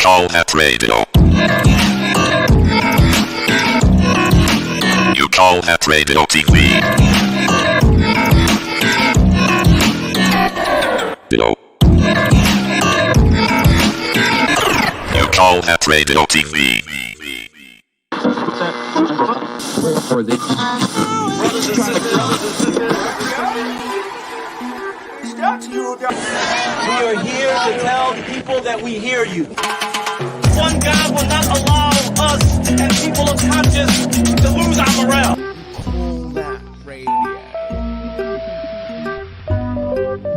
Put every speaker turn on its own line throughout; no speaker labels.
call that radio. You call that radio TV. No. You call that radio TV.
We are here to tell the people that we hear you. One God will not allow us and people of conscience to lose our morale.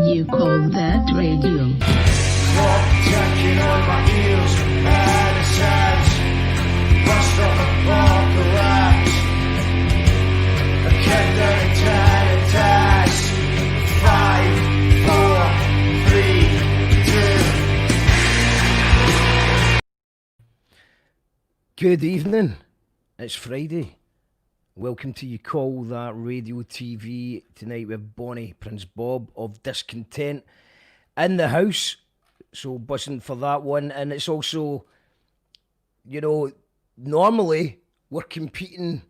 You call that radio.
Tucking on my heels, out of sight. Bust up a bar garage. I kept that sanitize. 5, 4, 3, 2.
Good evening. It's Friday. Welcome to You Call That Radio TV. Tonight with Bonnie Prince Bob of Discontent in the house. So buzzing for that one. And it's also, you know, normally we're competing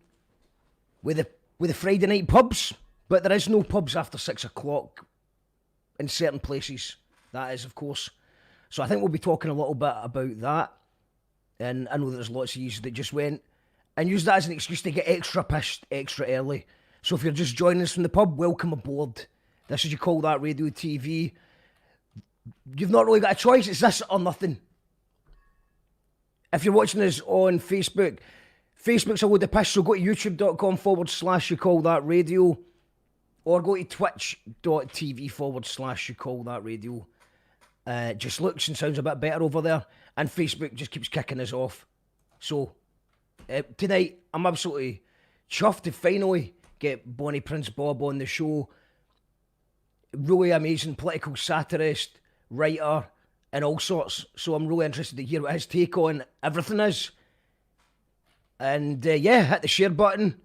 with the Friday night pubs, but there is no pubs after 6 o'clock in certain places. That is, of course. So I think we'll be talking a little bit about that. And I know there's lots of you that just went and use that as an excuse to get extra pissed extra early. So if you're just joining us from the pub, welcome aboard. This is You Call That Radio TV. You've not really got a choice. It's this or nothing. If you're watching us on Facebook, Facebook's a load of piss, so go to youtube.com/You Call That Radio or go to twitch.tv/You Call That Radio. Just looks and sounds a bit better over there, and Facebook just keeps kicking us off. So tonight, I'm absolutely chuffed to finally get Bonnie Prince Bob on the show. Really amazing political satirist, writer, and all sorts. So I'm really interested to hear what his take on everything is. And yeah, hit the share button.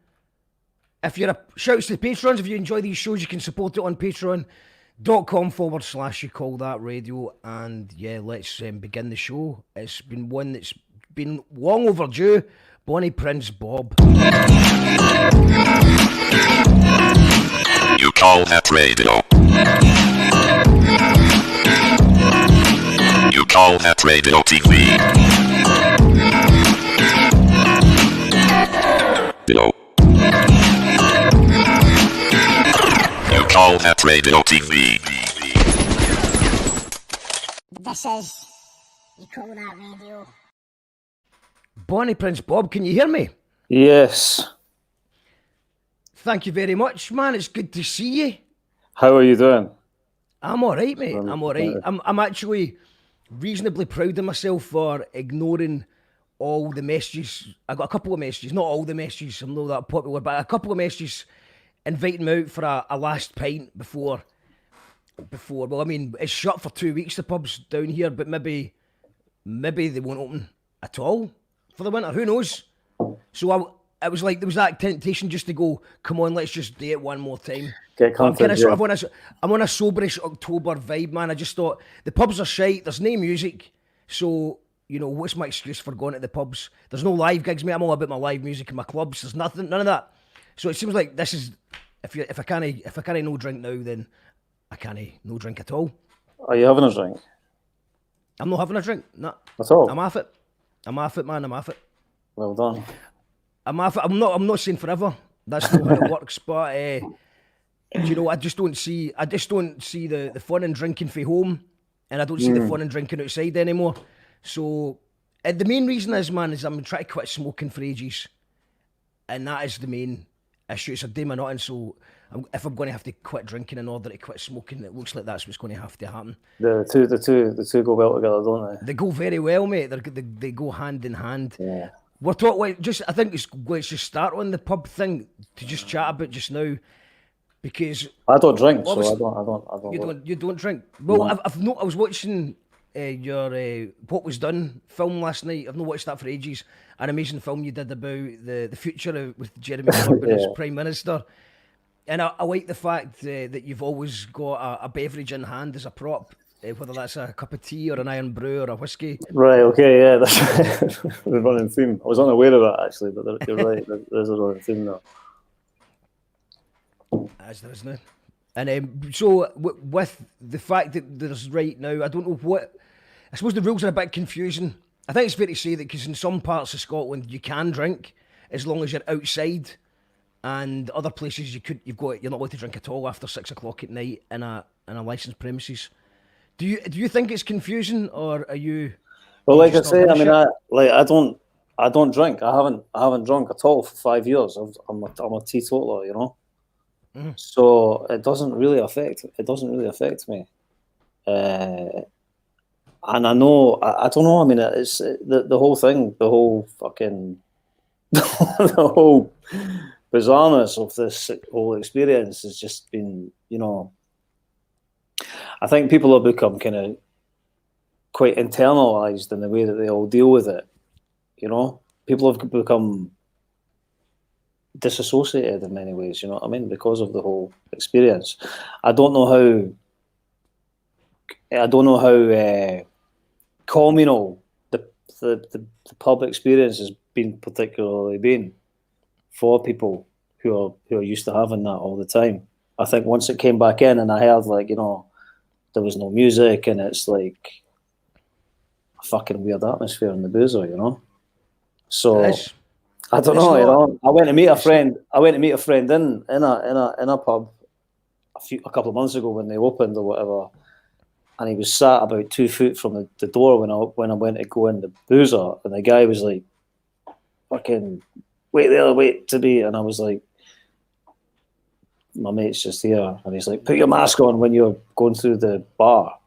If you're shouts to the patrons, if you enjoy these shows, you can support it on patreon.com/You Call That Radio. And yeah, let's begin the show. It's been one that's been long overdue. Bonnie Prince Bob.
You call that radio. You call that radio TV. No. You call that radio TV.
This is You Call That Radio.
Bonnie Prince Bob, can you hear me?
Yes.
Thank you very much, man. It's good to see you.
How are you doing?
I'm all right, mate. I'm all right. I'm actually reasonably proud of myself for ignoring all the messages. I got a couple of messages, not all the messages, I'm not that popular, but a couple of messages inviting me out for a last pint before. Well, I mean, it's shut for 2 weeks, the pubs down here, but maybe they won't open at all for the winter. Who knows? So it was like there was that temptation just to go, come on, let's just do it one more time.
Get comfortable.
I'm on a soberish October vibe, man. I just thought the pubs are shite. There's no music, so you know what's my excuse for going to the pubs? There's no live gigs, mate. I'm all about my live music in my clubs. There's none of that. So it seems like this is if I can't no drink now, then I can't no drink at all.
Are you having a drink?
I'm not having a drink. No.
At all?
I'm off it, man. I'm off it.
Well done.
I'm not saying forever. That's not how it works. But you know, I just don't see the fun in drinking for home, and I don't see the fun in drinking outside anymore. So the main reason is, man, is I'm trying to quit smoking for ages, and that is the main issue. It's a day my nothing. So if I'm going to have to quit drinking in order to quit smoking, it looks like that's what's going to have to happen.
The two go well together, don't they?
They go very well, mate. They go hand in hand.
Yeah.
We're talking I think let's just start on the pub thing to just chat about just now, because
I don't drink, so I don't.
You don't drink. Well,
No.
I was watching your What Was Done film last night. I've not watched that for ages. An amazing film you did about the future with Jeremy Corbyn as Prime Minister. And I like the fact that you've always got a beverage in hand as a prop. whether that's a cup of tea or an iron brew or a whiskey.
Right, okay, yeah, that's the running theme. I was unaware of that, actually, but you're right, there's a running theme there.
As there is now. And so, with the fact that there's right now, I don't know what... I suppose the rules are a bit confusing. I think it's fair to say that because in some parts of Scotland you can drink as long as you're outside, and other places you're not allowed to drink at all after 6 o'clock at night in a licensed premises. Do you think it's confusing, or are you?
Well, like I say, I mean, I don't drink. I haven't drunk at all for 5 years. I'm a teetotaler, you know. Mm. So it doesn't really affect me. And I know, I don't know. I mean, it's the whole thing, the whole fucking, the whole bizarreness of this whole experience has just been, you know. I think people have become kind of quite internalized in the way that they all deal with it. You know, people have become disassociated in many ways. You know what I mean? Because of the whole experience. I don't know how communal the pub experience has been particularly been for people who are used to having that all the time. I think once it came back in and I heard, like, you know, there was no music and it's like a fucking weird atmosphere in the boozer, you know. So I don't know, you know. I went to meet a friend in a pub a couple of months ago when they opened or whatever, and he was sat about 2 feet from the door when I went to go in the boozer, and the guy was like, fucking wait to be, and I was like, my mate's just here, and he's like, put your mask on when you're going through the bar.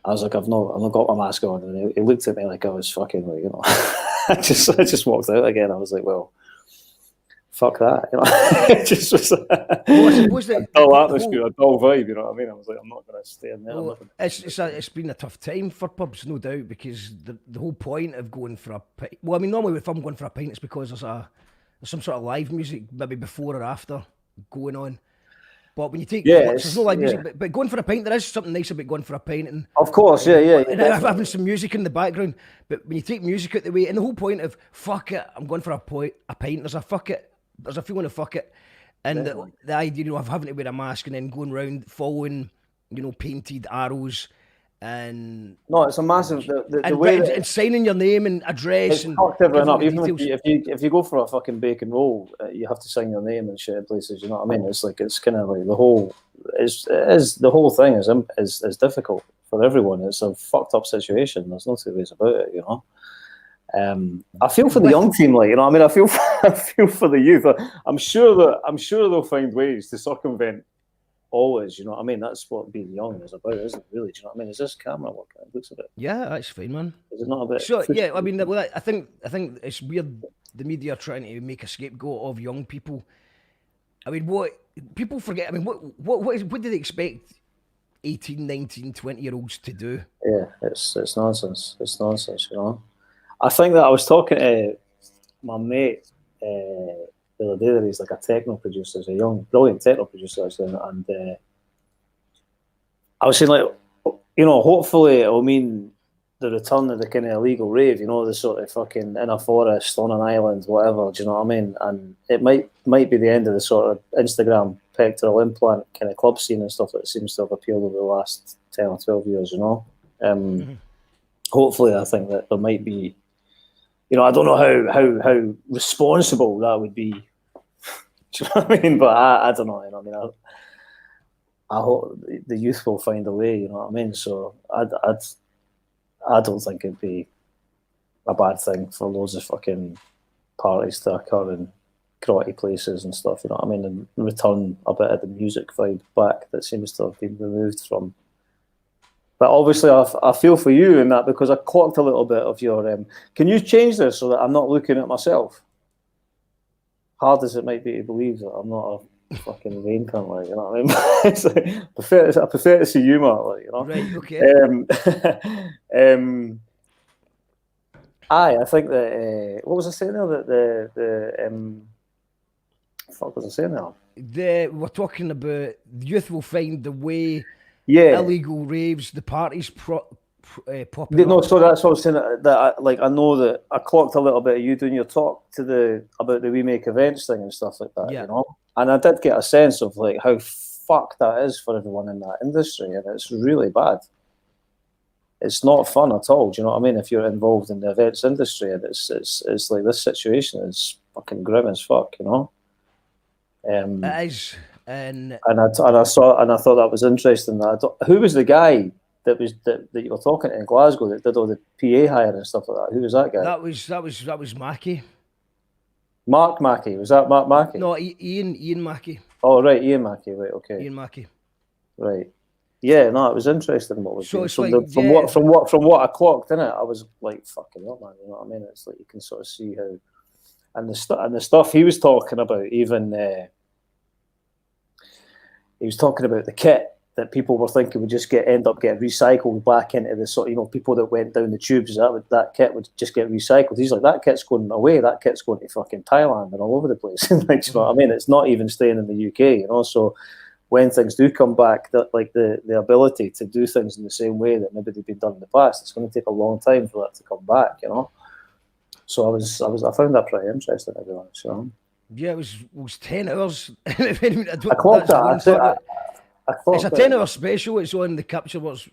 I was like, I've not got my mask on, and he looked at me like I was fucking, like, you know. I just walked out again. I was like, well, fuck that, you know. It just was a dull atmosphere, a dull vibe, you know what I mean? I was like, I'm not going to stay in there.
Well, it's been a tough time for pubs, no doubt, because the whole point of going for a pint, well, I mean, normally if I'm going for a pint, it's because there's some sort of live music, maybe before or after going on. But when you take, there's no live music, but going for a pint, there is something nice about going for a pint. And
of course,
and having some music in the background. But when you take music out the way, and the whole point of fuck it, I'm going for a pint, there's a feeling of fuck it. And the idea, you know, of having to wear a mask and then going around following, you know, painted arrows. And
no, it's a massive the way
and signing your name and address and
fucked everyone up. Even if you go for a fucking bacon roll, you have to sign your name and shit in places. You know what I mean? It's like, it's kind of like the whole thing is difficult for everyone. It's a fucked up situation. There's no two ways about it. You know. I feel for the young team, like, you know. I mean, I feel for the youth. I'm sure they'll find ways to circumvent. Always, you know what I mean? That's what being young is about, isn't it? Really, do you know what I mean? Is this camera working? It looks a bit.
Yeah, that's fine, man.
Is it not a bit?
Sure. Yeah, I mean, well, I think it's weird. The media are trying to make a scapegoat of young people. I mean, what people forget. I mean, what do they expect 18, 19, 20-year-olds to do?
Yeah, it's nonsense. It's nonsense, you know. I think that I was talking to my mate the other day that he's like a techno producer. He's a young, brilliant techno producer, actually, and I was saying, like, you know, hopefully it'll mean the return of the kind of illegal rave, you know, the sort of fucking in a forest, on an island, whatever, do you know what I mean? And it might be the end of the sort of Instagram pectoral implant kind of club scene and stuff that seems to have appeared over the last 10 or 12 years, you know. Hopefully, I think that there might be, you know, I don't know how responsible that would be. Do you know what I mean? But I don't know. You know, I mean, I hope the youth will find a way. You know what I mean? So I don't think it'd be a bad thing for loads of fucking parties to occur in karate places and stuff. You know what I mean? And return a bit of the music vibe back that seems to have been removed from. But obviously, I feel for you in that, because I clocked a little bit of your. Can you change this so that I'm not looking at myself? Hard as it might be to believe that I'm not a fucking rain cunt, like, you know what I mean? It's like, I prefer to see you, Mark, like, you know.
Right.
Okay. I think that. What was I saying there? That the fuck was I saying there?
We're talking about the youth will find the way
Yeah.
illegal raves, the parties popping
No,
up.
so that's what I was saying. I know that I clocked a little bit of you doing your talk about the We Make Events thing and stuff like that,
Yeah.
you know. And I did get a sense of like how fucked that is for everyone in that industry, and it's really bad. It's not fun at all. Do you know what I mean? If you're involved in the events industry, and it's like this situation is fucking grim as fuck, you know.
It is, and
I thought that was interesting. Who was the guy that you were talking to in Glasgow that did all the PA hire and stuff like that? Who was that guy?
that was Mackie.
Mark Mackey. Was that Mark Mackey?
No, Ian Mackie.
Oh right, Ian Mackey. Right, okay.
Ian Mackie.
Right. Yeah, no, it was interesting what was
So
doing.
it's
So
like,
from what I clocked in it, I was like, fucking hell, man. You know what I mean? It's like you can sort of see how, and the stuff he was talking about, even he was talking about the kit that people were thinking would just end up getting recycled back into the sort of, you know, people that went down the tubes, that kit would just get recycled. He's like, that kit's going away, that kit's going to fucking Thailand and all over the place. Like, you know what I mean? It's not even staying in the UK, you know. So when things do come back, that like the ability to do things in the same way that maybe they've been done in the past, it's going to take a long time for that to come back, you know. So I found that pretty interesting, to be honest, you know.
Yeah, it was 10 hours.
I clocked that.
It's a 10-hour special. It's on the Capture Works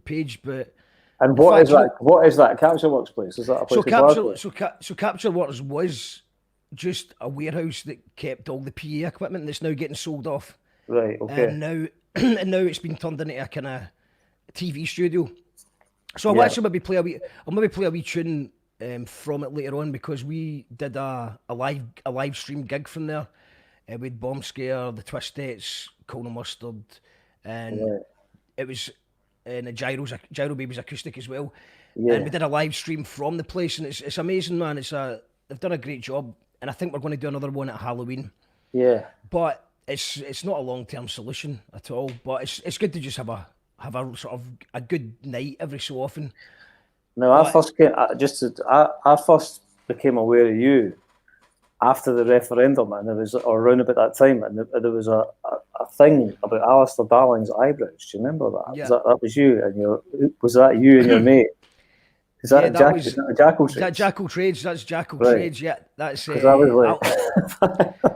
page, but
and what is that Capture Works place? Is that a place?
So Capture Works was just a warehouse that kept all the PA equipment that's now getting sold off.
Right. Okay.
And now it's been turned into a kind of TV studio. So I'll actually maybe play a wee tune from it later on, because we did a live stream gig from there with Bomb Scare, the Twistettes, Colonel Mustard, and it was in a Gyro Babies acoustic as well. Yeah. And we did a live stream from the place, and it's amazing, man. They've done a great job, and I think we're going to do another one at Halloween. Yeah. But it's not a long-term solution at all. But it's good to just have a sort of a good night every so often.
No, I first became aware of you after the referendum, and there was, or around about that time, and there was a thing about Alistair Darling's eyebrows. Do you remember that?
Yeah.
That was you and your mate? Is that Jackal Trees?
That Jackal Trees. That's Jackal Trees. Yeah, that's.
I was like,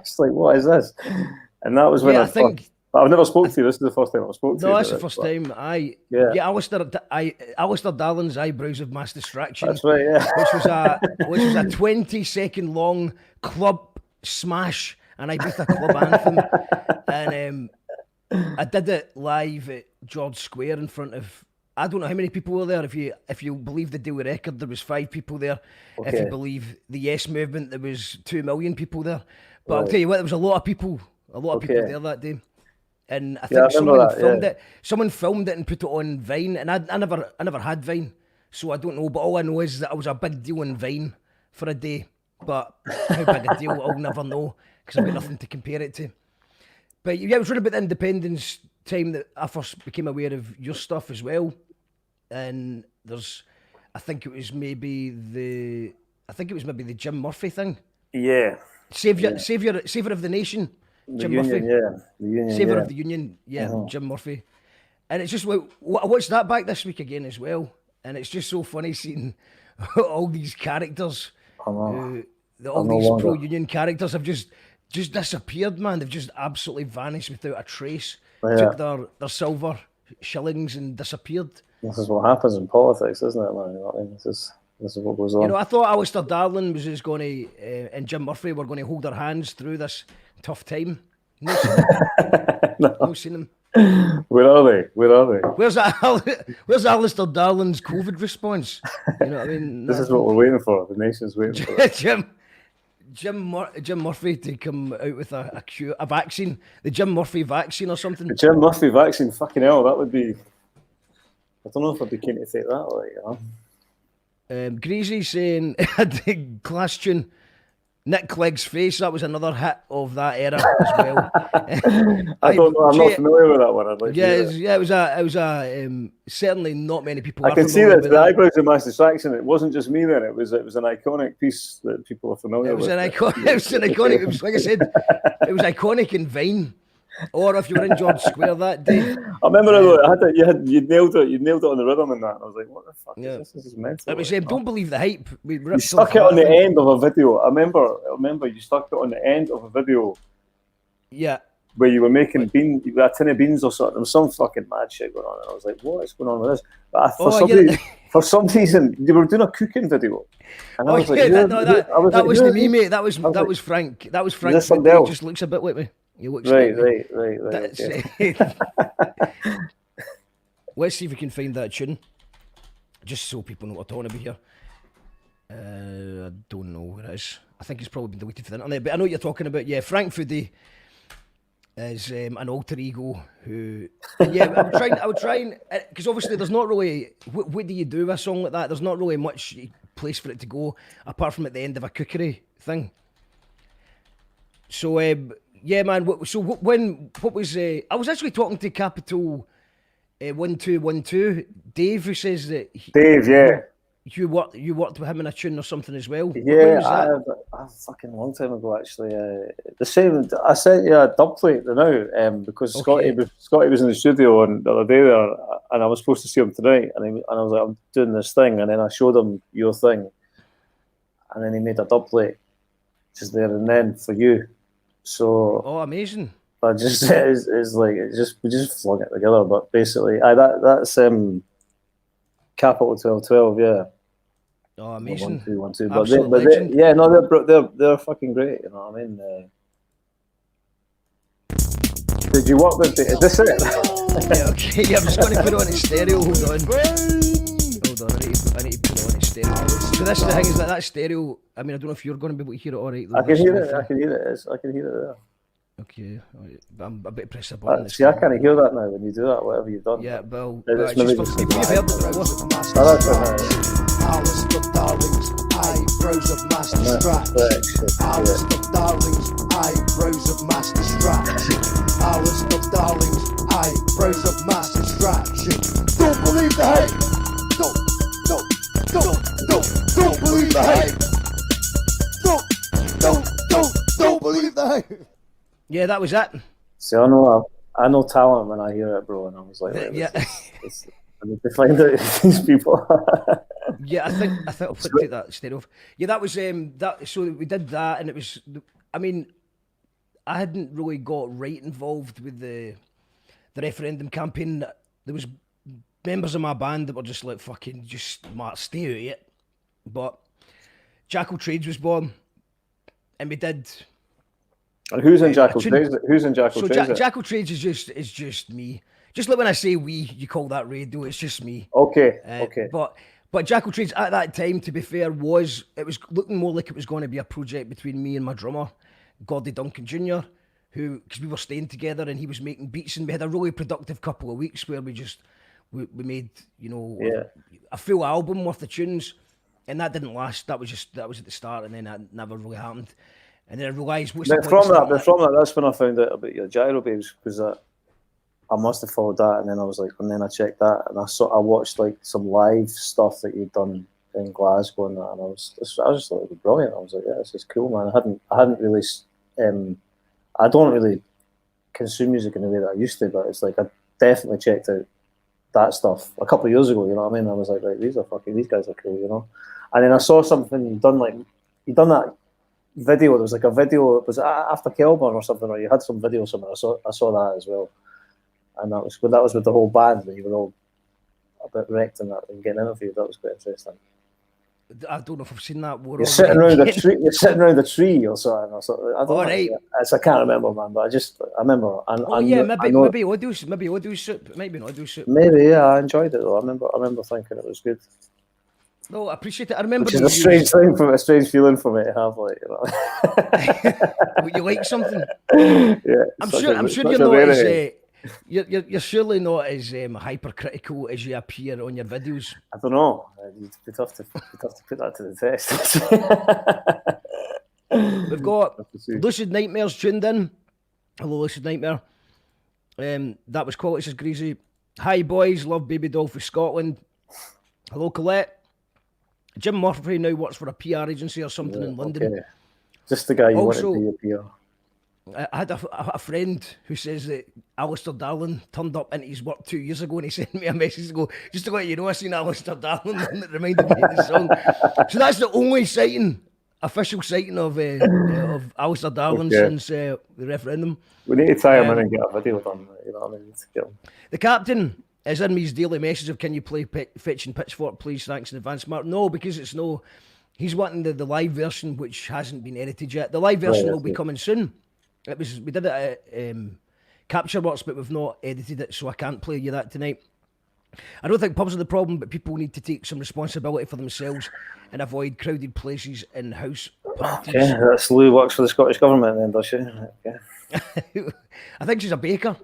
it's like, what is this? And that was when I think. I've never spoken to you. This is the first time I've spoken to you.
No, that's the first time. Alistair Darling's eyebrows of mass distraction.
That's right. Yeah.
which was a 20-second long club smash, and I did a club anthem, and I did it live at George Square in front of, I don't know how many people were there. If you believe the Daily Record, there was 5 people there. Okay. If you believe the Yes Movement, there was 2 million people there. But I'll tell you what, there was a lot of people there that day. And I think someone filmed it and put it on Vine, and I never had Vine, so I don't know. But all I know is that I was a big deal on Vine for a day. But how big a deal, I'll never know, because I've got nothing to compare it to. But yeah, it was really about the independence time that I first became aware of your stuff as well. And I think it was maybe the Jim Murphy thing.
Yeah.
Savior of the Nation. Jim Murphy.
The Union,
Savior of the Union, Jim Murphy. And it's just like, I watched that back this week again as well, and it's just so funny seeing all these characters, all these pro-union characters have just disappeared, man. They've just absolutely vanished without a trace. Took their silver shillings and disappeared.
This is what happens in politics, isn't it, man? You know what I mean? This is what goes on.
You know, I thought Alistair Darling was just going to, and Jim Murphy were going to hold their hands through this tough time. No seen them.
Where are they?
Where's Alistair Darling's COVID response? You know what I mean?
This is what we're waiting for. The nation's waiting for it.
Jim Murphy to come out with a vaccine, the Jim Murphy vaccine or something.
The Jim Murphy vaccine, fucking hell, that would be. I don't know if I'd be keen to take that, like, you know.
Greasy saying, class tune, Nick Clegg's Face, that was another hit of that era as well.
I don't know, I'm not familiar with that one. I'd like
it was a certainly not many people
I can see that the eyebrows of mass distraction, it wasn't just me then, it was an iconic piece that people are familiar with.
It was an iconic, like I said, it was iconic in Vine. Or if you were in George Square that day.
I remember you nailed it on the rhythm and that. And I was like, what the fuck
Yeah.
is this? This is mental.
It was
like,
Don't Believe the Hype. We
you
ripped
stuck
off
it on
that
the
thing.
end of a video. I remember you stuck it on the end of a video
Yeah.
where you were making beans, you got a tin of beans or something. There was some fucking mad shit going on. And I was like, what is going on with this? But for some reason, you were doing a cooking video. And I was like,
that wasn't me, mate. That was Frank. That was Frank.
Is this somebody
He
else?
just looks a bit like me. He looks
Right.
like me.
Okay.
Let's see if we can find that tune, just so people know what we're talking about here. I don't know where it is. I think it's probably been deleted from the internet, but I know what you're talking about. Yeah, Frank Foodie is an alter ego who. Yeah, I would try and because obviously there's not really. What do you do with a song like that? There's not really much place for it to go apart from at the end of a cookery thing. So yeah, man. What was I was actually talking to Capital 1212 Dave, who says that
Dave, yeah.
You worked with him in a tune or something as well. When
Yeah,
was that?
a fucking long time ago actually. The same. I sent you a dub plate now because
Okay.
Scotty was in the studio and the other day there, and I was supposed to see him tonight, and I was like, I'm doing this thing, and then I showed him your thing, and then he made a dub plate just there and then for you. So
Oh, amazing!
I just it's like we just flung it together. But basically, that's Capital 1212, yeah.
Oh, amazing!
1, 2, 1, 2.
Absolute
But
legend.
yeah, no, they're fucking great. You know what I mean? Did you work with is this it?
Yeah, okay. Yeah, I'm just going to put it on its stereo. Hold on. I need to put it on its stereo. So this is the thing is that stereo. I mean, I don't know if you're going to be able to hear it all right. Though.
I can hear it. I can hear it. I can hear it there.
Okay, but I'm a bit press a button.
See, I can't hear that now when you do that. Whatever you've done.
Yeah, well,
It's
it's
maybe
just
just
for people
like
who've heard it before.
Oh, that's right.
Alice the darlings, aye, bros of master scratch. Alice the darlings, aye, bros of master scratch. Alice the darlings, aye, bros of master scratch. Don't believe the hate. Don't believe the hate. Don't believe the hate.
Yeah, that was it.
See, I know talent when I hear it, bro, and I was like,
Yeah.
I need to find out these people.
Yeah, I think I'll take that stereo off. Yeah, that was that. So we did that, and it was. I mean, I hadn't really got right involved with the referendum campaign. There was members of my band that were just like fucking just stay out of it. But Jackal Trees was born, and we did.
And who's in Jackal Trees? Who's in Jackal
So
Trees?
Jackal Trees is just me. Just like when I say we, you call that radio. It's just me.
Okay.
But Jackal Trees at that time, to be fair, it was looking more like it was going to be a project between me and my drummer, Gordy Duncan Jr., because we were staying together and he was making beats, and we had a really productive couple of weeks where we made a full album worth of tunes, and that didn't last. That was at the start, and then that never really happened. And then I realised
From that, that's when I found out about your Gyro Babes, because I must have followed that, and then I checked that, and I watched like some live stuff that you'd done in Glasgow, and that, and I was just thought it was brilliant. I was like, yeah, this is cool, man. I hadn't really, I don't really consume music in the way that I used to, but it's like I definitely checked out that stuff a couple of years ago. You know what I mean? I was like, right, these guys are cool, you know. And then I saw something you'd done that video. There was like a video. It was after Kelburn or something, or you had some video somewhere. I saw that as well, and that was with the whole band. And you were all a bit wrecked in that and getting interviewed. That was quite interesting.
I don't know if I've seen that.
You're sitting around the tree. You're sitting around the tree or something. I don't know.
Right.
I can't remember, man. But I remember.
Maybe audio soup. Maybe not audio soup.
Maybe, yeah. I enjoyed it though. I remember thinking it was good.
No, I appreciate it. I remember.
Which is a strange feeling for me to have, like, you know.
You like something?
Yeah.
I'm sure you're not as you're surely not as hypercritical as you appear on your videos.
I don't know. It'd be tough to put that to the test.
We've got Lucid Nightmares tuned in. Hello, Lucid Nightmare. That was Quality, says Greasy. Hi, boys. Love Baby Doll for Scotland. Hello, Colette. Jim Murphy now works for a PR agency or something in London.
Okay. Just the guy you
Also,
wanted to be a PR.
I had a friend who says that Alistair Darling turned up into his work 2 years ago, and he sent me a message to go, just to let you know I seen Alistair Darling, and it reminded me of the song. So that's the only official sighting of Alistair Darling since the referendum.
We need to tie him in and get a video done. You know what I mean? To get him.
The captain is in me's daily message of, can you play Fetch and Pitchfork, please? Thanks in advance, Mark. No, because it's no. He's wanting the live version, which hasn't been edited yet. The live version will be coming soon. We did it at Capture Works, but we've not edited it, so I can't play you that tonight. I don't think pubs are the problem, but people need to take some responsibility for themselves and avoid crowded places and house parties.
Okay, that's Lou works for the Scottish Government then, does she? Okay.
I think she's a baker.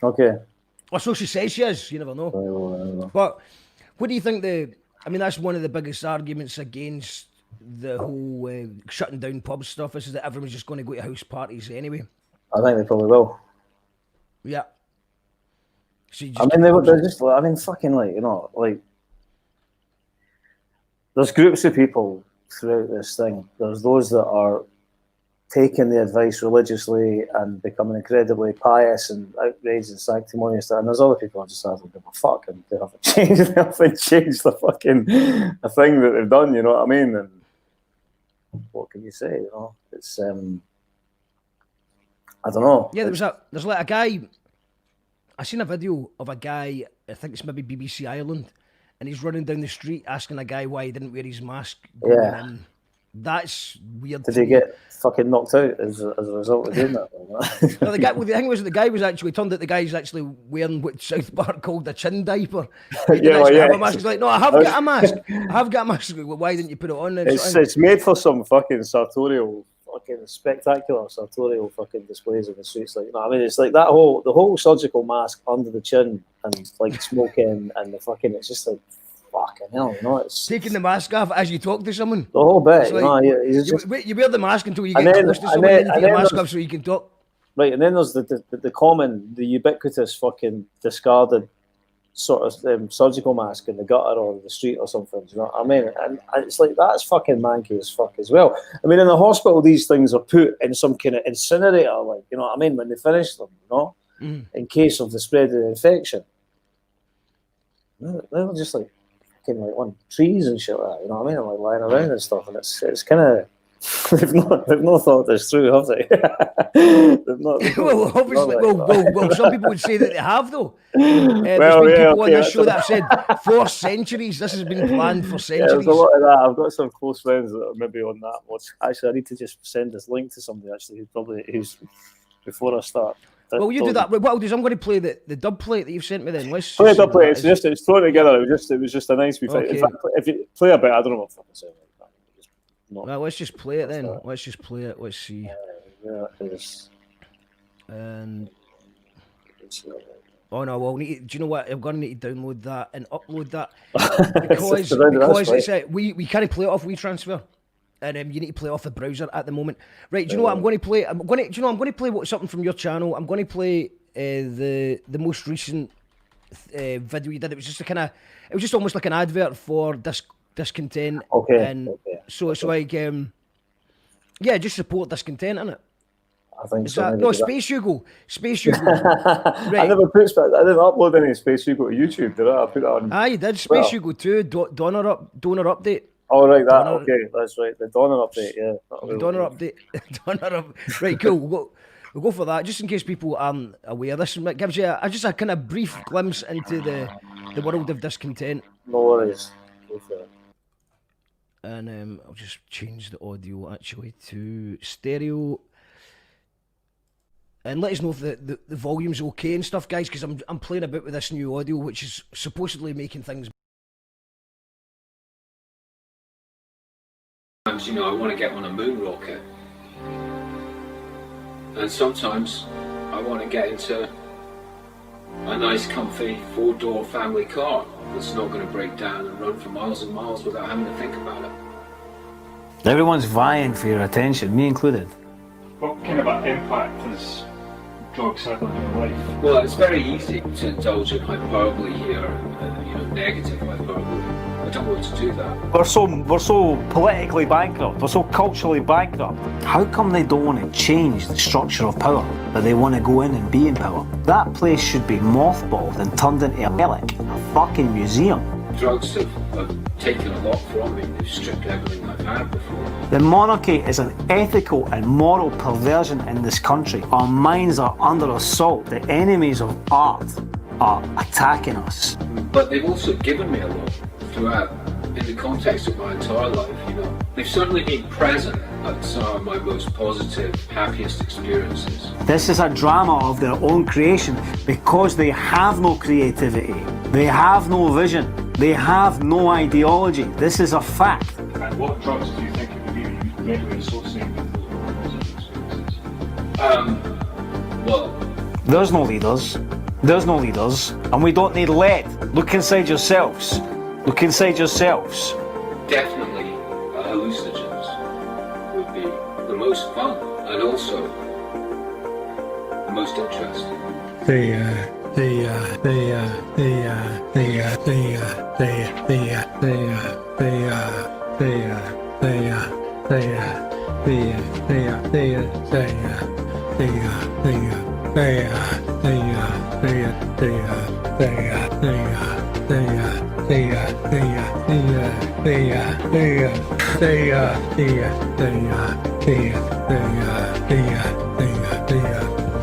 Okay.
Or so she says she is, you never know. But what do you think that's one of the biggest arguments against the whole shutting down pub stuff is that everyone's just going to go to house parties anyway.
I think they probably will.
Yeah. So
they're just, fucking there's groups of people throughout this thing. There's those that are taking the advice religiously and becoming incredibly pious and outraged and sanctimonious, and there's other people who just don't give a fuck, and they haven't changed the fucking the thing that they've done, you know what I mean? And what can you say, you know? It's I don't know.
Yeah, there's like a guy, I seen a video of a guy, I think it's maybe BBC Ireland, and he's running down the street asking a guy why he didn't wear his mask.
Yeah.
That's weird.
Did he get fucking knocked out as a result of doing that?
No, the thing was, the guy was actually turned out the guy's actually wearing what South Park called a chin diaper. He didn't have a mask. He's like, no, I have got a mask. I have got a mask. Why didn't you put it on then?
It's made for some fucking sartorial, fucking spectacular sartorial fucking displays in the streets. Like, you know what I mean? It's like the whole surgical mask under the chin and like smoking and the fucking, it's just like, fucking hell, you know, it's
taking the mask off as you talk to someone.
The whole bit,
like, you wear the mask until you get close to someone, and then you take the mask off so you can talk.
Right, and then there's the ubiquitous fucking discarded sort of surgical mask in the gutter or the street or something. You know what I mean? And it's like, that's fucking manky as fuck as well. I mean, in the hospital, these things are put in some kind of incinerator, like, you know what I mean, when they finish them, you know, in case of the spread of the infection. They're just like on trees and shit like that, you know what I mean? And like lying around and stuff, and it's kind of they've not thought this through, have they?
Well, obviously, well, some people would say that they have, though. There's been people on this show that have said for centuries this has been planned for centuries.
Yeah, there's a lot of that. I've got some close friends that are maybe on that watch. Actually, I need to just send this link to somebody actually who's before I start.
Well, you do that. What I'll do is I'm going to play the dub plate that you've sent me then. Let's
play a dub plate. It's thrown together. It was just a nice wee thing. In fact, if you play a bit, I don't know what fucking sound like that.
Well, let's just play it then. Let's just play it. Let's see.
Yeah, it is.
And oh no, well, do you know what? I'm going to need to download that and upload that because it's we can't play it off WeTransfer. And you need to play off the browser at the moment. Right, do you know what I'm going to play? I'm going to play something from your channel. I'm going to play the most recent video you did. It was just it was just almost like an advert for Discontent.
Okay.
And so it's like, just support Discontent, innit?
I think so.
Space Hugo. Right.
I didn't upload any Space Hugo to YouTube, did I? I put that on.
You did. Space Hugo 2, donor update.
Oh, right, okay, that's right. The donor update, yeah.
Donor update. Right, cool. We'll go for that, just in case people aren't aware. This gives you just a kind of brief glimpse into the world of Discontent.
No worries. Go for it.
And I'll just change the audio actually to stereo. And let us know if the volume's okay and stuff, guys, because I'm playing a bit with this new audio, which is supposedly making things.
You know, I want to get on a moon rocket, and sometimes I want to get into a nice comfy 4-door family car that's not going to break down and run for miles and miles without having to think about it.
Everyone's vying for your attention, me included.
What kind of an impact has drugs had on your life?
Well, it's very easy to indulge in hyperbole here, negative hyperbole. I don't want to do that.
We're so politically bankrupt. We're so culturally bankrupt. How come they don't want to change the structure of power, but they want to go in and be in power? That place should be mothballed and turned into a relic, a fucking museum.
Drugs have taken a lot from me. They've stripped everything I've had before.
The monarchy is an ethical and moral perversion in this country. Our minds are under assault. The enemies of art are attacking us.
But they've also given me a lot throughout, in the context of my entire life, you know. They've certainly been present at some of my most positive, happiest experiences.
This is a drama of their own creation because they have no creativity. They have no vision. They have no ideology. This is a fact.
And what drugs do you think it would be you regularly associate with those experiences?
Well,
there's no leaders. There's no leaders. And we don't need lead. Look inside yourselves. Look inside yourselves.
definitely hallucinogens would be the most fun and also the most interesting.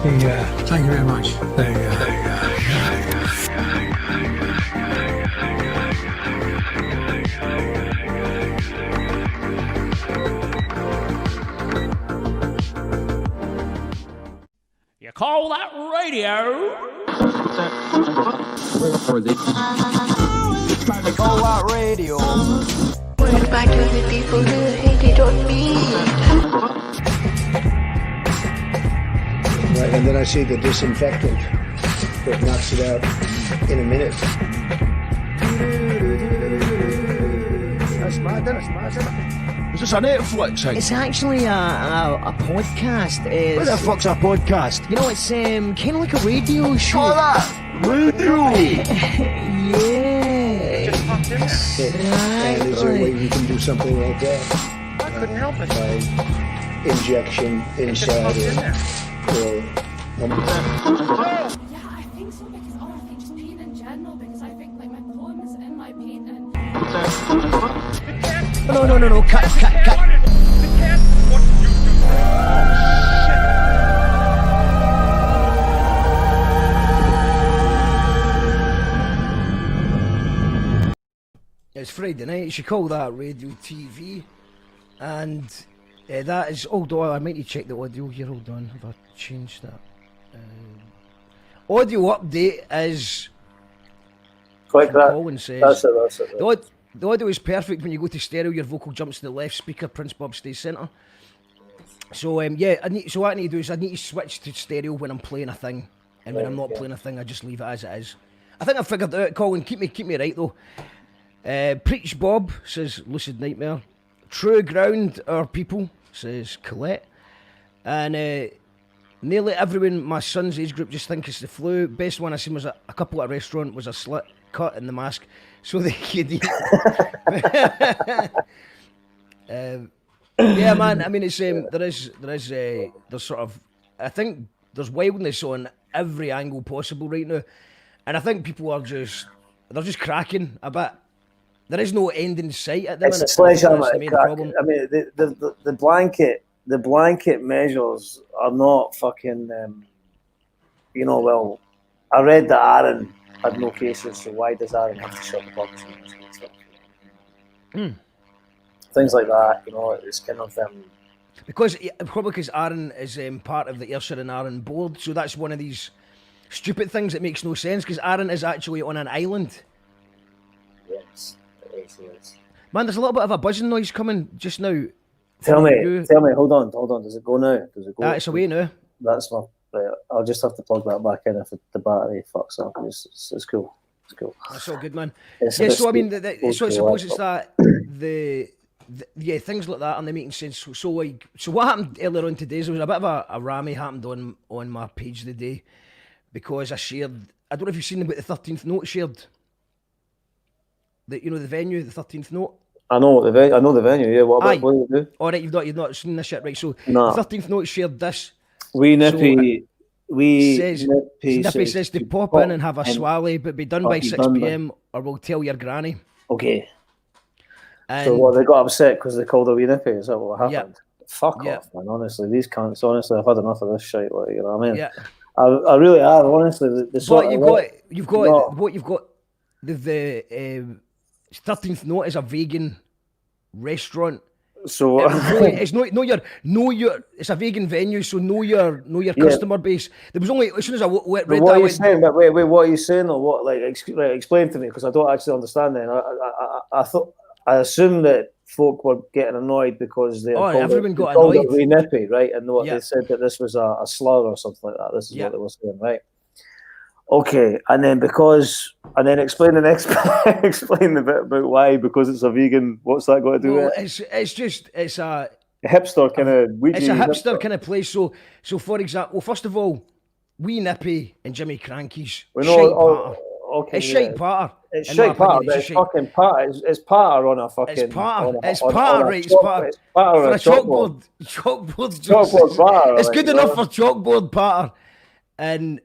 Thank you very much.
You call that radio?
Call that radio.
What about the people who hated on me?
Right, and then I see the disinfectant that knocks it out in a minute. That's mad, isn't it? Is this a Netflix thing?
It's actually a podcast.
What the fuck's a podcast?
You know, it's kind of like a radio show.
Oh, that! Radio!
Yeah.
Just popped in there. And is there a way we can do something like that?
I couldn't help it.
By injection inside or
Yeah, I think so because I think just paint in general because I think like my poems and my painting.
No, cut. It's Friday night, you should call that radio TV, and that is, although I might need to check the audio here, hold on, have I changed that? Audio update is,
Quick that.
Colin says,
That's it.
the audio is perfect when you go to stereo, your vocal jumps to the left speaker, Prince Bob stays centre. So yeah, what I need to do is I need to switch to stereo when I'm playing a thing, and when I'm not playing a thing, I just leave it as it is. I think I figured it out, Colin. Keep me right though. Preach Bob says Lucid Nightmare. True Ground Our People says Colette. And nearly everyone my son's age group just think it's the flu. Best one I seen was a couple at a restaurant was a slit cut in the mask so they could eat. Yeah, man. I mean, it's there's sort of, I think there's wildness on every angle possible right now, and I think people are they're just cracking a bit. There is no end in sight at the minute.
It's a sledgehammer.
That's the main problem.
I mean, the blanket measures are not fucking. Well, I read that Aaron had no cases, so why does Aaron have to shut the box? Things like that, it's kind of
Probably because Aaron is part of the Ayrshire and Aaron board, so that's one of these stupid things that makes no sense. Because Aaron is actually on an island.
Yes, it is.
Man, there's a little bit of a buzzing noise coming just now.
Tell me. Hold on. Does it go now?
It's away now.
That's my. I'll just have to plug that back in if the battery fucks up. It's cool. It's cool.
That's all good, man.
So
I suppose it's that the things like that, and they making sense. So what happened earlier on today? There was a bit of a rammy happened on my page today because I shared. I don't know if you've seen about the 13th note shared. the venue, the 13th Note.
I know the venue. I know the venue. Yeah. What about
Aye.
what do they do?
All right, you've not seen this shit, right? So
Nah.
the 13th Note shared this.
Wee Nippy.
Nippy says to pop in and have a swally, but be done by 6 p.m. or we'll tell your granny.
Okay.
And
So what, they got upset because they called her Wee Nippy? Is that what happened?
Yeah.
Fuck off, man. Honestly, these cunts. Honestly, I've had enough of this shit. Like, you know what I mean?
Yeah.
I really have. Honestly, the sort
but you've got the 13th Note is a vegan restaurant.
So
it's it's a vegan venue, so know your customer base. There was only as soon as I read that.
What are you saying? But wait, what are you saying? Or what? Like, explain to me, because I don't actually understand. Then I assume that folk were getting annoyed because
everyone got annoyed.
Wee Nippy, right? And
Yeah.
they said that this was a slur or something like that. This is what they were saying, right? Okay, and then explain the next explain the bit about why, because it's a vegan. What's that got to do with it?
It's a
hipster kind of.
It's a hipster kind of place. So for example, first of all, Wee Nippy and Jimmy Cranky's shite patter.
Okay,
it's shite patter.
It's shite patter, but it's fucking patter. It's patter on a fucking.
It's patter. It's
patter,
right?
It's patter
for
on
a chalkboard. Chalkboard
patter.
It's good enough for chalkboard patter, and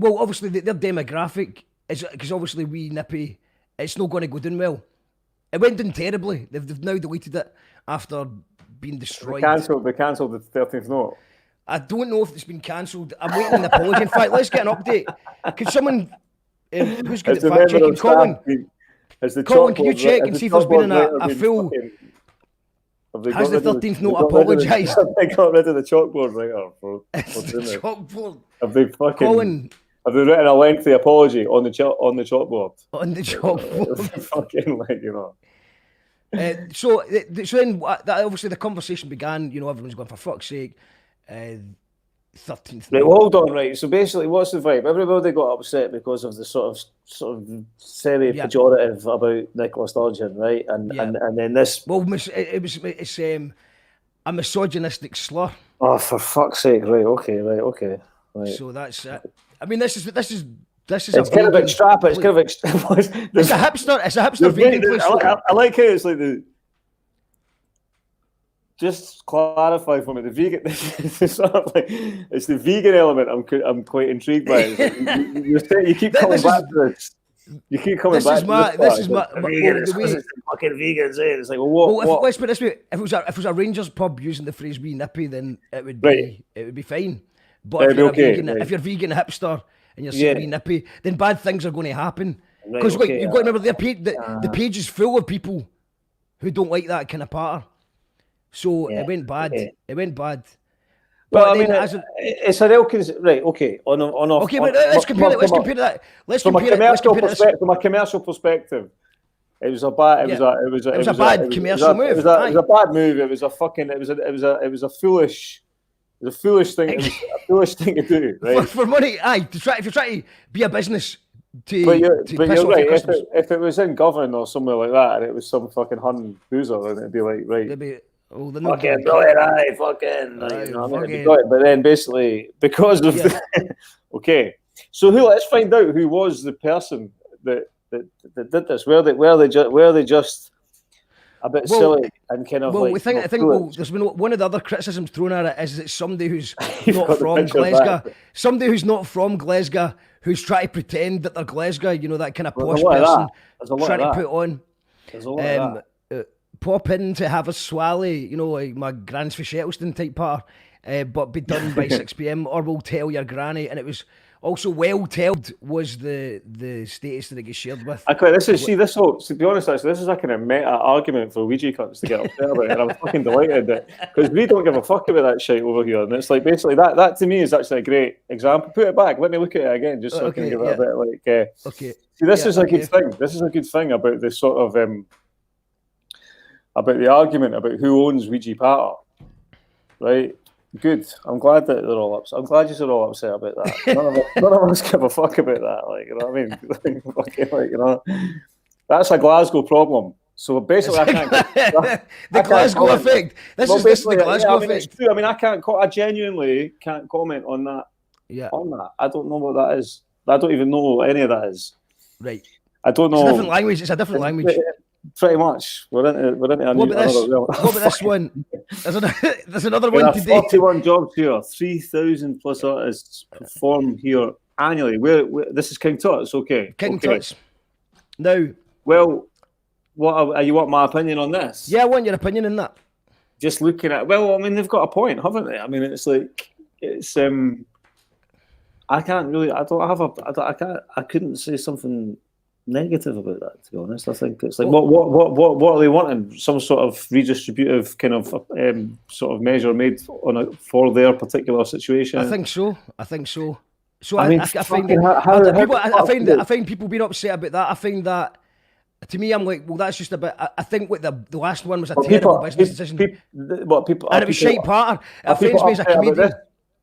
obviously their demographic is because obviously Wee Nippy, it's not going to go down well. It went down terribly. They've now deleted it after being destroyed.
They cancelled the 13th Note.
I don't know if it's been cancelled. I'm waiting an apology. In fact, let's get an update. Could someone who's good at fact checking, Colin, can you check and see if there's been a full... Has the 13th Note apologised?
They got rid of the chalkboard writer for doing it.
Chalkboard.
Have they fucking...
Colin,
have they written a lengthy apology on the chalkboard?
On the chalkboard.
Fucking, like, you know.
So then obviously the conversation began, everyone's going, for fuck's sake, 13th.
Right, well, hold on, right. So basically, what's the vibe? Everybody got upset because of the sort of semi-pejorative about Nicola Sturgeon, right? And then this.
Well, it's a misogynistic slur.
Oh, for fuck's sake! Right, okay. Right.
So that's it. I mean, this is.
It's kind of extrapolate. It's kind of extrapolate.
It's a hipster. It's a hipster vegan place.
I like how it's like the. Just clarify for me, the vegan. It's sort of like, it's the vegan element. I'm quite intrigued by. You keep coming back to this. You keep coming back.
This is my
vegan. It's fucking vegans. It's like, well, what?
Let's put it this way: if it was a Rangers pub using the phrase "Wee Nippy," then it would be fine. But if you're vegan hipster and you're saying "Wee Nippy," then bad things are going to happen. Because you've got to remember, the page is full of people who don't like that kind of patter. So it went bad. It went bad.
But I mean, it's an Elkins, right? Okay, on.
Okay, but let's compare that. From
a commercial perspective, it was a bad. It was a
bad commercial move.
It was a bad move. It was a fucking. It was a foolish. It was a foolish thing. It was a foolish thing to do, right?
For money, if you're trying to be a business.
But you're right. If it was in Govan or somewhere like that, and it was some fucking Hun boozer, then it'd be like, right. Fucking brilliant, fucking. But then basically, because of okay, so let's find out who was the person that did this. Were they just a bit silly and kind of like?
I think there's been one of the other criticisms thrown at it is that somebody who's not from Glasgow, who's trying to pretend that they're Glasgow, that kind of posh person, trying to put on.
There's a lot of that.
Pop in to have a swally, like my grand's for Shettleston type part, but be done by 6 p.m. or we'll tell your granny. And it was also well-told was the status that it gets shared with.
To be honest, actually, this is a kind of meta argument for Ouija cunts to get upset about, and I'm fucking delighted because we don't give a fuck about that shit over here. And it's like basically that to me is actually a great example. Put it back. Let me look at it again, just so I can give it a bit like.
Okay.
See, this is a good thing. This is a good thing about this sort of about the argument about who owns Ouija patter, right? Good. I'm glad that they're all upset. I'm glad you're all upset about that. None of us give a fuck about that. Like, you know what I mean? Fucking, that's a Glasgow problem. So basically, I can't.
The Glasgow effect. This is the Glasgow effect.
It's true. I mean, I genuinely can't comment on that.
Yeah.
On that, I don't know what that is. I don't even know what any of that is.
Right.
I don't know.
It's a different language. It's a different language.
Pretty much. We're into
What about this one? There's another
there
one
are
today.
41 jobs here. 3,000 plus artists perform here annually. Where this is King Tut's, okay.
King Tut's. Now,
well, you want my opinion on this?
Yeah, I want your opinion on that.
Just looking at, well, I mean, they've got a point, haven't they? I mean, it's like, it's I can't really, I couldn't say something negative about that, to be honest. I think it's like, what are they wanting? Some sort of redistributive kind of sort of measure made for their particular situation?
I think so. So
I mean,
I find people being upset about that. I find that, to me, I'm like, well, that's just a bit. I think what the last one was a terrible business decision. And it was shite part. It offends me as a comedian.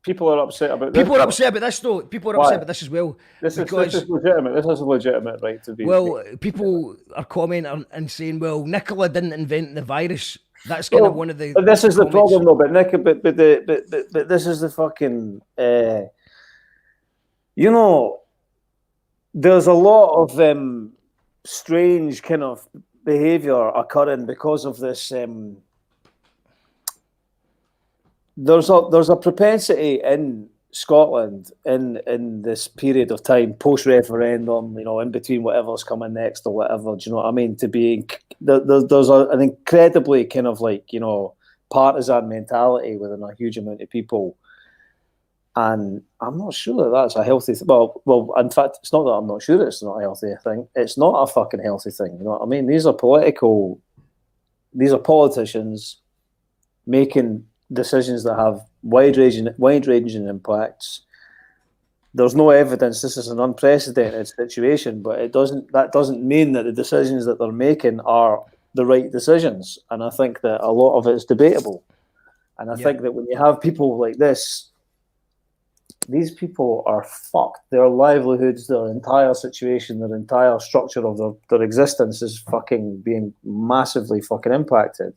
People are upset about this.
People are upset about this, though. People are upset about this as well.
This is legitimate. This is a legitimate right to be.
Well, people are commenting and saying, well, Nicola didn't invent the virus. That's kind of one of the.
But this is the problem, though. But this is the fucking. You know, there's a lot of strange kind of behaviour occurring because of this. There's a propensity in Scotland in this period of time, post-referendum, you know, in between whatever's coming next or whatever, do you know what I mean? To be there's an incredibly kind of like, you know, partisan mentality within a huge amount of people, and I'm not sure that that's a healthy thing. Well, in fact, it's not that I'm not sure it's not a healthy thing. It's not a fucking healthy thing. You know what I mean? These are politicians making decisions that have wide-ranging impacts. There's no evidence this is an unprecedented situation, but that doesn't mean that the decisions that they're making are the right decisions. And I think that a lot of it is debatable. And I think that when you have people like this, these people are fucked. Their livelihoods, their entire situation, their entire structure of their existence is fucking being massively fucking impacted.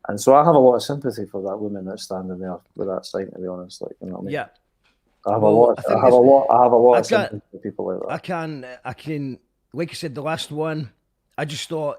And so I have a lot of sympathy for that woman that's standing there with that sign, to be honest. Like, you know what I mean?
Yeah.
I have a lot of sympathy for people like that.
I can, like I said, the last one, I just thought,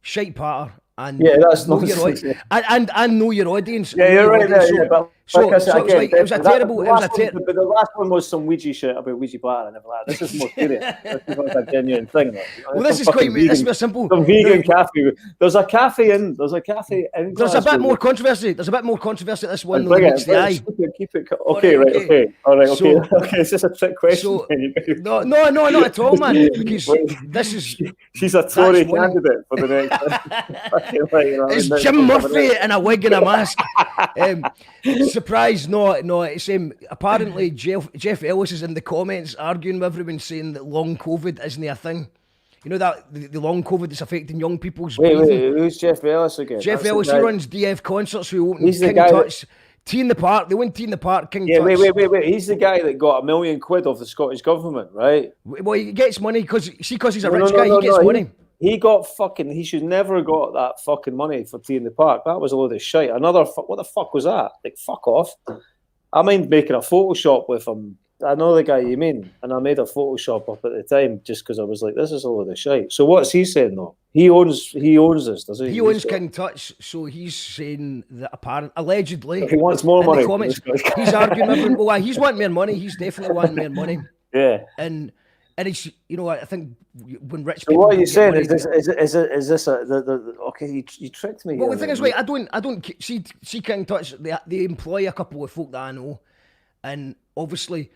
shite patter. And
that's
know your and know your audience.
Yeah, you're right there. But like I said,
it was a terrible.
But the last one was some Ouija shit about Ouija platter and everything. This is more serious. This is like a genuine thing.
Well, this is quite. This is simple.
Some vegan cafe. There's a cafe in. There's a bit
more controversy. There's a bit more controversy at this one.
Keep it. Okay, right. Okay. All right. Okay. Okay. It's just a trick question.
No, not at all, man. Because this is.
She's a Tory candidate for the next.
It's Jim Murphy in a wig and a mask. Surprise, no. It's apparently Jeff Ellis is in the comments arguing with everyone, saying that long COVID isn't a thing. You know that the long COVID that's affecting young people's.
Wait, who's Jeff Ellis again?
Jeff Ellis, he runs DF concerts. Who opens King Tut's. Tea in the Park. They win Tea in the Park. King Tut's.
Wait. He's the guy that got £1 million off the Scottish government, right?
Well, he gets money because he's a rich guy. He gets money.
He got he should never have got that fucking money for Tea in the Park. That was a load of shit. What the fuck was that? Like, fuck off. I mind making a Photoshop with him. I know the guy you mean. And I made a Photoshop up at the time just because I was like, this is a load of shit. So what's he saying though? He owns this, does he?
He owns King Tut's, so he's saying that allegedly
he wants more money.
He's arguing with him. Well, he's wanting more money. He's definitely wanting more money.
Yeah.
And it's, you know, I think when rich
people. So what are you saying? Is this okay? You tricked me.
Well, the thing is, wait, I don't see King Tut's. They employ a couple of folk that I know, and obviously,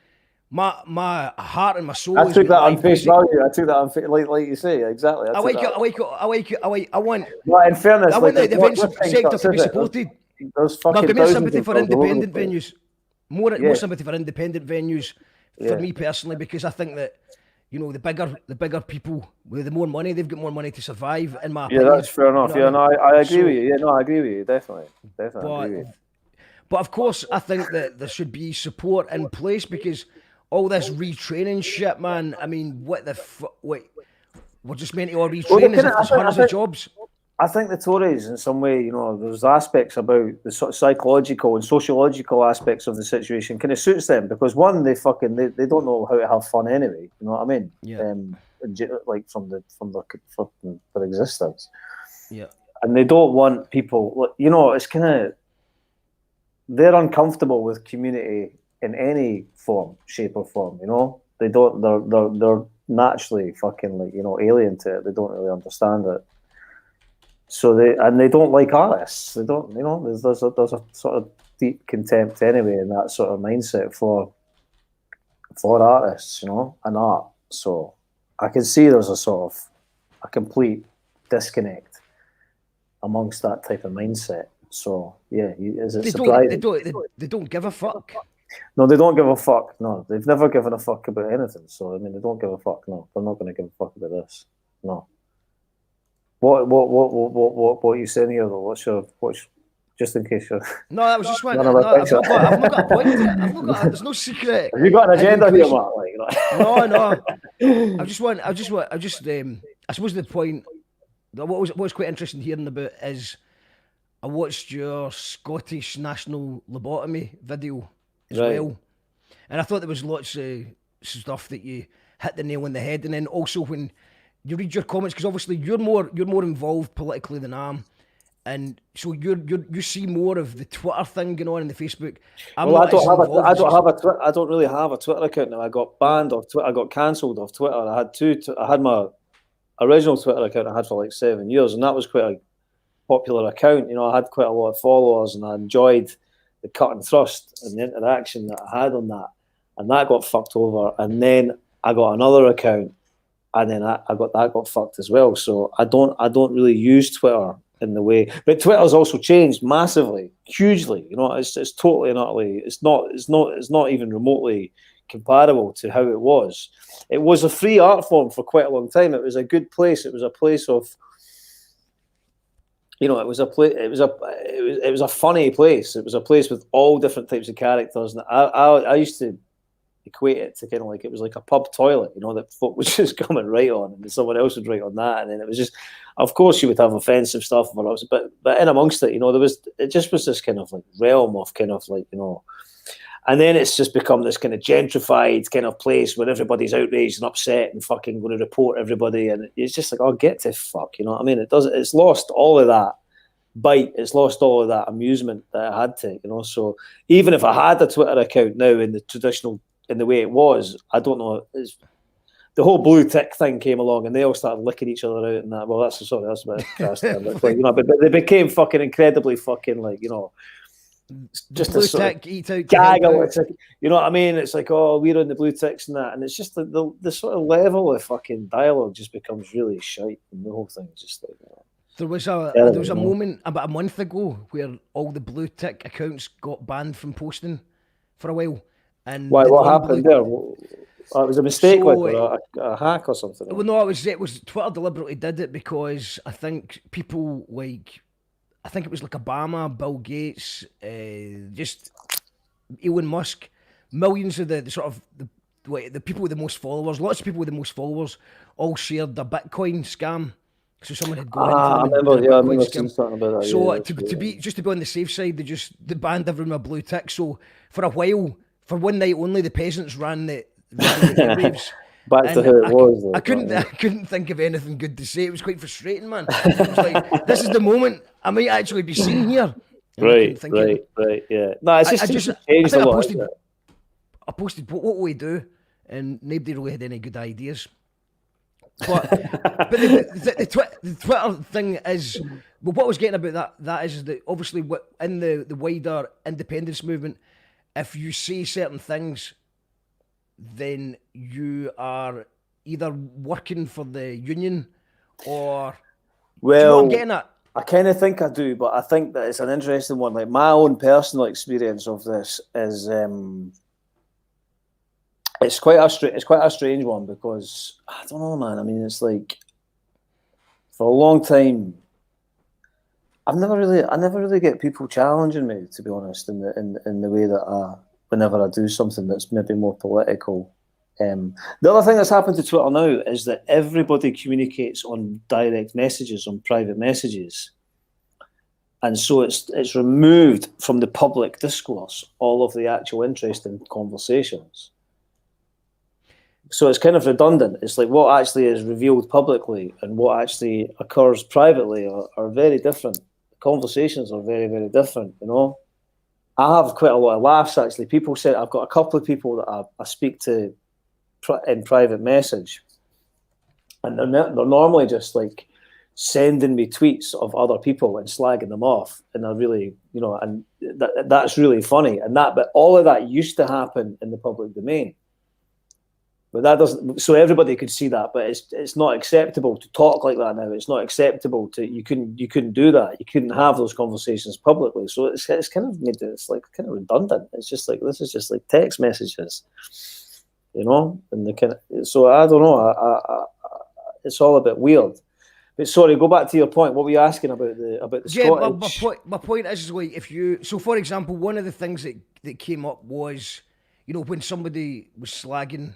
my heart and my soul.
I took that on face value. I took that on like you say exactly.
I like it. I want.
Well, in fairness,
I want the events sector to be supported. Give me sympathy for independent venues. More sympathy for independent venues for me personally, because I think that. You know, the bigger people with the more money, they've got more money to survive. In my opinion,
that's fair enough. You know I agree with you. Yeah, no, I agree with you. Definitely.
But of course, I think that there should be support in place, because all this retraining shit, man. I mean, what the fuck? Wait, we're just meant to all retrain as if there's hundreds of jobs.
I think the Tories, in some way, you know, there's aspects about the sort of psychological and sociological aspects of the situation kind of suits them, because one, they don't know how to have fun anyway. You know what I mean?
Yeah.
like from their existence.
Yeah.
And they don't want people. You know, it's kind of they're uncomfortable with community in any form, shape, or form. You know, they don't. They're naturally fucking like alien to it. They don't really understand it. So they don't like artists. They don't. There's a sort of deep contempt anyway in that sort of mindset for artists, and art. So I can see there's a sort of a complete disconnect amongst that type of mindset. So yeah, is it surprising?
They don't give a fuck.
No, they don't give a fuck. No, they've never given a fuck about anything. So I mean, they don't give a fuck. No, they're not going to give a fuck about this. No. What are you saying here though? What's just in case you're...
No, that was just one. No, I've not got a point to it. There's no secret.
Have you got an agenda here, Mark?
No. I suppose the point. What was quite interesting hearing about is I watched your Scottish National Lobotomy video as well, and I thought there was lots of stuff that you hit the nail on the head, and then also when you read your comments, because obviously you're more involved politically than I am, and so you see more of the Twitter thing going on in the Facebook. I
don't really have a Twitter account now. I got banned off Twitter. I got cancelled off Twitter. I had my original Twitter account I had for like 7 years, and that was quite a popular account. I had quite a lot of followers, and I enjoyed the cut and thrust and the interaction that I had on that, and that got fucked over. And then I got another account, and then I got fucked as well. So I don't really use Twitter in the way, but Twitter's also changed massively, hugely. It's totally and utterly. It's not even remotely comparable to how it was. It was a free art form for quite a long time. It was a good place. It was a place of, it was a funny place. It was a place with all different types of characters, and I used to equate it to kind of like it was like a pub toilet, that folk was just coming right on, and then someone else would write on that, and then it was just, of course, you would have offensive stuff, but in amongst it, it just was this kind of like realm of kind of like and then it's just become this kind of gentrified kind of place where everybody's outraged and upset and fucking going to report everybody, and it's just like, oh, get to fuck, you know what I mean? It's lost all of that bite. It's lost all of that amusement that I had to, So even if I had a Twitter account now in the way it was, I don't know. The whole blue tick thing came along, and they all started licking each other out, and that. Well, that's a bit crass, but they became fucking incredibly fucking like just
blue
a sort
tick,
of
eat out,
gaggle. It's like, you know what I mean? It's like, oh, we're on the blue ticks and that, and it's just the sort of level of fucking dialogue just becomes really shite, and the whole thing is just like.
There was a moment about a month ago where all the blue tick accounts got banned from posting for a while. And
why? What happened there? It was a mistake, or a hack or something.
Well, no, it was Twitter deliberately did it because I think people I think it was like Obama, Bill Gates, just Elon Musk, millions of the sort of the people with the most followers, lots of people with the most followers, all shared the Bitcoin scam. So someone had gone into them.
I remember seeing something about that.
So to be on the safe side, they banned everyone with a blue tick. So for a while, for one night only, the peasants ran the Raves.
Back to how it was.
I couldn't think of anything good to say. It was quite frustrating, man. It was like, this is the moment I might actually be seen here.
Right, yeah. No, it's just changed a lot.
I posted, what will we do? And nobody really had any good ideas. But the Twitter thing is, well, what I was getting about that is that obviously in the wider independence movement, if you say certain things, then you are either working for the union or...
Well,
do you know what I'm getting at?
I kind of think I do, but I think that it's an interesting one. Like, my own personal experience of this is... It's quite a strange one because I don't know, man. I mean, it's like for a long time, I never really get people challenging me, to be honest, in the way that whenever I do something that's maybe more political. The other thing that's happened to Twitter now is that everybody communicates on direct messages, on private messages, and so it's removed from the public discourse all of the actual interest in conversations. So it's kind of redundant. It's like what actually is revealed publicly and what actually occurs privately are very different. Conversations are very, very different, you know. I have quite a lot of laughs, actually. People say, I've got a couple of people that I speak to in private message, and they're normally just like sending me tweets of other people and slagging them off, and they're really, you know, and that's really funny. But all of that used to happen in the public domain. But that doesn't, so everybody could see that, but it's not acceptable to talk like that now. It's not acceptable to, you couldn't do that. You couldn't have those conversations publicly. So it's kind of made it's like kind of redundant. It's just like, this is just like text messages, you know? And so I don't know. It's all a bit weird. But sorry, go back to your point. What were you asking about the Scottish?
My point is like, so for example, one of the things that came up was, you know, when somebody was slagging,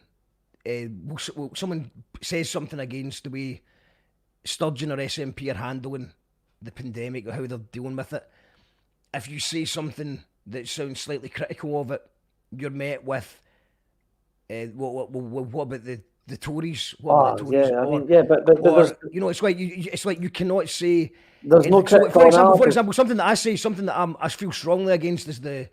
someone says something against the way Sturgeon or SNP are handling the pandemic or how they're dealing with it. If you say something that sounds slightly critical of it, you're met with, what about the Tories?
But
you know, it's like you cannot say.
There's no critical
for example, something that I say, something that I feel strongly against is the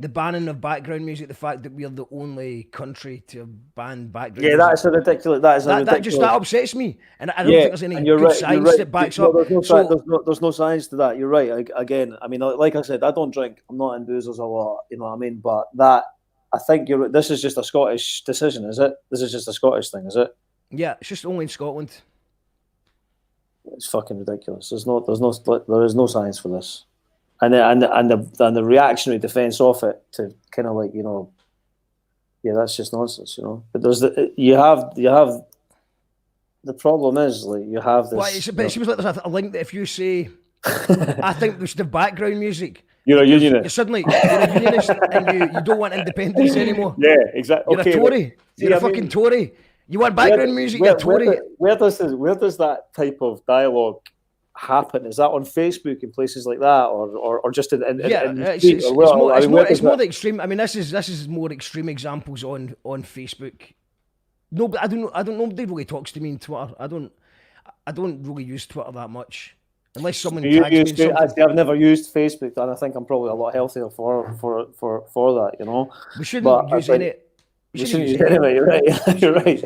banning of background music. The fact that we're the only country to ban background music.
That's a ridiculous.
That upsets me, and I don't think there's any good science that backs up.
There's no science to that. You're right. Again, I mean, like I said, I don't drink. I'm not in boozers a lot. You know what I mean? But I think you're. This is just a Scottish decision, is it? This is just a Scottish thing, is it?
Yeah, it's just only in Scotland.
It's fucking ridiculous. There is no science for this. And the reactionary defence of it to kind of like, you know, yeah, that's just nonsense, you know. But you have the problem is like you have this.
Well, it seems like there's a link that if you say, I think there's the background music.
You're a unionist.
You're suddenly you're a unionist and you don't want independence anymore.
Yeah, exactly.
You're a Tory. You're a fucking Tory. You want background music. You're a Tory.
Where does that type of dialogue happen? Is that on Facebook and places like that, or just in the street?
It's more the extreme. I mean, this is more extreme examples on Facebook. No, but I don't know. Nobody really talks to me on Twitter. I don't really use Twitter that much, unless someone tags me.
I've never used Facebook, and I think I'm probably a lot healthier for that. You know,
we shouldn't use any.
We shouldn't use any of it. You're right. You're right.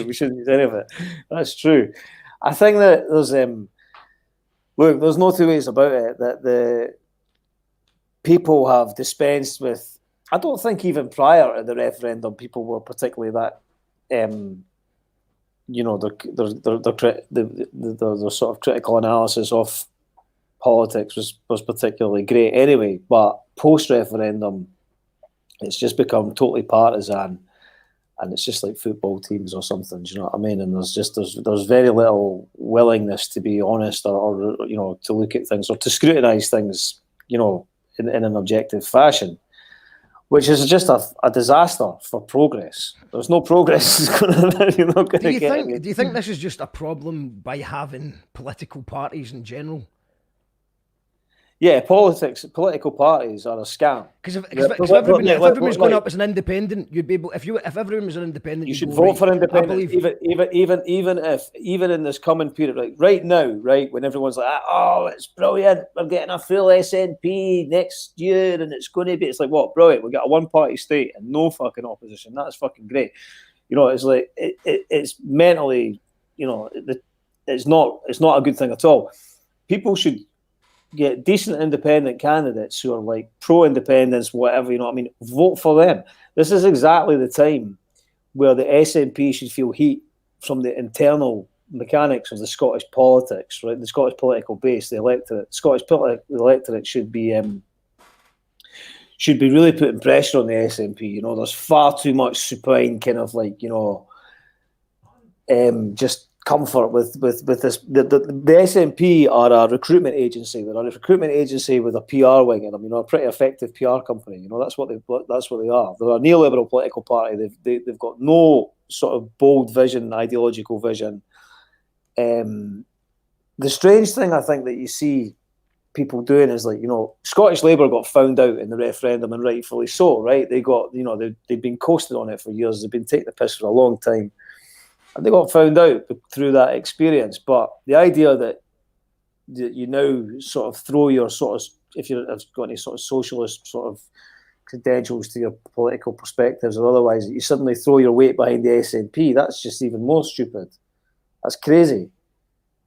We shouldn't use any of it. That's true. I think that there's no two ways about it that the people have dispensed with. I don't think even prior to the referendum, people were particularly that, you know, the sort of critical analysis of politics was particularly great anyway. But post-referendum, it's just become totally partisan. And it's just like football teams or something, do you know what I mean? And there's very little willingness to be honest or you know, to look at things or to scrutinise things, you know, in an objective fashion, which is just a disaster for progress. There's no progress. You're not going to get.
Do you think this is just a problem by having political parties in general?
Yeah, political parties are a scam.
Because if everyone was going up as an independent, you'd be able. If everyone was an independent,
you should vote for independent. Even in this coming period, like right now, right when everyone's like, "Oh, it's brilliant! We're getting a full SNP next year, and it's going to be." It's like, what? Brilliant! We got a one-party state and no fucking opposition. That's fucking great. You know, it's like it's mentally, you know, it's not a good thing at all. People should get decent independent candidates who are like pro-independence, whatever, you know what I mean? Vote for them. This is exactly the time where the SNP should feel heat from the internal mechanics of the Scottish politics, right? The Scottish political base, the electorate. Scottish electorate should be really putting pressure on the SNP. You know, there's far too much supine kind of like, you know, just comfort with this. The SNP are a recruitment agency. They're a recruitment agency with a PR wing in them. You know, a pretty effective PR company. You know, that's what they are. They're a neoliberal political party. They've got no sort of bold vision, ideological vision. The strange thing I think that you see people doing is like, Scottish Labour got found out in the referendum, and rightfully so, right? They got, they've been coasting on it for years. They've been taking the piss for a long time, and they got found out through that experience. But the idea that you now sort of throw your sort of, if you've got any sort of socialist sort of credentials to your political perspectives or otherwise, you suddenly throw your weight behind the SNP, that's just even more stupid. That's crazy.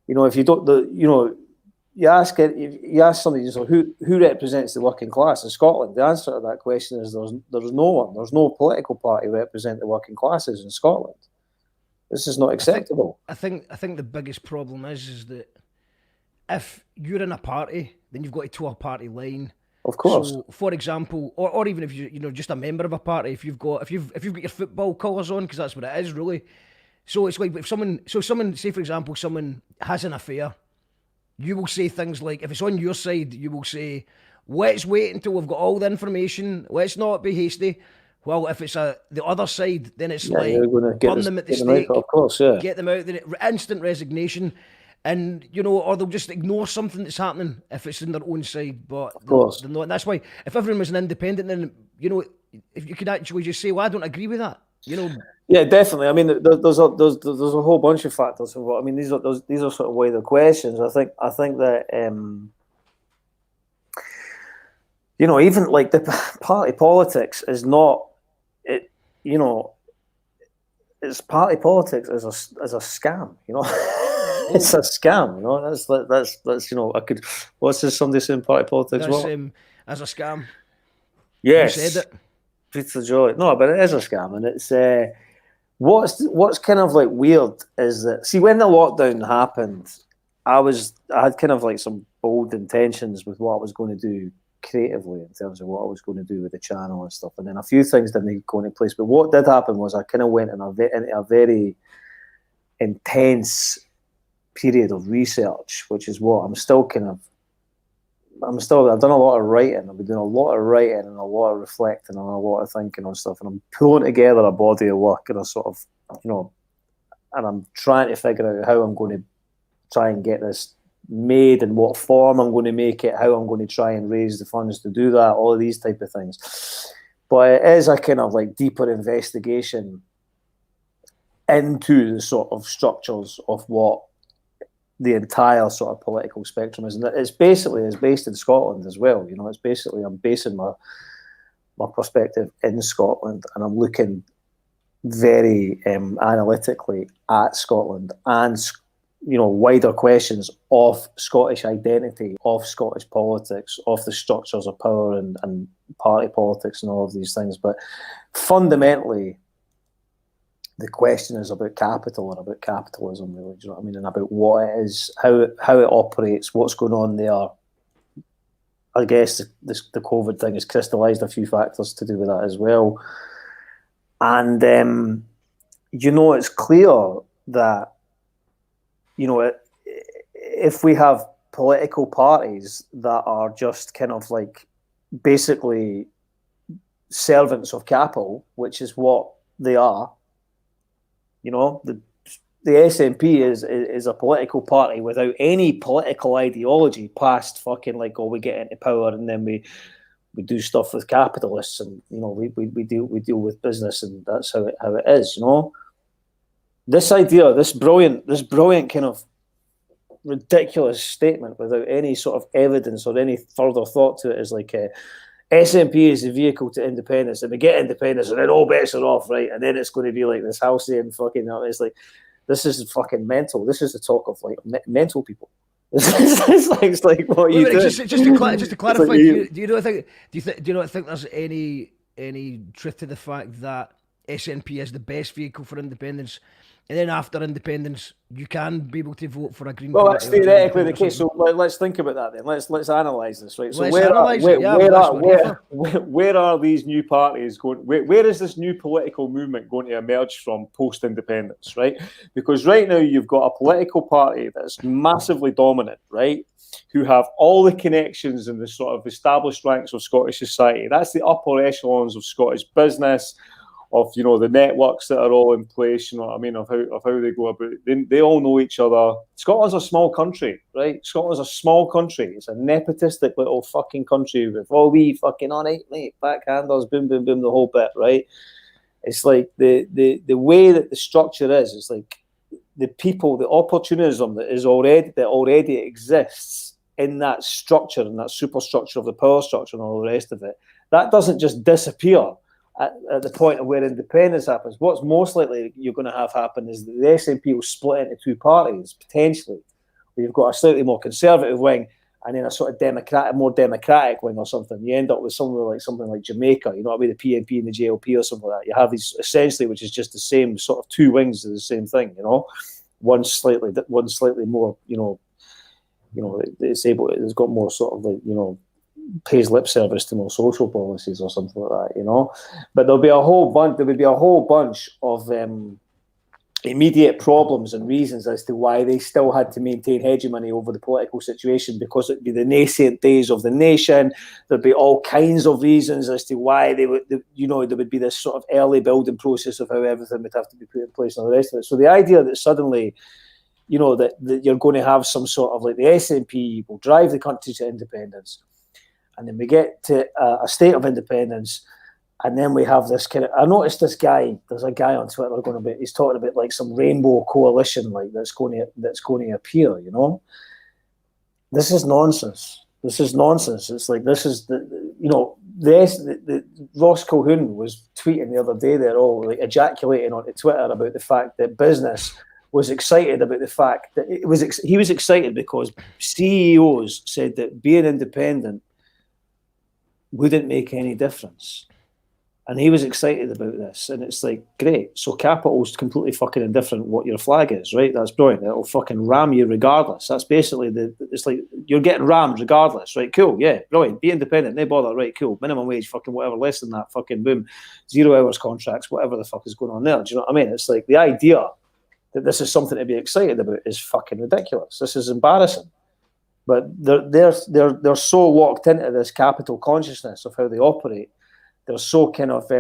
If you don't, you ask somebody, who represents the working class in Scotland? The answer to that question is there's no one. There's no political party represent the working classes in Scotland. This is not acceptable.
I think the biggest problem is that if you're in a party, then you've got to toe a party line.
Of course.
So, for example, or even if you're just a member of a party, if you've got your football colours on, because that's what it is really. So it's like if someone, say for example, someone has an affair, you will say things like, if it's on your side, you will say, let's wait until we've got all the information. Let's not be hasty. Well, if it's the other side, then it's like burn them at the stake.
Of course, yeah.
Get them out. Instant resignation. And, or they'll just ignore something that's happening if it's in their own side. But
of course.
They're not. And that's why, if everyone was an independent, then, if you could actually just say, well, I don't agree with that,
Yeah, definitely. I mean, there's a whole bunch of factors involved. I mean, these are sort of wider questions. I think that, even like the party politics is not, it's party politics as a scam, It's a scam, That's I could. What's this? Somebody saying party politics?
As a scam.
Yes.
You said it.
Peter Joy. No, but it is a scam, and it's what's kind of like weird is that, see, when the lockdown happened, I had kind of like some bold intentions with what I was going to do creatively in terms of what I was going to do with the channel and stuff, and then a few things didn't go into place. But what did happen was I kind of went into a very intense period of research, which is what I've done a lot of writing. I've been doing a lot of writing and a lot of reflecting and a lot of thinking on stuff, and I'm pulling together a body of work and a sort of, and I'm trying to figure out how I'm going to try and get this made, and what form I'm going to make it, how I'm going to try and raise the funds to do that, all of these type of things. But it is a kind of like deeper investigation into the sort of structures of what the entire sort of political spectrum is, and it's based in Scotland as well. It's basically, I'm basing my perspective in Scotland, and I'm looking very analytically at Scotland and wider questions of Scottish identity, of Scottish politics, of the structures of power and party politics and all of these things. But fundamentally, the question is about capital and about capitalism, really. Do you know what I mean? And about what it is, how it operates, what's going on there. I guess the COVID thing has crystallised a few factors to do with that as well. And it's clear that if we have political parties that are just kind of like basically servants of capital, which is what they are. The SNP is a political party without any political ideology past fucking like, we get into power and then we do stuff with capitalists, and we deal with business, and that's how it is. This idea, this brilliant kind of ridiculous statement without any sort of evidence or any further thought to it is like SNP is the vehicle to independence, and we get independence and then all bets are off, right? And then it's going to be like this halcyon fucking, it's like, this is fucking mental. This is the talk of like mental people. It's like what you do.
Just to clarify, do you not think there's any truth to the fact that SNP is the best vehicle for independence, and then after independence you can be able to vote for a Green Party?
Well, that's theoretically the case. So let's think about that then. Let's analyse this, right? So where are these new parties going? Where is this new political movement going to emerge from post-independence, right? Because right now you've got a political party that's massively dominant, right? Who have all the connections in the sort of established ranks of Scottish society. That's the upper echelons of Scottish business, of the networks that are all in place, you know what I mean, of how they go about it. They all know each other. Scotland's a small country, right? Scotland's a small country. It's a nepotistic little fucking country with all we fucking all right, mate, backhanders, boom, boom, boom, the whole bit, right? It's like the way that the structure is, it's like the people, the opportunism that already exists in that structure and that superstructure of the power structure and all the rest of it, that doesn't just disappear at the point of where independence happens. What's most likely you're going to have happen is that the SNP will split into two parties, potentially. You've got a slightly more conservative wing and then a sort of more democratic wing or something. You end up with something like Jamaica, you know what I mean, the PNP and the JLP or something like that. You have these essentially, which is just the same sort of two wings of the same thing, you know. One slightly more, it's got more sort of like, pays lip service to more social policies or something like that, you know. But there would be a whole bunch of immediate problems and reasons as to why they still had to maintain hegemony over the political situation, because it'd be the nascent days of the nation. There'd be all kinds of reasons as to why there would be this sort of early building process of how everything would have to be put in place and all the rest of it. So the idea that suddenly, that you're going to have some sort of like the SNP will drive the country to independence, and then we get to a state of independence, and then we have this kind of. I noticed this guy. There's a guy on Twitter he's talking about like some rainbow coalition, like that's going to appear. You know, this is nonsense. This is nonsense. It's like this is the Ross Colquhoun was tweeting the other day. They're all like ejaculating onto Twitter about the fact that business was excited about the fact that he was excited because CEOs said that being independent wouldn't make any difference. And he was excited about this. And it's like, great. So capital's completely fucking indifferent what your flag is, right? That's brilliant. It'll fucking ram you regardless. That's basically it's like you're getting rammed regardless, right? Cool, yeah, brilliant. Be independent, no bother, right? Cool. Minimum wage, fucking whatever, less than that, fucking boom. 0 hours contracts, whatever the fuck is going on there. Do you know what I mean? It's like the idea that this is something to be excited about is fucking ridiculous. This is embarrassing. But they're so locked into this capital consciousness of how they operate. They're so kind of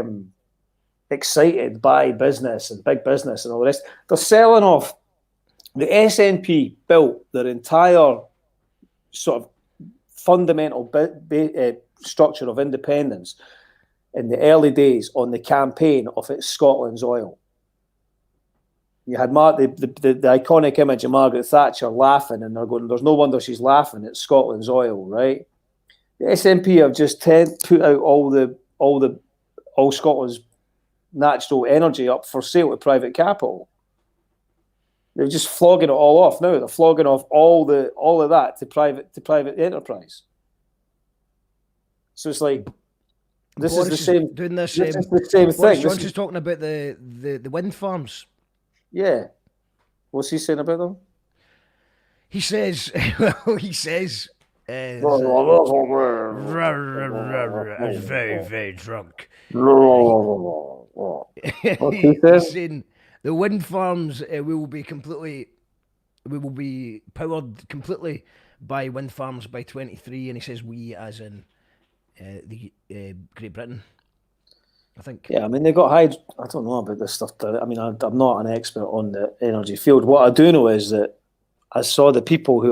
excited by business and big business and all the rest. They're selling off. The SNP built their entire sort of fundamental structure of independence in the early days on the campaign of it's Scotland's oil. You had the iconic image of Margaret Thatcher laughing, and they're going, there's no wonder she's laughing, it's Scotland's oil, right? The SNP have just put out all Scotland's natural energy up for sale to private capital. They're just flogging it all off now. They're flogging off all of that to private enterprise. So it's like this is the same doing this. This is the same thing.
John's just talking about the wind farms.
Yeah. What's he saying about them?
He says, I was very, very drunk. He's saying the wind farms we will be powered completely by wind farms by 23, and he says we as in the Great Britain. I think.
Yeah, I mean, they got I don't know about this stuff. I mean, I'm not an expert on the energy field. What I do know is that I saw the people who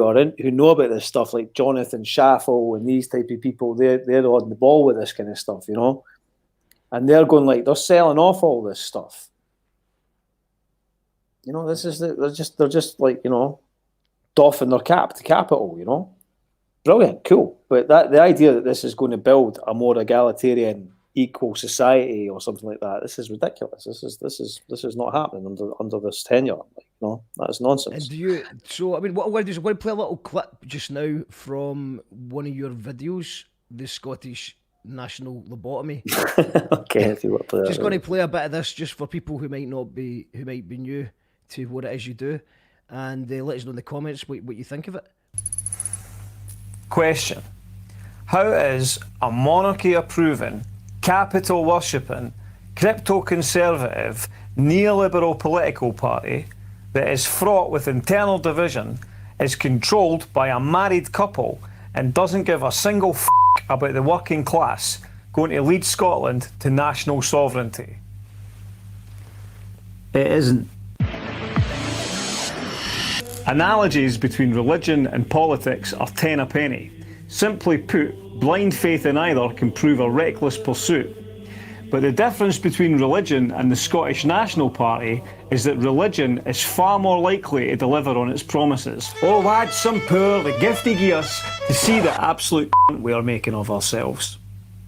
know about this stuff, like Jonathan Shaffel and these type of people. They're on the ball with this kind of stuff, you know, and they're going like they're selling off all this stuff. You know, they're just like, you know, doffing their cap to capital. You know, brilliant, cool. But the idea that this is going to build a more egalitarian, equal society or something like that, this is ridiculous. This is not happening under this tenure. Like, you know, that's nonsense.
So I mean, what I want to do is I want to play a little clip just now from one of your videos, the Scottish National Lobotomy.
Okay, if you want to play
just going to play a bit of this just for people who might be new to what it is you do, and let us know in the comments what you think of it.
Question: how is a monarchy-approving, capital-worshipping, crypto-conservative, neoliberal political party that is fraught with internal division, is controlled by a married couple and doesn't give a single f*** about the working class, going to lead Scotland to national sovereignty? It isn't. Analogies between religion and politics are 10 a penny. Simply put, blind faith in either can prove a reckless pursuit. But the difference between religion and the Scottish National Party is that religion is far more likely to deliver on its promises. Oh lads, some poor, the gift he gives us to see the absolute we are making of ourselves.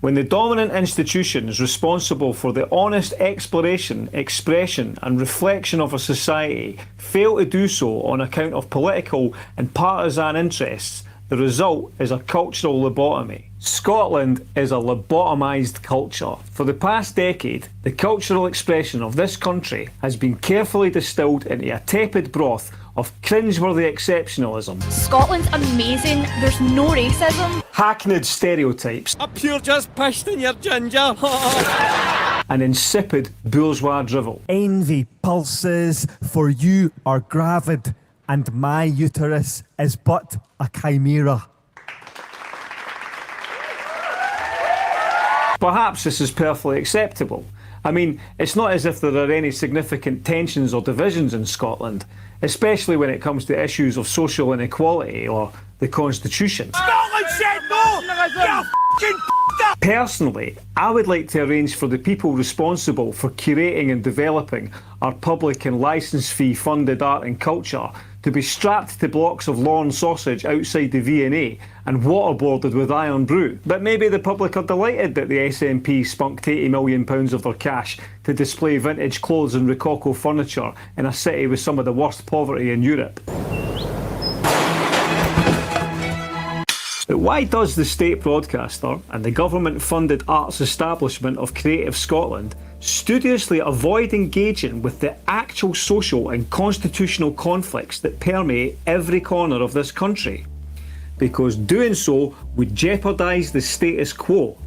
When the dominant institutions responsible for the honest exploration, expression and reflection of a society fail to do so on account of political and partisan interests, the result is a cultural lobotomy. Scotland is a lobotomised culture. For the past decade, the cultural expression of this country has been carefully distilled into a tepid broth of cringeworthy exceptionalism.
Scotland's amazing. There's no racism.
Hackneyed stereotypes.
A pure just pissed in your ginger.
And insipid bourgeois drivel.
Envy pulses, for you are gravid, and my uterus is but a chimera.
Perhaps this is perfectly acceptable. I mean, it's not as if there are any significant tensions or divisions in Scotland, especially when it comes to issues of social inequality or the Constitution.
Scotland said no! You're f***ing up!
Personally, I would like to arrange for the people responsible for curating and developing our public and licence fee funded art and culture to be strapped to blocks of Lorne sausage outside the V&A and waterboarded with iron brew. But maybe the public are delighted that the SNP spunked £80 million of their cash to display vintage clothes and rococo furniture in a city with some of the worst poverty in Europe. But why does the state broadcaster and the government-funded arts establishment of Creative Scotland studiously avoid engaging with the actual social and constitutional conflicts that permeate every corner of this country? Because doing so would jeopardise the status quo.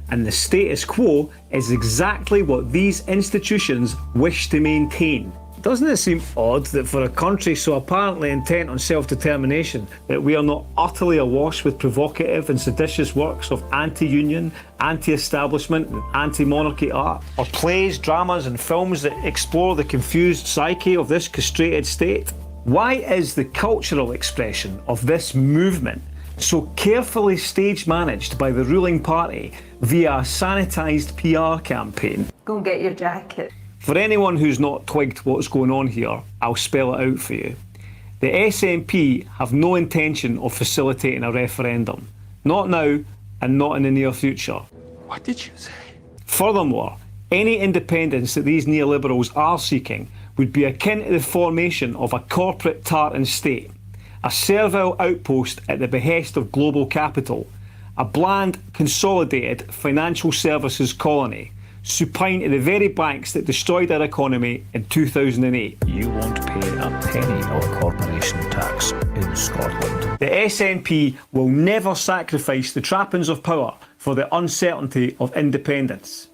And the status quo is exactly what these institutions wish to maintain. Doesn't it seem odd that for a country so apparently intent on self-determination that we are not utterly awash with provocative and seditious works of anti-union, anti-establishment and anti-monarchy art? Or plays, dramas and films that explore the confused psyche of this castrated state? Why is the cultural expression of this movement so carefully stage-managed by the ruling party via a sanitised PR campaign?
Go and get your jacket.
For anyone who's not twigged what's going on here, I'll spell it out for you. The SNP have no intention of facilitating a referendum. Not now, and not in the near future.
What did you say?
Furthermore, any independence that these neoliberals are seeking would be akin to the formation of a corporate tartan state, a servile outpost at the behest of global capital, a bland, consolidated financial services colony, supine to the very banks that destroyed our economy in 2008.
You won't pay a penny of corporation tax in Scotland.
The SNP will never sacrifice the trappings of power for the uncertainty of independence.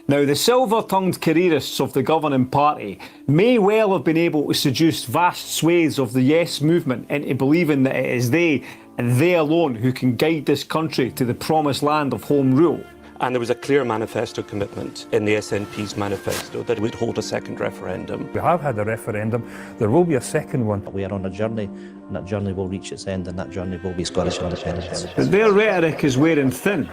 Now, the silver-tongued careerists of the governing party may well have been able to seduce vast swathes of the Yes movement into believing that it is they, and they alone, who can guide this country to the promised land of home rule.
And there was a clear manifesto commitment in the SNP's manifesto that it would hold a second referendum.
We have had a referendum. There will be a second one.
We are on a journey, and that journey will reach its end, and that journey will be Scottish independence.
But their rhetoric is wearing thin,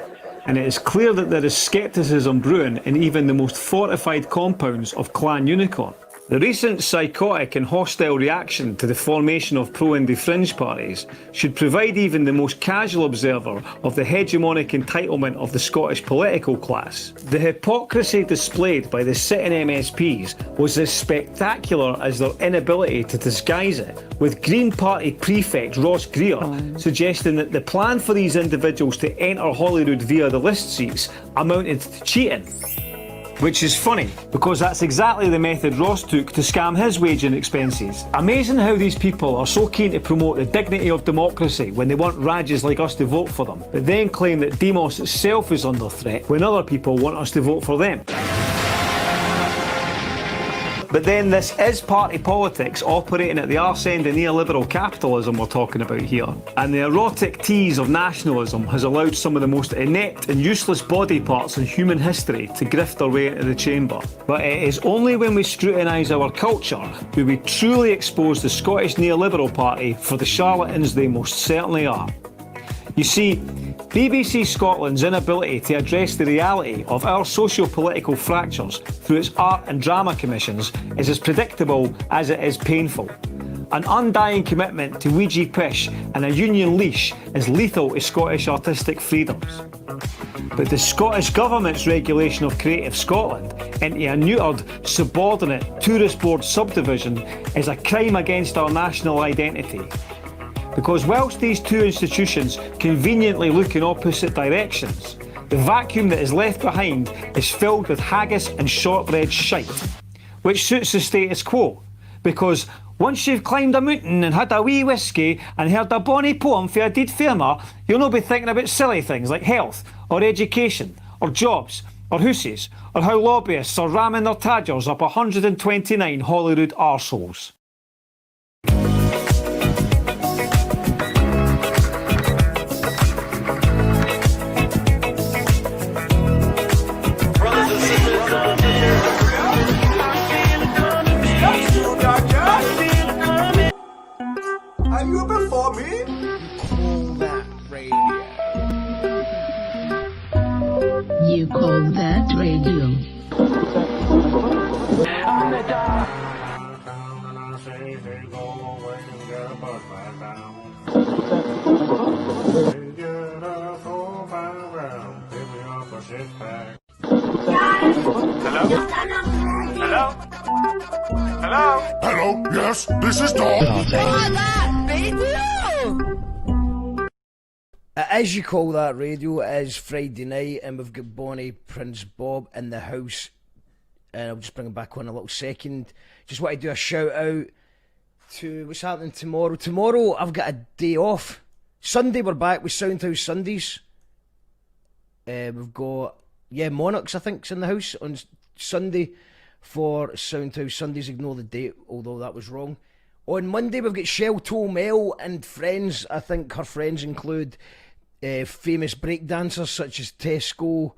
and it is clear that there is scepticism brewing in even the most fortified compounds of Clan Unicorn. The recent psychotic and hostile reaction to the formation of pro-indie fringe parties should provide even the most casual observer of the hegemonic entitlement of the Scottish political class. The hypocrisy displayed by the sitting MSPs was as spectacular as their inability to disguise it, with Green Party prefect Ross Greer suggesting that the plan for these individuals to enter Holyrood via the list seats amounted to cheating. Which is funny, because that's exactly the method Ross took to scam his wage and expenses. Amazing how these people are so keen to promote the dignity of democracy when they want Rajas like us to vote for them, but then claim that Demos itself is under threat when other people want us to vote for them. But then this is party politics operating at the arse end of neoliberal capitalism we're talking about here. And the erotic tease of nationalism has allowed some of the most inept and useless body parts in human history to grift their way into the chamber. But it is only when we scrutinise our culture do we truly expose the Scottish neoliberal party for the charlatans they most certainly are. You see, BBC Scotland's inability to address the reality of our socio-political fractures through its art and drama commissions is as predictable as it is painful. An undying commitment to Ouija pish and a union leash is lethal to Scottish artistic freedoms. But the Scottish Government's regulation of Creative Scotland into a neutered, subordinate tourist board subdivision is a crime against our national identity. Because whilst these two institutions conveniently look in opposite directions, the vacuum that is left behind is filled with haggis and shortbread shite, which suits the status quo. Because once you've climbed a mountain and had a wee whiskey and heard a bonny poem for a deed farmer, you'll not be thinking about silly things like health, or education, or jobs, or hooses, or how lobbyists are ramming their tadgers up 129 Holyrood arseholes.
Are you before me?
You call that radio?
Hello? Hello?
Hello, yes, this is Dom.
As you call that radio, it is Friday night and we've got Bonnie Prince Bob in the house. And I'll just bring him back on in a little second. Just want to do a shout out to what's happening tomorrow. Tomorrow I've got a day off. Sunday we're back with Soundhouse Sundays. We've got, Monarchs I think's in the house on Sunday for Soundhouse Sundays. Ignore the date, although that was wrong. On Monday we've got Shell Toe Mel and friends. I think her friends include famous breakdancers such as Tesco,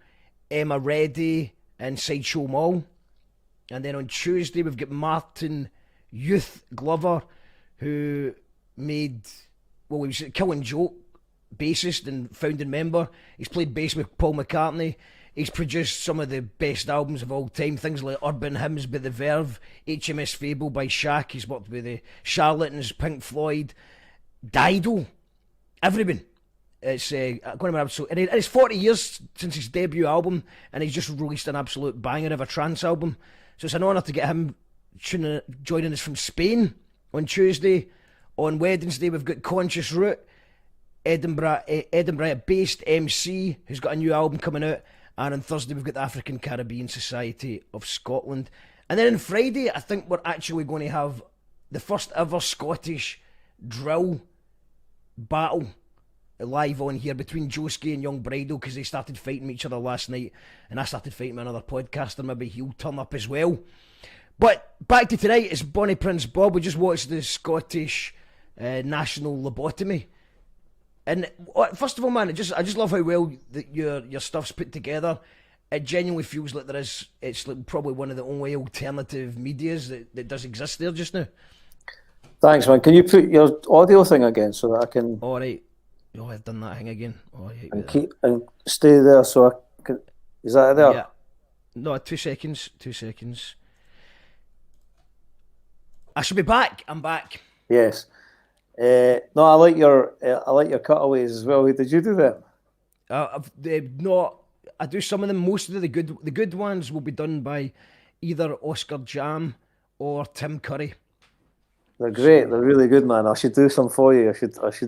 Emma Reddy and Sideshow Mall. And then on Tuesday we've got Martin Youth Glover, who made, he was a Killing Joke bassist and founding member. He's played bass with Paul McCartney. He's produced some of the best albums of all time, things like Urban Hymns by The Verve, HMS Fable by Shaq. He's worked with the Charlatans, Pink Floyd, Dido, everyone. It's and it's 40 years since his debut album, and he's just released an absolute banger of a trance album. So it's an honour to get him joining us from Spain on Tuesday. On Wednesday we've got Conscious Root, Edinburgh-based MC, who's got a new album coming out. And on Thursday we've got the African Caribbean Society of Scotland. And then on Friday I think we're actually going to have the first ever Scottish drill battle live on here between Joski and Young Bridal, because they started fighting each other last night and I started fighting with another podcaster. Maybe he'll turn up as well. But back to tonight, it's Bonnie Prince Bob. We just watched the Scottish national lobotomy. And first of all, man, I just love how well that your stuff's put together. It genuinely feels like it's like probably one of the only alternative medias that does exist there just now.
Thanks, man. Can you put your audio thing again so that I can?
All right. Oh, I've done that thing again. Oh,
and stay there so I can. Is that there?
Yeah. No, 2 seconds. 2 seconds. I should be back. I'm back.
Yes. No, I like your cutaways as well. Did you do that?
I do some of them. Most of the good ones will be done by either Oscar Jam or Tim Curry.
They're great. They're really good, man. I should do some for you.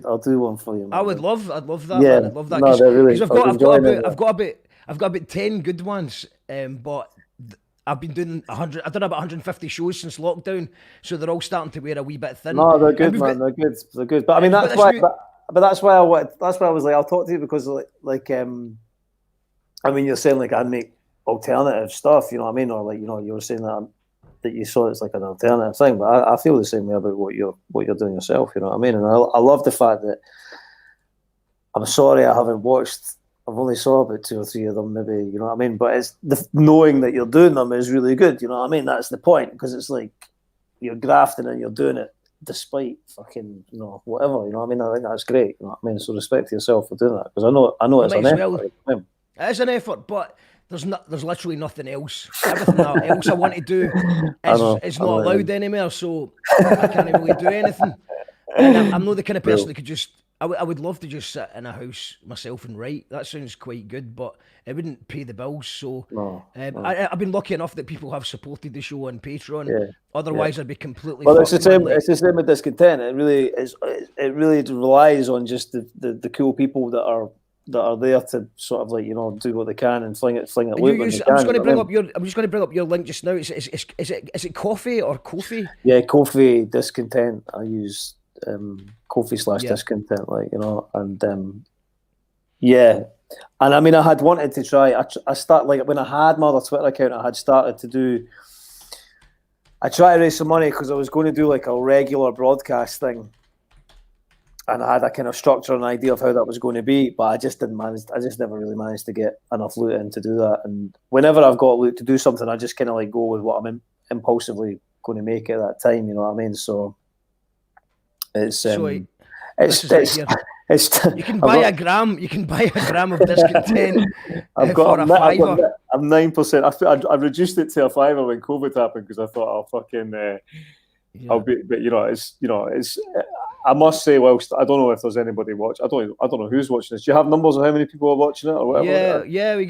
I'll do one for you, man.
I'd love that.
Yeah,
man. I'd love that.
No, they're really.
I've got about 10 good ones, but I've been doing 100. I've done about 150 shows since lockdown, so they're all starting to wear a wee bit thin.
No, they're good, man. They're good. They're good. But I mean, that's why. But that's why I was like, I'll talk to you because I mean, you're saying like I'd make alternative stuff. You know what I mean? Or like, you know, you were saying that that you saw it as like an alternative thing. But I feel the same way about what you're doing yourself. You know what I mean? And I love the fact that I'm sorry I haven't watched. I've only saw about 2 or 3 of them, maybe. You know what I mean? But it's knowing that you're doing them is really good. You know what I mean? That's the point, because it's like you're grafting and you're doing it despite fucking whatever. You know what I mean? I think that's great. You know what I mean? So respect to yourself for doing that, because I know it's an effort.
It is an effort, but there's literally nothing else. Everything else I want to do is not allowed anymore, so I can't really do anything. And I'm not the kind of person that could just. I would love to just sit in a house myself and write. That sounds quite good, but it wouldn't pay the bills. So I've been lucky enough that people have supported the show on Patreon.
Yeah,
Otherwise, I'd be completely.
Well, it's the same. It's the same with Discontent. It really is. It really relies on just the cool people that are there to sort of like do what they can and fling it loose.
I'm just going to bring up your link just now. Is it Coffee or Kofi?
Yeah, Kofi Discontent. I use Kofi/Discontent, and yeah. And I mean, I had wanted to try. I start like when I had my other Twitter account, I had started to do. I tried to raise some money because I was going to do like a regular broadcast thing, and I had a kind of structure and idea of how that was going to be, but I just didn't manage. I just never really managed to get enough loot in to do that. And whenever I've got loot to do something, I just kind of like go with what I'm impulsively going to make at that time. You know what I mean? So it's you
can buy a gram. You can buy a gram of Discontent
I'm
for a £5.
I'm 9%. I reduced it to a £5 when COVID happened because I thought I'll fucking I'll be. But it's. I must say, whilst I don't know if there's anybody watching, I don't know who's watching this. Do you have numbers of how many people are watching it or whatever?
Yeah, we've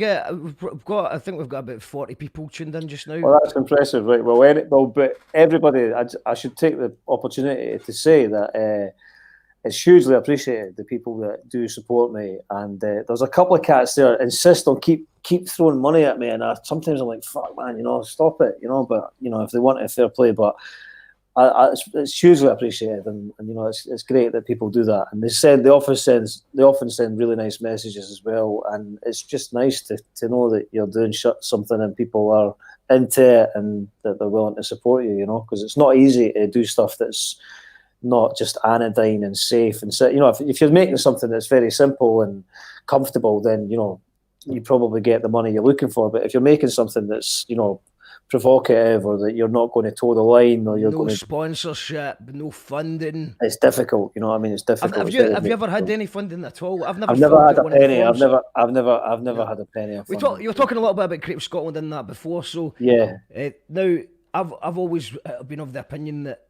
got. I think we've got about 40 people tuned in just now.
Well, that's impressive, right? But everybody, I should take the opportunity to say that it's hugely appreciated, the people that do support me, and there's a couple of cats there insist on keep throwing money at me, and sometimes I'm like, fuck man, stop it, but if they want it, fair play, but. It's hugely appreciated, and it's great that people do that, and they often send really nice messages as well, and it's just nice to know that you're doing something and people are into it and that they're willing to support you, because it's not easy to do stuff that's not just anodyne and safe, and so if you're making something that's very simple and comfortable, then you probably get the money you're looking for. But if you're making something that's provocative, or that you're not going to toe the line, or you're
no
going to
sponsorship, no funding.
It's difficult, I mean, it's difficult.
Have you ever had any funding at all? I've
never had a penny. I've never had a penny of funding.
You were talking a little bit about Creative Scotland in that before, so
yeah.
Now I've always been of the opinion that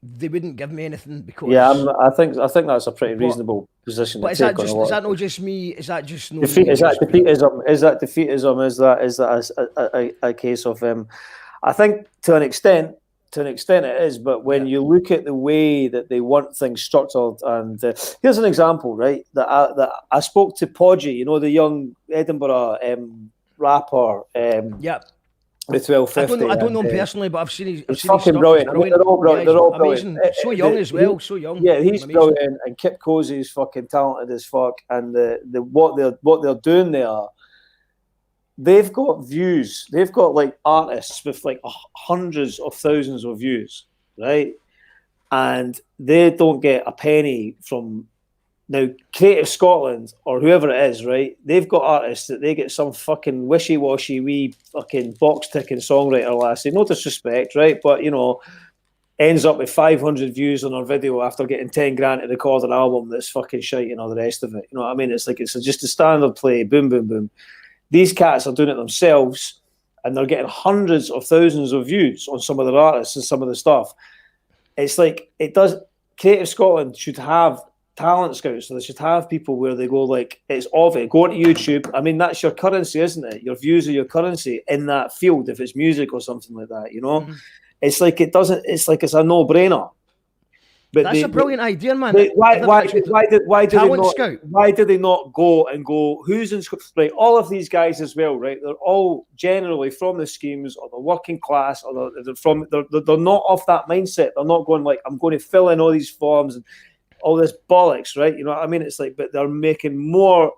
they wouldn't give me anything because
I think that's a pretty reasonable position.
But
to
is
take
that not just me? Is that just no?
Is that defeatism? Is that a case of I think to an extent it is. But when you look at the way that they want things structured, and here's an example, right? That I spoke to Podgy, the young Edinburgh rapper. The 1250.
I don't know him personally, but I've seen his
fucking brilliant. They're all brilliant. They're all
amazing.
Brilliant.
So young as well. So young.
Yeah, he's brilliant, and Kip Cozy's fucking talented as fuck. And what they're doing there, they've got views. They've got like artists with like hundreds of thousands of views, right? And they don't get a penny from. Now, Creative Scotland, or whoever it is, right, they've got artists that they get some fucking wishy-washy wee fucking box-ticking songwriter lassie, no disrespect, right, but, ends up with 500 views on our video after getting 10 grand to record an album that's fucking shite and all the rest of it. You know what I mean? It's like, it's just a standard play, boom, boom, boom. These cats are doing it themselves, and they're getting hundreds of thousands of views on some of their artists and some of the stuff. It's like, Creative Scotland should have talent scouts, so they should have people where they go like, it's obvious, go onto YouTube. I mean, that's your currency, isn't it? Your views are your currency in that field, if it's music or something like that, Mm-hmm. It's like it's a no-brainer. But
that's a brilliant idea, man.
Why did they not go, who's in Scotland? Right, all of these guys as well, right? They're all generally from the schemes or the working class, or they're not off that mindset. They're not going like, I'm going to fill in all these forms and all this bollocks, right? You know what I mean? It's like, but they're making more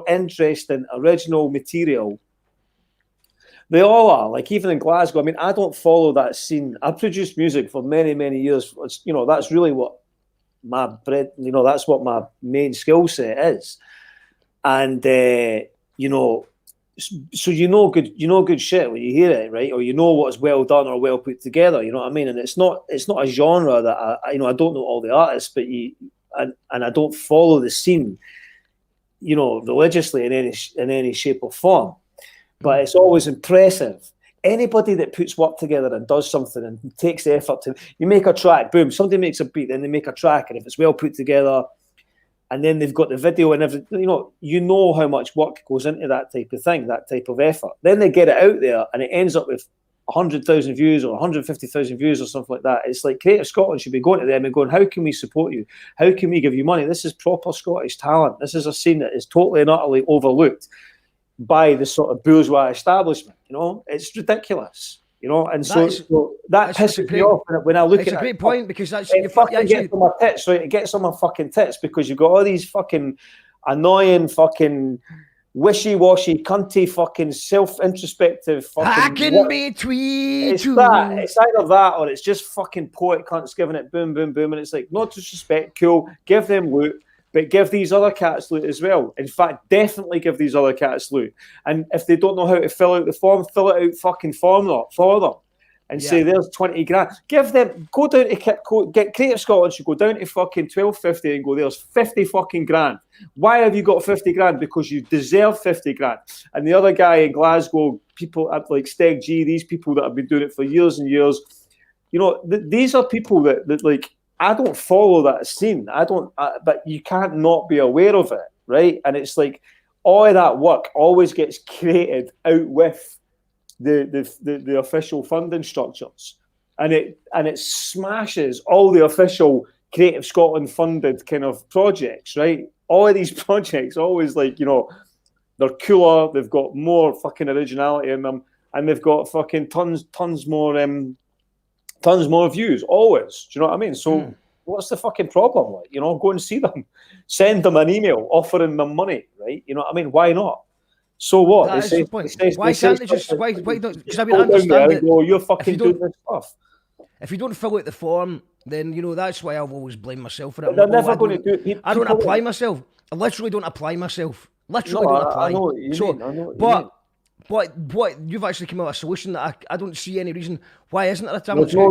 interesting original material They all are. Like even in Glasgow, I mean, I don't follow that scene. I produced music for many, many years. It's, you know, that's really what my bread. You know, that's what my main skill set is. And you know, so you know good shit when you hear it, right? Or you know what's well done or well put together. You know what I mean? And it's not a genre that I you know, I don't know all the artists, but and I don't follow the scene, you know, religiously in any shape or form. But it's always impressive. Anybody that puts work together and does something and takes the effort to, you make a track, boom, somebody makes a beat, then they make a track, and if it's well put together, and then they've got the video and everything, you know how much work goes into that type of thing, that type of effort. Then they get it out there, and it ends up with 100,000 views or 150,000 views or something like that. It's like Creative Scotland should be going to them and going, how can we support you? How can we give you money? This is proper Scottish talent. This is a scene that is totally and utterly overlooked by the sort of bourgeois establishment. You know, it's ridiculous. You know, and so that pisses me off when I look at it.
It's a great point, because that's
it fucking gets on my tits, right? It gets on my fucking tits because you've got all these fucking annoying fucking wishy-washy, cunty, fucking self-introspective fucking...
I can be tweet.
It's that. It's either that or it's just fucking poet cunts giving it boom, boom, boom, and it's like, no disrespect, cool, give them loot, but give these other cats loot as well. In fact, definitely give these other cats loot. And if they don't know how to fill out the form, fill it out fucking for them. And say, there's 20 grand. Give them, go down to get Creative Scotland should go down to fucking 12.50 and go, there's 50 fucking grand. Why have you got 50 grand? Because you deserve 50 grand. And the other guy in Glasgow, people like Steg G, these people that have been doing it for years and years, you know, these are people that like, I don't follow that scene. But you can't not be aware of it, right? And it's like all of that work always gets created out with the official funding structures, and it smashes all the official Creative Scotland funded kind of projects, right? All of these projects always, like, you know, they're cooler, they've got more fucking originality in them, and they've got fucking tons more views, always. Do you know what I mean? So what's the fucking problem? Like, you know, go and see them, send them an email offering them money, right? You know what I mean? Why not? So what?
Why can't they just? Why don't? Because I mean, I understand that.
You're fucking doing this stuff.
If you don't fill out the form, then you know that's why I've always blamed myself for it.
They're never going to do it.
I don't apply myself. I literally don't apply myself. Literally
No,
don't apply.
I know what you mean. I know what you mean.
What you've actually come up with a solution that I don't see any reason why isn't there a time.
There's no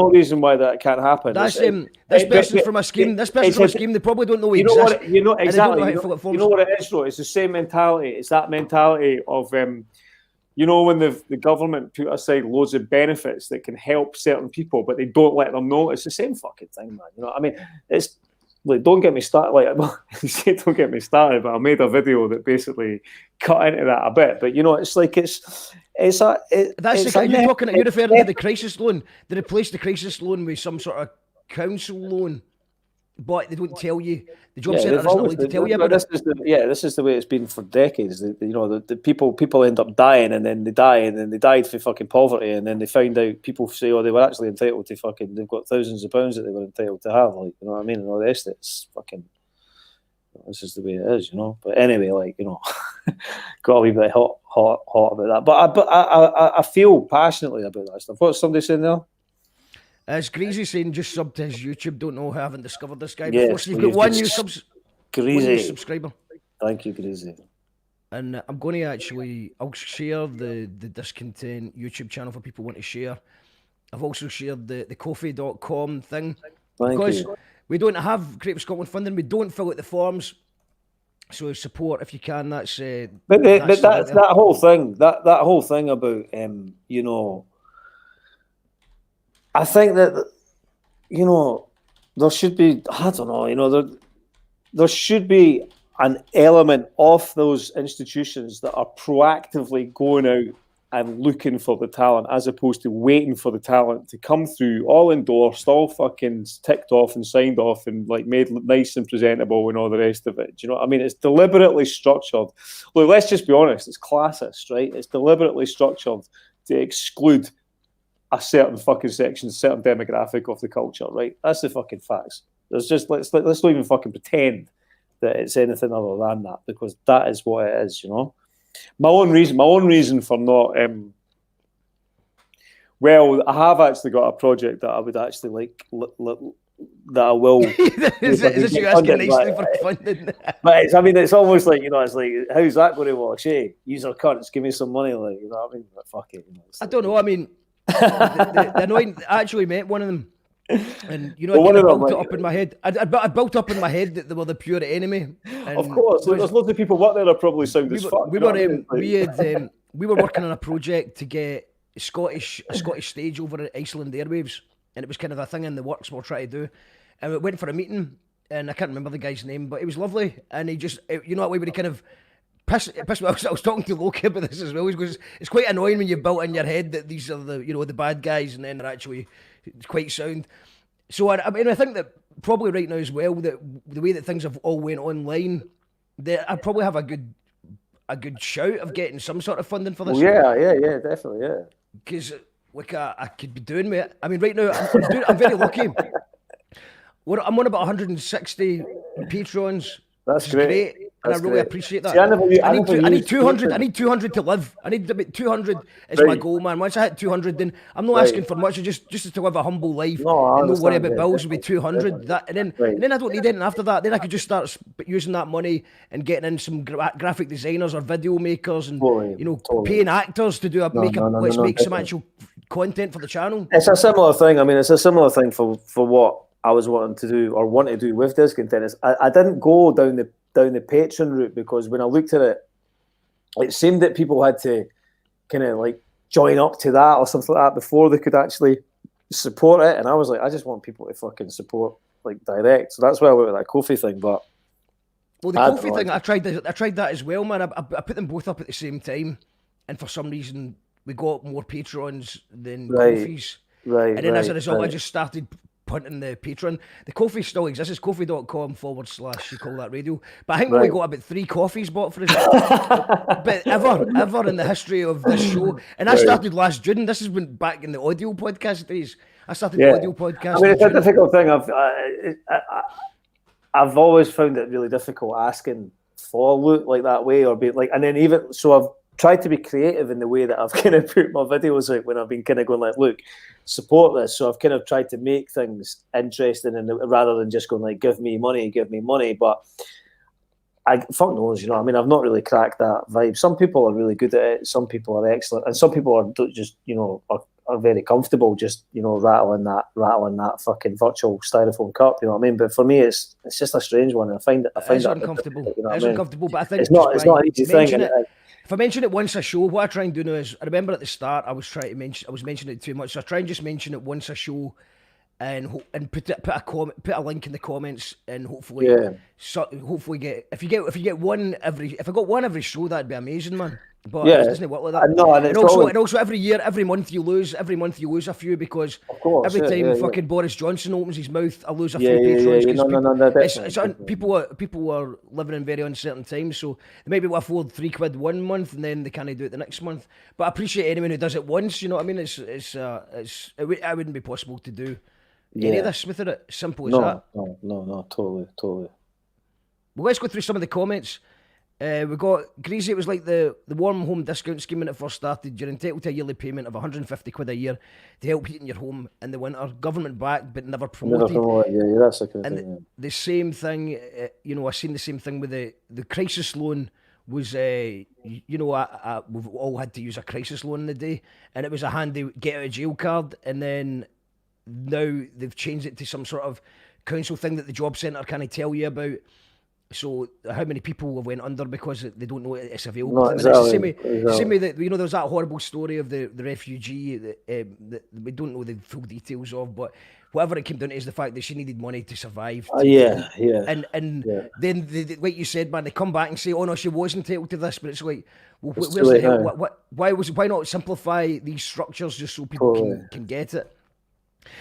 reason why that can't happen.
That's this person's from a scheme. This person's from a scheme. They probably don't know we exist.
You know exactly.
You
know what it is, though. It's the same mentality. It's that mentality of you know, when the government put aside loads of benefits that can help certain people, but they don't let them know. It's the same fucking thing, man. You know what I mean? It's like, don't get me started. Like, don't get me started. But I made a video that basically cut into that a bit. But you know, it's like you're referring to the crisis loan. They replaced the crisis loan with some sort of council loan, but they don't tell you. The job centre isn't allowed to tell you about it. This is the way it's been for decades. You know, the people end up dying, and then they die, and then they died for fucking poverty, and then they find out, people say, oh, they were actually entitled to fucking, they've got thousands of pounds that they were entitled to have, like, you know what I mean, and all the rest of it. It's fucking, this is the way it is, you know. But anyway, like, you know, got a wee bit hot about that. But I feel passionately about that stuff. What's somebody saying there?
As Greasy saying, just sub to his YouTube. Don't know how I haven't discovered this guy
yes,
before. So you've got one new subscriber.
Thank you, Greasy.
And I'm going to I'll share the Discontent YouTube channel for people who want to share. I've also shared the Ko-fi.com thing. Because we don't have Creative Scotland funding. We don't fill out the forms. So support if you can. That's
but that whole thing. That whole thing about you know, I think that, you know, there should be, I don't know, you know, there should be an element of those institutions that are proactively going out and looking for the talent, as opposed to waiting for the talent to come through, all endorsed, all fucking ticked off and signed off and like made nice and presentable and all the rest of it. Do you know what I mean? It's deliberately structured. Look, let's just be honest, it's classist, right? It's deliberately structured to exclude a certain fucking section, certain demographic of the culture, right? That's the fucking facts. There's just let's not even fucking pretend that it's anything other than that, because that is what it is, you know. My own reason for not. Well, I have actually got a project that I would actually like that I will.
is this you asking nicely for funding?
But it's almost like, it's like, how's that going to work? Hey, use our cunts, give me some money, like, you know what I mean? But fuck it.
I don't know. I mean, the annoying. I actually met one of them, and I built it up in my head. I built up in my head that they were the pure enemy.
Of course, there's loads of people working there that probably sound as fuck.
We were working on a project to get a Scottish stage over at Iceland Airwaves, and it was kind of a thing in the works we were trying to do. And we went for a meeting, and I can't remember the guy's name, but he was lovely, and he just, that way where he kind of pissed me. I was talking to Loki about this as well. He goes, it's quite annoying when you've built in your head that these are the bad guys, and then they're actually quite sound. So I think that probably right now as well, that the way that things have all went online, that I probably have a good shout of getting some sort of funding for this.
Well, yeah, definitely, yeah.
Because I could be doing with it. I mean, right now I'm very lucky. I'm on about 160 Patreons.
That's great.
And I really appreciate that.
See, I
need 200. I need 200 to live. I need about 200 is my goal, man. Once I hit 200, then I'm not asking for much. Just to live a humble life and not worry about bills. Will be 200. And then I don't need anything after that. Then I could just start using that money and getting in some graphic designers or video makers and paying actors to do let's make some actual content for the channel.
It's a similar thing. I mean, it's a similar thing for what I was wanting to do or want to do with Discontent. I didn't go down the Patreon route because when I looked at it, it seemed that people had to kind of like join up to that or something like that before they could actually support it. And I was like, I just want people to fucking support like direct. So that's why I went with that Ko-fi thing. But
the Ko-fi thing, I tried that as well, man. I put them both up at the same time, and for some reason we got more patrons than Ko-fis.
Right.
And then as a result, I just started punting the Patreon. The Ko-fi still exists. It's kofi.com/you call that radio. But I think we only got about 3 coffees bought for us. But ever in the history of this show. And I started last June. This has been back in the audio podcast days. I started the audio podcast.
I mean, it's a difficult thing. I've always found it really difficult asking for loot like that way, or be like, and then even so, I've tried to be creative in the way that I've kind of put my videos out when I've been kind of going like, look, support this. So I've kind of tried to make things interesting and rather than just going like, give me money. But fuck knows, I mean, I've not really cracked that vibe. Some people are really good at it. Some people are excellent, and some people are just, are very comfortable just, rattling that fucking virtual styrofoam cup. You know what I mean? But for me, it's just a strange one. I find it
uncomfortable. It's uncomfortable, but I think
it's not an easy thing.
If I mention it once a show, what I try and do now is, I remember at the start I was mentioning it too much, so I try and just mention it once a show, and put a link in the comments, and hopefully get if I got one every show, that'd be amazing, man. But it doesn't work like that. And also every month you lose a few, because every time fucking Boris Johnson opens his mouth, I lose a few patrons. People are living in very uncertain times, so they maybe will afford £3 one month and then they can't do it the next month. But I appreciate anyone who does it once. You know what I mean? It wouldn't be possible to do any of this without it. Simple as that.
No, totally.
Well, let's go through some of the comments. We got Greasy. It was like the warm home discount scheme when it first started. You're entitled to a yearly payment of £150 a year to help heat in your home in the winter. Government backed, but never promoted.
That's the kind of thing.
The same thing, I've seen the same thing with the crisis loan. Was we've all had to use a crisis loan in the day, and it was a handy get out of jail card. And then now they've changed it to some sort of council thing that the job centre can't tell you about. So how many people have went under because they don't know it's available?
No, exactly.
It's the same way that there was that horrible story of the refugee that we don't know the full details of, but whatever it came down to is the fact that she needed money to survive. And then like you said, man, they come back and say, oh no, she was entitled to this, but it's like, well, where's the hell? Why not simplify these structures just so people can get it?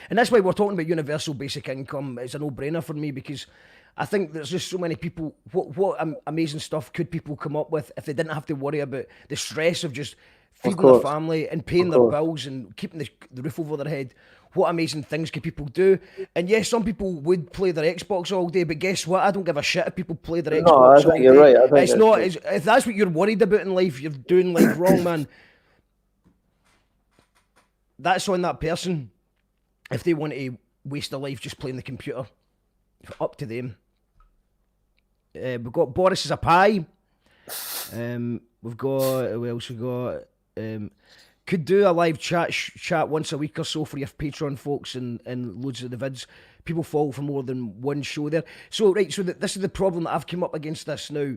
And that's why we're talking about universal basic income. It's a no-brainer for me, because I think there's just so many people. What amazing stuff could people come up with if they didn't have to worry about the stress of just feeding their family and paying their bills and keeping the roof over their head? what amazing things can people do. And yes, some people would play their Xbox all day, but guess what? I don't give a shit if people play their Xbox
I
all
think
day.
you're right. I think
it's not. If that's what you're worried about in life, you're doing life wrong, man. That's on that person. If they want to waste their life just playing the computer, up to them. We've got Boris is a pie. We've got who else we got? Could do a live chat once a week or so for your Patreon folks and loads of the vids. People fall for more than one show there. So right, so this is the problem that I've come up against this now,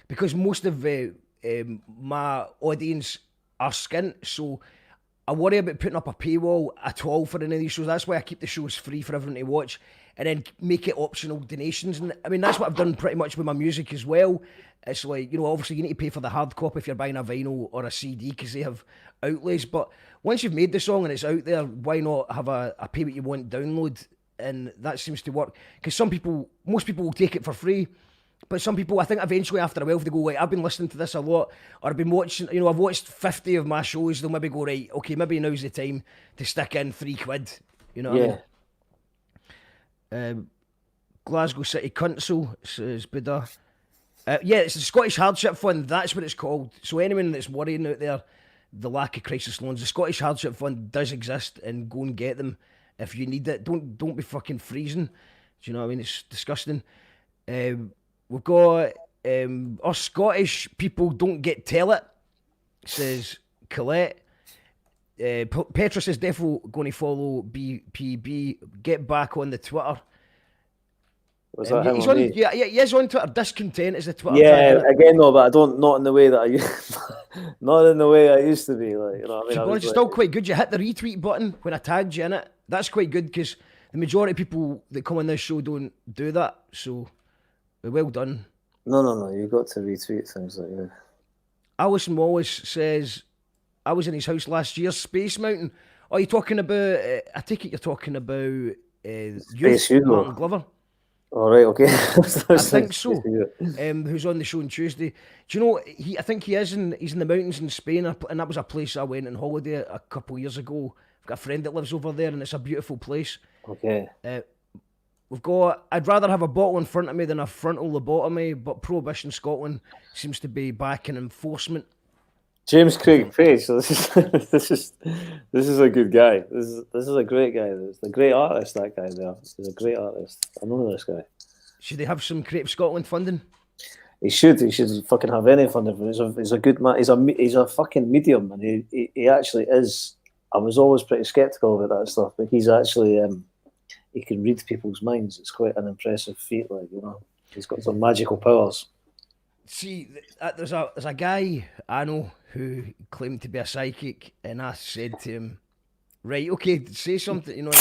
because most of my audience are skint, so I worry about putting up a paywall at all for any of these shows. That's why I keep the shows free for everyone to watch, and then make it optional donations. And I mean, that's what I've done pretty much with my music as well. It's like, you know, obviously you need to pay for the hard copy if you're buying a vinyl or a CD because they have outlays. But once you've made the song and it's out there, why not have a pay what you want download? And that seems to work. Because most people will take it for free. But some people, I think eventually after a while, if they go, like, I've been listening to this a lot, or I've been watching, you know, I've watched 50 of my shows, they'll maybe go, right, okay, maybe now's the time to stick in £3. You know what I mean? Glasgow City Council, says Buddha. Yeah, it's the Scottish Hardship Fund, that's what it's called. So anyone that's worrying out there, the lack of crisis loans, the Scottish Hardship Fund does exist, and go and get them if you need it. Don't be fucking freezing. Do you know what I mean? It's disgusting. We've got us Scottish people don't get tell it, says Colette. Petra says definitely going to follow BPB. Get back on the Twitter.
Was that him or me?
Yeah, he is on Twitter. Discontent is the Twitter.
Yeah, again though, but I don't, not in the way that I used, not in the way I used to be. Like, you know what I mean?
It's still quite good. You hit the retweet button when I tagged you in it. That's quite good because the majority of people that come on this show don't do that. So, well done.
No. You've got to retweet things like that.
Alison Wallace says, I was in his house last year, Space Mountain. Are you talking about, I take it you're talking about
Space Hugo.
Martin Glover?
All right, okay.
I think so. Who's on the show on Tuesday? Do you know, I think he's in the mountains in Spain, and that was a place I went on holiday a couple of years ago. I've got a friend that lives over there, and it's a beautiful place.
Okay.
We've got, I'd rather have a bottle in front of me than a frontal lobotomy, but Prohibition Scotland seems to be back in enforcement.
James Craig Page. So this is a good guy. This is a great guy. He's a great artist. That guy there. He's a great artist. I know this guy.
Should they have some Creative Scotland funding?
He should. He should fucking have any funding. He's a good man. He's a fucking medium, and he actually is. I was always pretty skeptical about that stuff, but he's actually he can read people's minds. It's quite an impressive feat. Like, you know, he's got some magical powers.
See, there's a guy I know who claimed to be a psychic, and I said to him, right, okay, say something, you know.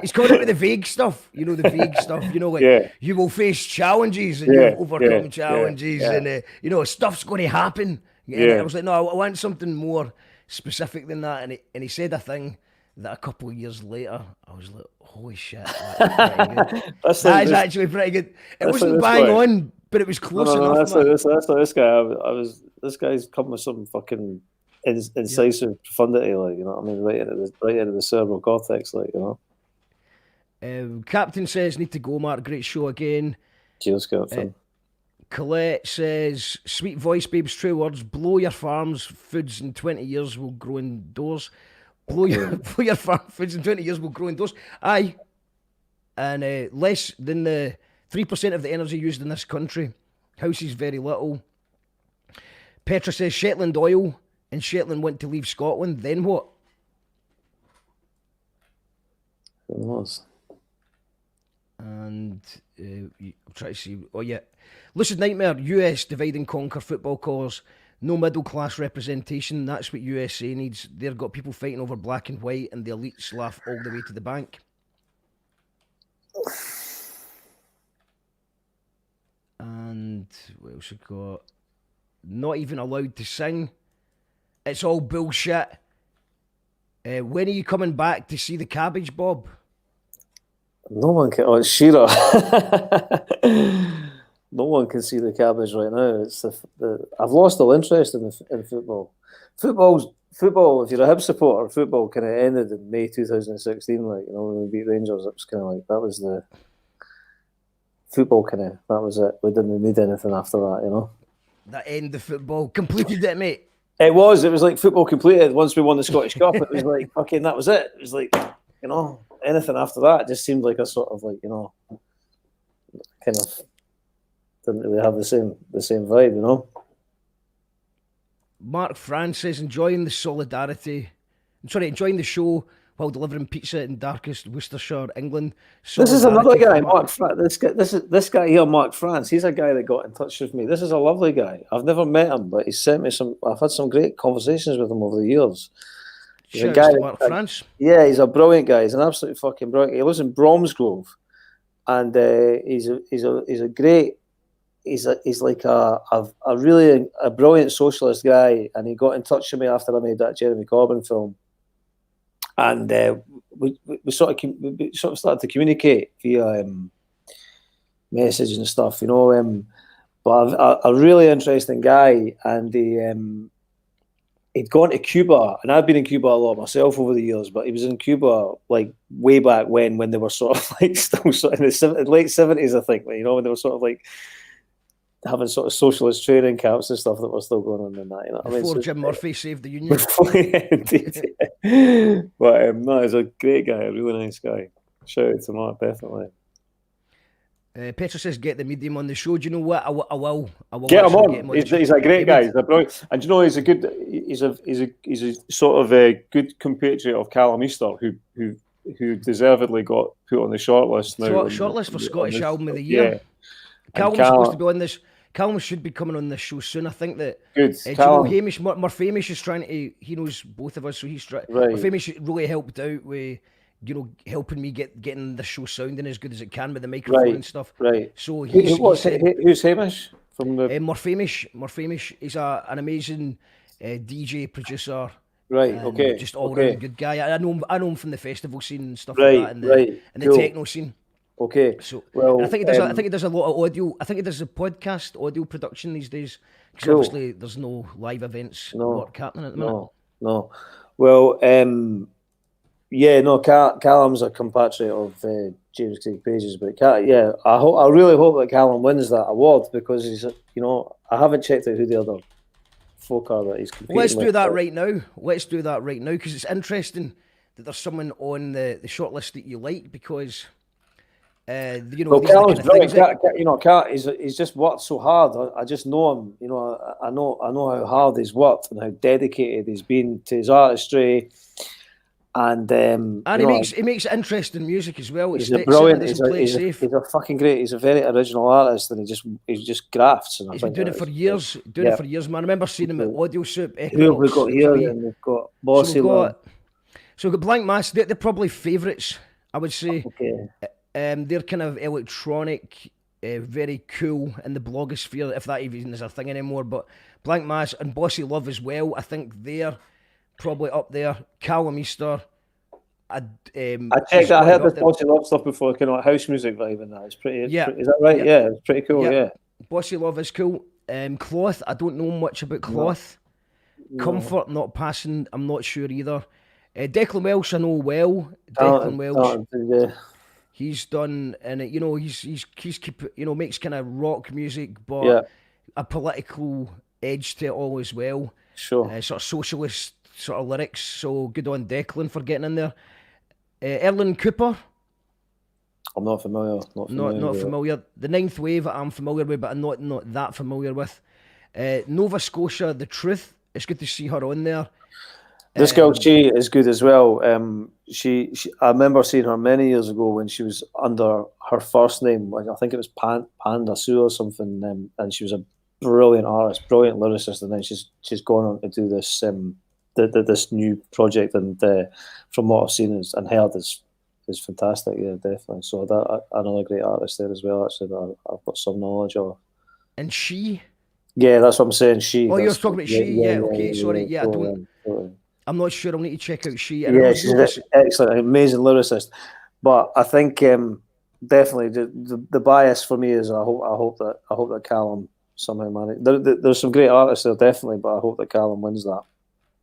He's coming up with the vague stuff, you know, like, you will face challenges and you'll overcome challenges, and, you know, stuff's going to happen. And I was like, no, I want something more specific than that. And he said a thing that a couple of years later, I was like, holy shit, that's actually pretty good. It wasn't bang on, but it was close enough.
That's like this guy. This guy's come with some fucking incisive profundity, like, you know what I mean, right into the cerebral cortex, like, you
know. Captain says, need to go, Mark. Great show again.
Cheers, Captain.
Colette says, sweet voice, babes, true words. Blow your farms, foods in 20 years will grow indoors. Blow your farm foods in 20 years will grow indoors. Aye. And less than the 3% of the energy used in this country. Houses very little. Petra says Shetland oil, and Shetland want to leave Scotland. Then what?
Who knows?
And I'm trying to see. Oh yeah, Lucid Nightmare. US divide and conquer football cause. No middle class representation. That's what USA needs. They've got people fighting over black and white, and the elites laugh all the way to the bank. And what else we got? Not even allowed to sing. It's all bullshit. When are you coming back to see the Cabbage Bob?
No one can. Oh, it's Shearer. No one can see the Cabbage right now. It's I've lost all interest in football. Football's football, if you're a Hibs supporter, football kind of ended in May 2016. Like, you know, when we beat Rangers, it was kind of like that was the football that was it. We didn't need anything after that, you know.
That end the football completed it, mate.
It was like football completed once we won the Scottish Cup. It was like fucking that was it. It was like, you know, anything after that just seemed like a sort of like, you know, kind of didn't really have the same vibe, you know.
Mark Francis enjoying the show while delivering pizza in darkest Worcestershire, England.
This is another guy,
Mark.
This guy here, Mark France. He's a guy that got in touch with me. This is a lovely guy. I've never met him, but he sent me some. I've had some great conversations with him over the years. He's a guy,
Mark France.
Yeah, he's a brilliant guy. He's an absolutely fucking brilliant. He lives in Bromsgrove, and he's like a really brilliant socialist guy. And he got in touch with me after I made that Jeremy Corbyn film. And we sort of started to communicate via message and stuff, you know. But a really interesting guy, and he'd gone to Cuba, and I've been in Cuba a lot myself over the years. But he was in Cuba like way back when they were sort of like still sort of in the late 70s, I think. You know, when they were sort of like having sort of socialist training camps and stuff that were still going on in that. You know what I mean?
Before Jim Murphy saved the Union.
Indeed, yeah. But no, he's a great guy, a really nice guy. Shout out to Mark, definitely.
Petra says, "Get the medium on the show." Do you know what? I will
get him on. He's a great guy. He's a brilliant, and you know, he's a sort of a good compatriot of Callum Easter, who deservedly got put on the shortlist now.
Shortlist for Scottish Album of the Year.
Yeah.
Callum's supposed to be on this. Callum should be coming on this show soon. I think that.
Good.
Do you know Hamish? Murphy is trying to. He knows both of us, so he's trying.
Right.
Murphy really helped out with, you know, helping me getting the show sounding as good as it can with the microphone and stuff.
Right.
So
who's Hamish from the?
Murphy. He's an amazing DJ producer.
Right. Okay.
Just all round good guy. I know him from the festival scene and stuff
right,
like that, and the techno scene.
Okay.
So
well,
I think he does a lot of audio. I think he does a podcast audio production these days. Because obviously there's no live events work happening at the minute.
No. Well, Callum's a compatriot of James Craig Page's, but I really hope that Callum wins that award, because he's, you know, I haven't checked out who the other folk are that he's competing with.
Let's do that right now, because it's interesting that there's someone on the shortlist that you like, because you know.
Well, Callum's brilliant. You know, he's just worked so hard. I just know him. You know, I know how hard he's worked and how dedicated he's been to his artistry. And
he makes interesting music as well.
He's a brilliant. He's a fucking great. He's a very original artist, and he just grafts. And
he's been doing it for years. It for years, man. I remember seeing him at Audio Soup.
Who have we got here? And we've got Bossy Love.
So we've got Blank Mass. They're probably favourites, I would say.
Okay.
They're kind of electronic, very cool in the blogosphere, if that even is a thing anymore. But Blank Mass and Bossy Love as well, I think they're probably up there. Callum Easter. I
checked that. I heard this Bossy Love stuff before, kind of like house music vibe and that. It's pretty. Yeah. Is that right? Yeah, it's pretty cool. Yeah.
Bossy Love is cool. Cloth. I don't know much about Cloth. No. Comfort, not passing. I'm not sure either. Declan Welsh, I know well. Declan Welsh. He's done, and you know, he's makes kind of rock music, but a political edge to it all as well.
Sure.
Sort of socialist sort of lyrics. So good on Declan for getting in there. Erlen Cooper.
I'm not familiar.
Not familiar. The Ninth Wave I'm familiar with, but I'm not that familiar with. Nova Scotia, The Truth. It's good to see her on there.
This girl, she is good as well. She I remember seeing her many years ago when she was under her first name. I think it was Panda Sue or something. And she was a brilliant artist, brilliant lyricist. And then she's gone on to do this this new project. And from what I've seen and heard, is fantastic. Yeah, definitely. So that another great artist there as well. Actually, that I've got some knowledge of.
And she.
Yeah, that's what I'm saying. She.
Oh, you're talking about she. Yeah. Okay. Sorry. Yeah, I don't. I'm not sure. I'll need to check out she.
Yeah, she's an excellent, amazing lyricist. But I think definitely the bias for me is I hope that Callum somehow manages. There's some great artists there, definitely, but I hope that Callum wins that.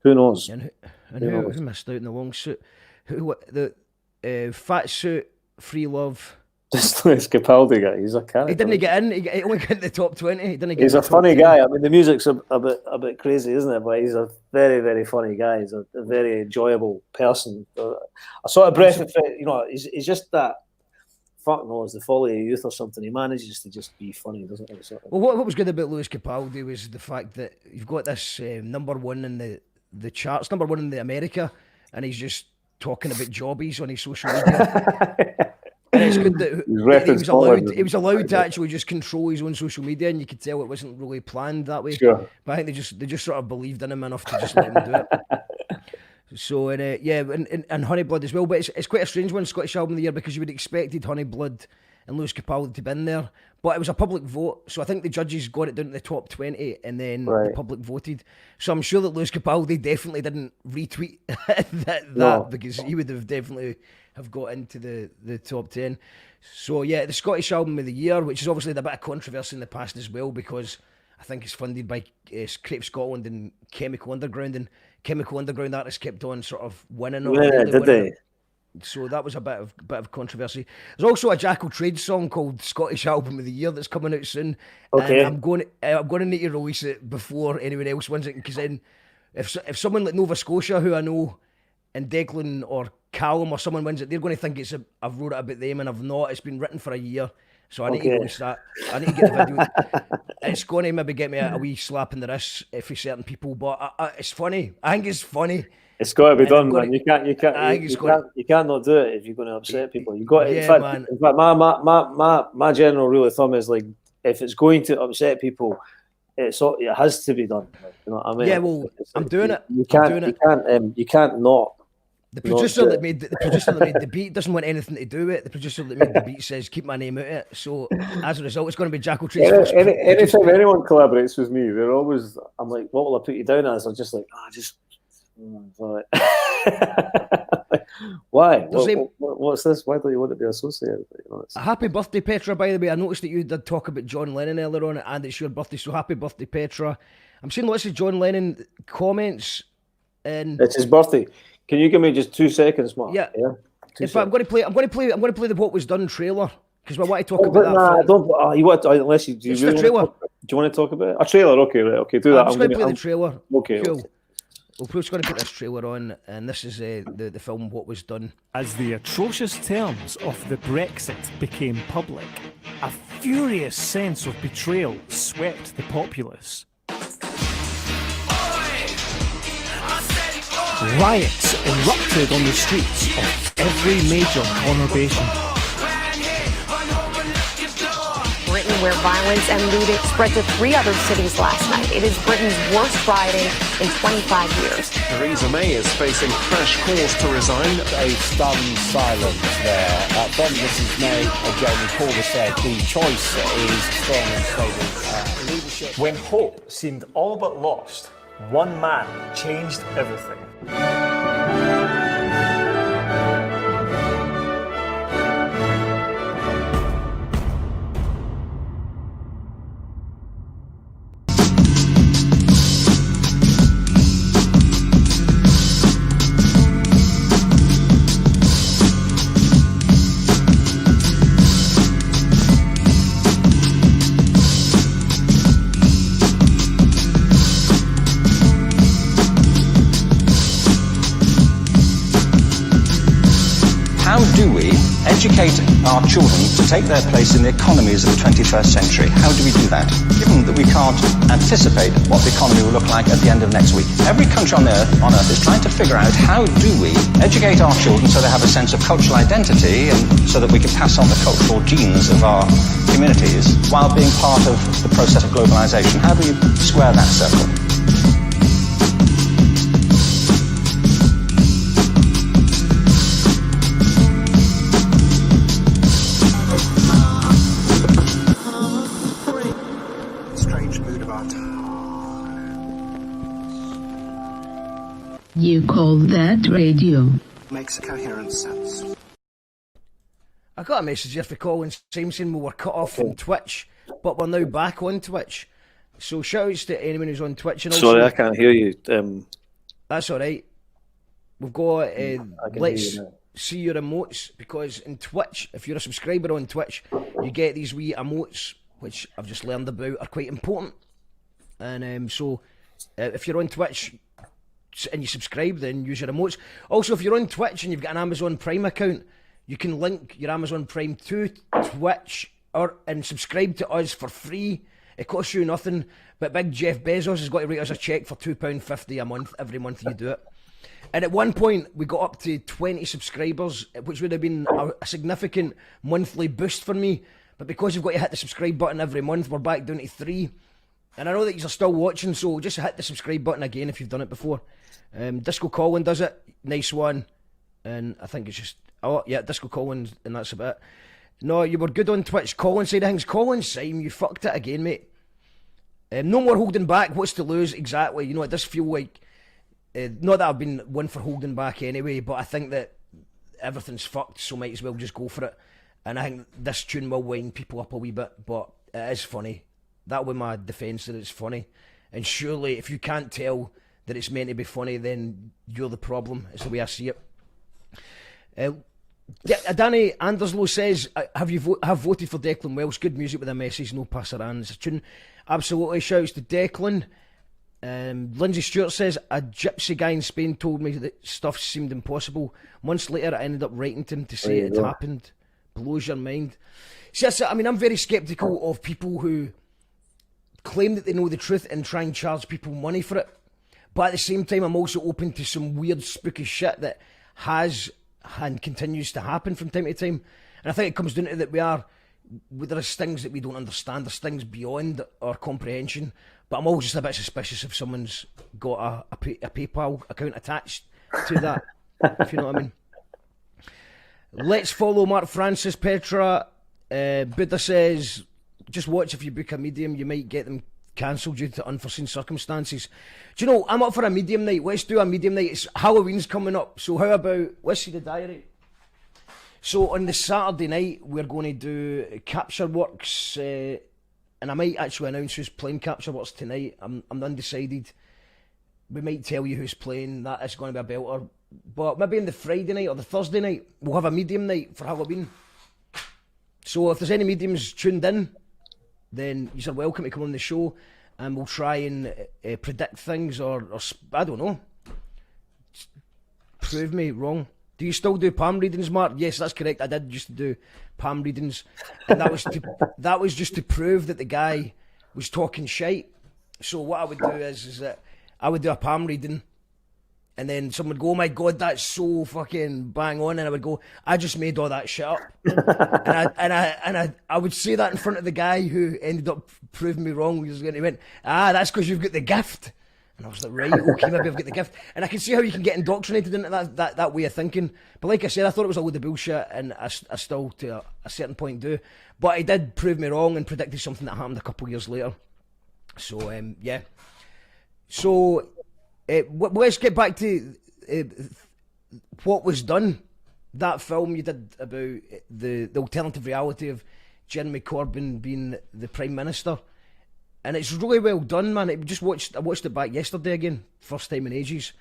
Who knows?
And
Who knows?
who missed out in the long suit? The fat suit, free love.
This Lewis Capaldi guy, he's a character.
He didn't get in. He only got in the top 20. He didn't get.
He's
in
a
the top
funny
10.
guy. I mean, the music's a bit crazy, isn't it? But he's a very, very funny guy. He's a very enjoyable person. A sort of breath of fresh, he's just that. Fuck knows, the folly of youth or something. He manages to just be funny, doesn't he? Sort of.
Well, what was good about Lewis Capaldi was the fact that you've got this number one in the charts, number one in the America, and he's just talking about jobbies on his social media. And it's good that he was allowed to actually just control his own social media, and you could tell it wasn't really planned that way.
Sure.
But I think they just sort of believed in him enough to just let him do it. So and Honeyblood as well, but it's quite a strange one, Scottish Album of the Year, because you would have expected Honeyblood and Lewis Capaldi to be in there, but it was a public vote, so I think the judges got it down to the top 20, and then the public voted. So I'm sure that Lewis Capaldi definitely didn't retweet that because he would have definitely have got into the top 10. So yeah, the Scottish Album of the Year, which is obviously had a bit of controversy in the past as well, because I think it's funded by Creative Scotland and Chemical Underground, and Chemical Underground artists kept on sort of winning it.
Yeah, did they?
So that was a bit of controversy. There's also a Jackal Trees song called Scottish Album of the Year that's coming out soon.
Okay.
And I'm going to need to release it before anyone else wins it, because then if someone like Nova Scotia, who I know, and Declan or Callum or someone wins it, they're going to think I've wrote it about them, and I've not. It's been written for a year. So I need to release that. I need to get the video. It's going to maybe get me a wee slap in the wrist for certain people, but it's funny. I think it's funny.
It's got to be done, man. You can't not do it if you're going to upset people. You got. In fact, my general rule of thumb is, like, if it's going to upset people, it has to be done. You know what I mean?
Yeah, well, I'm doing it.
You can't not.
The producer that made the beat doesn't want anything to do with it. The producer that made the beat says keep my name out of it. So as a result, it's going to be Jackal Trees.
Anytime anyone collaborates with me, they're always. I'm like, what will I put you down as? I'm just like, why? What's this? Why don't you want to be associated?
Happy birthday, Petra, by the way. I noticed that you did talk about John Lennon earlier on, and it's your birthday, so happy birthday, Petra. I'm seeing lots of John Lennon comments. And
it's his birthday. Can you give me just 2 seconds, Mark?
Yeah. In fact, I'm going to play the What Was Done trailer, because we want to talk about that.
Nah, don't. You want unless you do.
It's the trailer.
Do you want to talk about it? A trailer? Okay, right. Okay, do that.
I'm just going to play the trailer.
Okay.
Cool.
Okay.
We're just going to put this trailer on, and this is the film What Was Done.
As the atrocious terms of the Brexit became public, a furious sense of betrayal swept the populace. Riots erupted on the streets of every major conurbation.
Britain, where violence and looting spread to 3 other cities last night. It is Britain's worst rioting in 25 years.
Theresa May is facing fresh calls to resign.
A stunned silence there. From Mrs May, Jeremy Corbyn said the choice is strong and stable leadership.
When hope seemed all but lost, one man changed everything.
Educate our children to take their place in the economies of the 21st century. How do we do that? Given that we can't anticipate what the economy will look like at the end of next week. Every country on earth is trying to figure out how do we educate our children so they have a sense of cultural identity and so that we can pass on the cultural genes of our communities while being part of the process of globalization. How do we square that circle?
You call that radio?
Makes coherent sense.
I got a message here for Colin Simpson. We were cut off from Twitch, but we're now back on Twitch. So shout outs to anyone who's on Twitch. And
Sorry,
also,
I can't hear you.
That's all right. We've got let's
now.
see your emotes, because in Twitch, if you're a subscriber on Twitch, you get these wee emotes, which I've just learned about are quite important. And so if you're on Twitch and you subscribe, then use your emotes. Also, if you're on Twitch and you've got an Amazon Prime account, you can link your Amazon Prime to Twitch and subscribe to us for free. It costs you nothing, but big Jeff Bezos has got to write us a cheque for £2.50 a month every month you do it. And at one point, we got up to 20 subscribers, which would have been a significant monthly boost for me. But because you've got to hit the subscribe button every month, we're back down to 3. And I know that you're still watching, so just hit the subscribe button again if you've done it before. Disco Colin does it. Nice one. And I think it's just... Oh, yeah, Disco Colin, and that's about it. No, you were good on Twitch. Colin side of things. Colin Syme, you fucked it again, mate. No more holding back. What's to lose? Exactly. You know, it does feel like... not that I've been one for holding back anyway, but I think that everything's fucked, so might as well just go for it. And I think this tune will wind people up a wee bit, but it is funny. That was my defence, that it's funny. And surely, if you can't tell that it's meant to be funny, then you're the problem. It's the way I see it. Danny Anderslow says, have voted for Declan Welsh. Good music with a message, no passerans. It's a tune. Absolutely. Shouts to Declan. Lindsay Stewart says, a gypsy guy in Spain told me that stuff seemed impossible. Months later, I ended up writing to him to say it had happened. Blows your mind. See, I'm very sceptical of people who claim that they know the truth and try and charge people money for it. But at the same time, I'm also open to some weird, spooky shit that has and continues to happen from time to time. And I think it comes down to that there is things that we don't understand. There's things beyond our comprehension. But I'm always just a bit suspicious if someone's got a PayPal account attached to that, if you know what I mean. Let's follow Mark Francis Petra. Buddha says, just watch if you book a medium, you might get them cancelled due to unforeseen circumstances. Do you know, I'm up for a medium night. Let's do a medium night. It's Halloween's coming up, so how about, let's see the diary. So on the Saturday night, we're going to do Capture Works, and I might actually announce who's playing Capture Works tonight. I'm undecided. We might tell you who's playing. That is going to be a belter. But maybe on the Friday night or the Thursday night, we'll have a medium night for Halloween. So if there's any mediums tuned in, then you're welcome to come on the show, and we'll try and predict things or I don't know, prove me wrong. Do you still do palm readings, Mark? Yes, that's correct. I did used to do palm readings, and that was just to prove that the guy was talking shite. So what I would do is that I would do a palm reading, and then someone would go, "Oh my God, that's so fucking bang on," and I would go, "I just made all that shit up," and I would say that in front of the guy who ended up proving me wrong. He went, "That's because you've got the gift." And I was like, right, okay, maybe I've got the gift. And I can see how you can get indoctrinated into that way of thinking. But like I said, I thought it was a load of bullshit, and I still, to a certain point, do. But he did prove me wrong and predicted something that happened a couple of years later. So, yeah. So, let's get back to what was done. That film you did about the alternative reality of Jeremy Corbyn being the Prime Minister. And it's really well done, man. I watched it back yesterday again, first time in ages.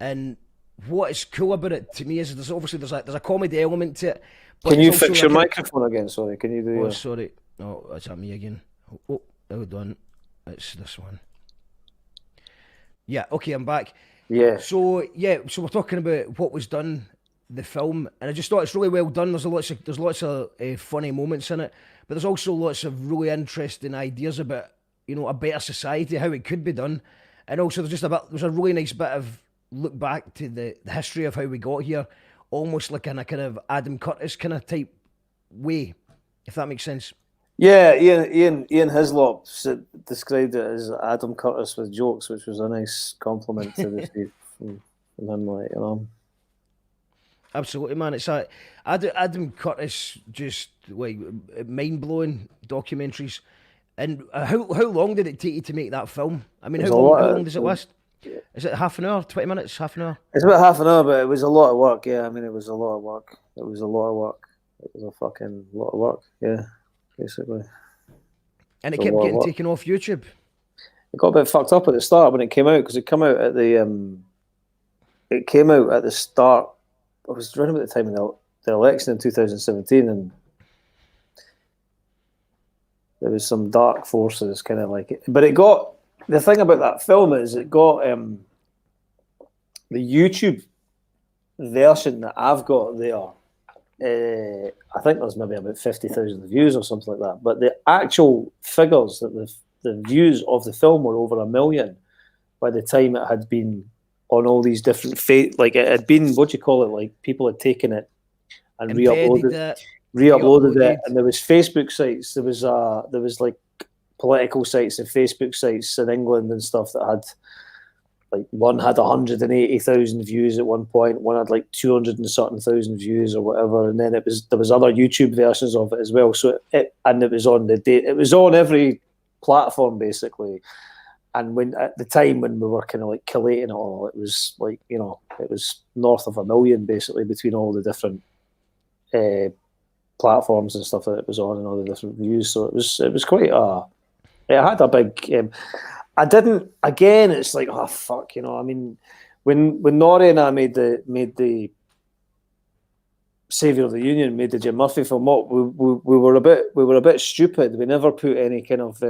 And what is cool about it to me is there's a comedy element to it.
Can you fix your microphone again? Sorry, can you do?
Oh, sorry. Oh, it's at me again. Oh, hold on. It's this one. Yeah. Okay, I'm back.
Yeah.
So we're talking about what was done, the film, and I just thought it's really well done. There's lots of funny moments in it, but there's also lots of really interesting ideas about, you know, a better society, how it could be done. And also there's a really nice bit of look back to the history of how we got here, almost like in a kind of Adam Curtis kind of type way, if that makes sense.
Yeah, Ian Hislop described it as Adam Curtis with jokes, which was a nice compliment to receive from him, like, you know.
Absolutely, man. It's Adam Curtis, just like mind-blowing documentaries. And how long did it take you to make that film? I mean, how long does it last? Is it half an hour, 20 minutes, half an hour?
It's about half an hour, but it was a lot of work, yeah. I mean, it was a lot of work. It was a fucking lot of work, yeah, basically.
And it kept getting taken off YouTube?
It got a bit fucked up at the start when it came out, because it came out at the it came out at the start. I was around about the time of the election in 2017, and there was some dark forces kind of like it. But it got, the thing about that film is it got the YouTube version that I've got there. I think there's maybe about 50,000 views or something like that. But the actual figures that the views of the film were over 1 million by the time it had been on all these different like it had been, what do you call it? Like people had taken it and re-uploaded it, and there was Facebook sites. There was like political sites and Facebook sites in England and stuff that had, like, one had 180,000 views at one point, one had like 200 and something thousand views or whatever, and then there was other YouTube versions of it as well. So it was on it was on every platform basically. And when at the time when we were kind of like collating it all, it was like, you know, it was north of 1 million basically between all the different platforms and stuff that it was on and all the different views. So it was quite it had a big. I didn't. Again, it's like, oh fuck, you know. I mean, when Norrie and I made the Saviour of the Union, made the Jim Murphy film, we were a bit stupid. We never put any kind of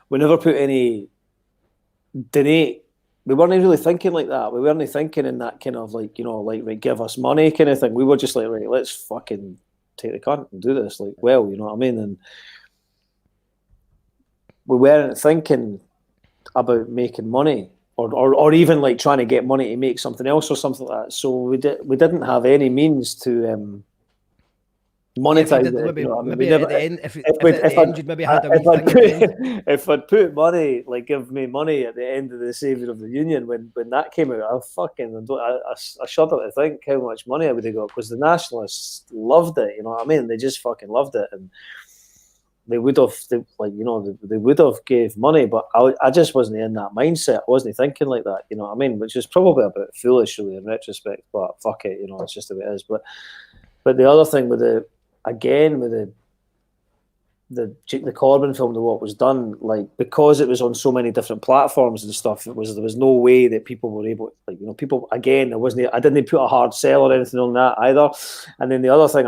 we never put any donate. We weren't really thinking like that. We weren't thinking in that kind of like, you know, like, right, give us money kind of thing. We were just like, right, let's fucking take the cunt and do this. Like, well, you know what I mean? And we weren't thinking about making money or even like trying to get money to make something else or something like that. So we didn't have any means to monetize it. If I'd put money, like give me money at the end of the Saviour of the Union when that came out, I shudder to think how much money I would have got, because the Nationalists loved it. You know what I mean? They just fucking loved it, and they would have gave money, but I just wasn't in that mindset. I wasn't thinking like that. You know what I mean? Which is probably a bit foolish, really, in retrospect. But fuck it, you know, it's just the way it is. But the other thing with the Corbyn film, what was done, like, because it was on so many different platforms and stuff, there was no way that people were able, like, you know, people, again, I didn't put a hard sell or anything on that either. And then the other thing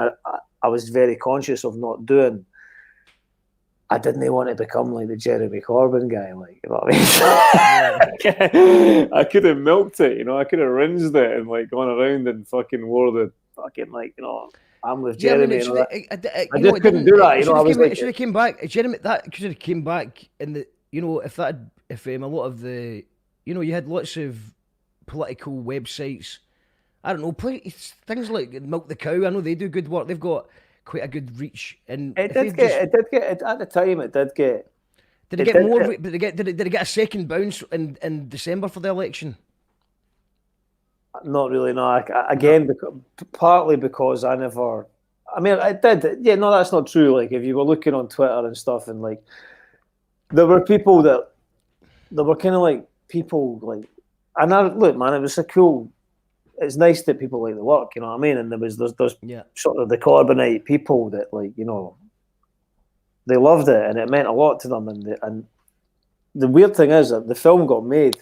I was very conscious of not doing, I didn't want to become like the Jeremy Corbyn guy, like, you know what I mean? I could have milked it, you know, I could have rinsed it and like gone around and fucking wore the fucking, like, you know, I'm with Jeremy. I just couldn't do that. You know,
it should have came back. Jeremy, that could have came back in the, you know, if a lot of the, you know, you had lots of political websites. I don't know, things like Milk the Cow. I know they do good work. They've got quite a good reach, and
it did get at the time. It did get.
Did it get more? Did it get a second bounce in December for the election?
Not really, no. Again, partly because I never. I mean, I did. Yeah, no, that's not true. Like, if you were looking on Twitter and stuff, and like, there were people that were kind of like people like, and look, man, it was a cool. It's nice that people like the work, you know what I mean. And there's sort of the Corbynite people that, like, you know, they loved it and it meant a lot to them. And the weird thing is that the film got made.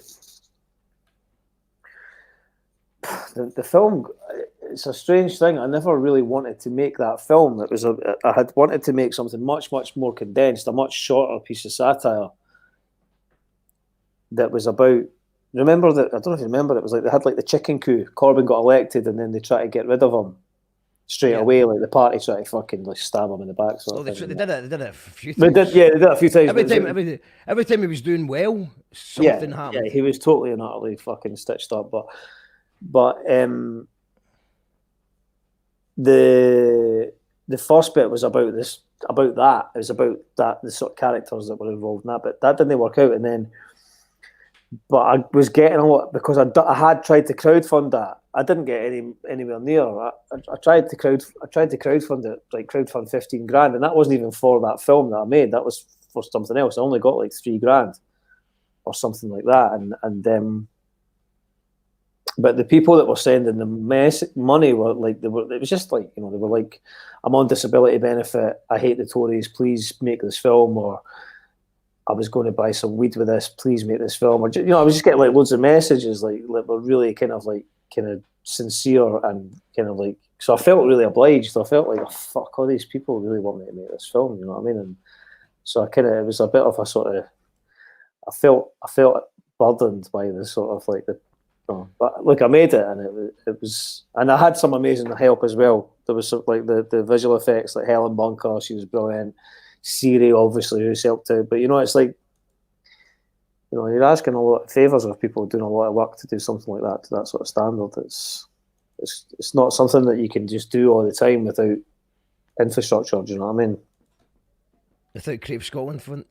The film, it's a strange thing. I never really wanted to make that film. I had wanted to make something much, much more condensed, a much shorter piece of satire that was about. Remember that? I don't know if you remember. It was like they had like the chicken coup. Corbyn got elected, and then they tried to get rid of him straight away. Like the party tried to fucking like stab him in the back. They
did it a few times.
They did it a few times.
Every time he was doing well, something happened.
Yeah, he was totally and utterly fucking stitched up. But the first bit was about this, about that. It was about that, the sort of characters that were involved in that. But that didn't work out, and then. But I was getting a lot because I had tried to crowdfund that. I didn't get anywhere near. I tried to crowdfund it, like crowdfund 15 grand, and that wasn't even for that film that I made. That was for something else. I only got like 3 grand or something like that. But the people that were sending the money were like, it was just like, you know, they were like, I'm on disability benefit. I hate the Tories. Please make this film. Or I was going to buy some weed with this. Please make this film. Or, I was just getting like loads of messages, like were really kind of sincere and kind of like. So I felt really obliged. I felt like, oh, fuck, all these people really want me to make this film. You know what I mean? And so it was a bit of a sort of. I felt burdened by the sort of like the. But look, I made it, and it was, and I had some amazing help as well. There was some, like the visual effects, like Helen Bunker, she was brilliant. Siri, obviously, who's helped out. But it's like, you're asking a lot of favours of people doing a lot of work to do something like that to that sort of standard. It's not something that you can just do all the time without infrastructure. Do you know what I mean?
Without Creative Scotland for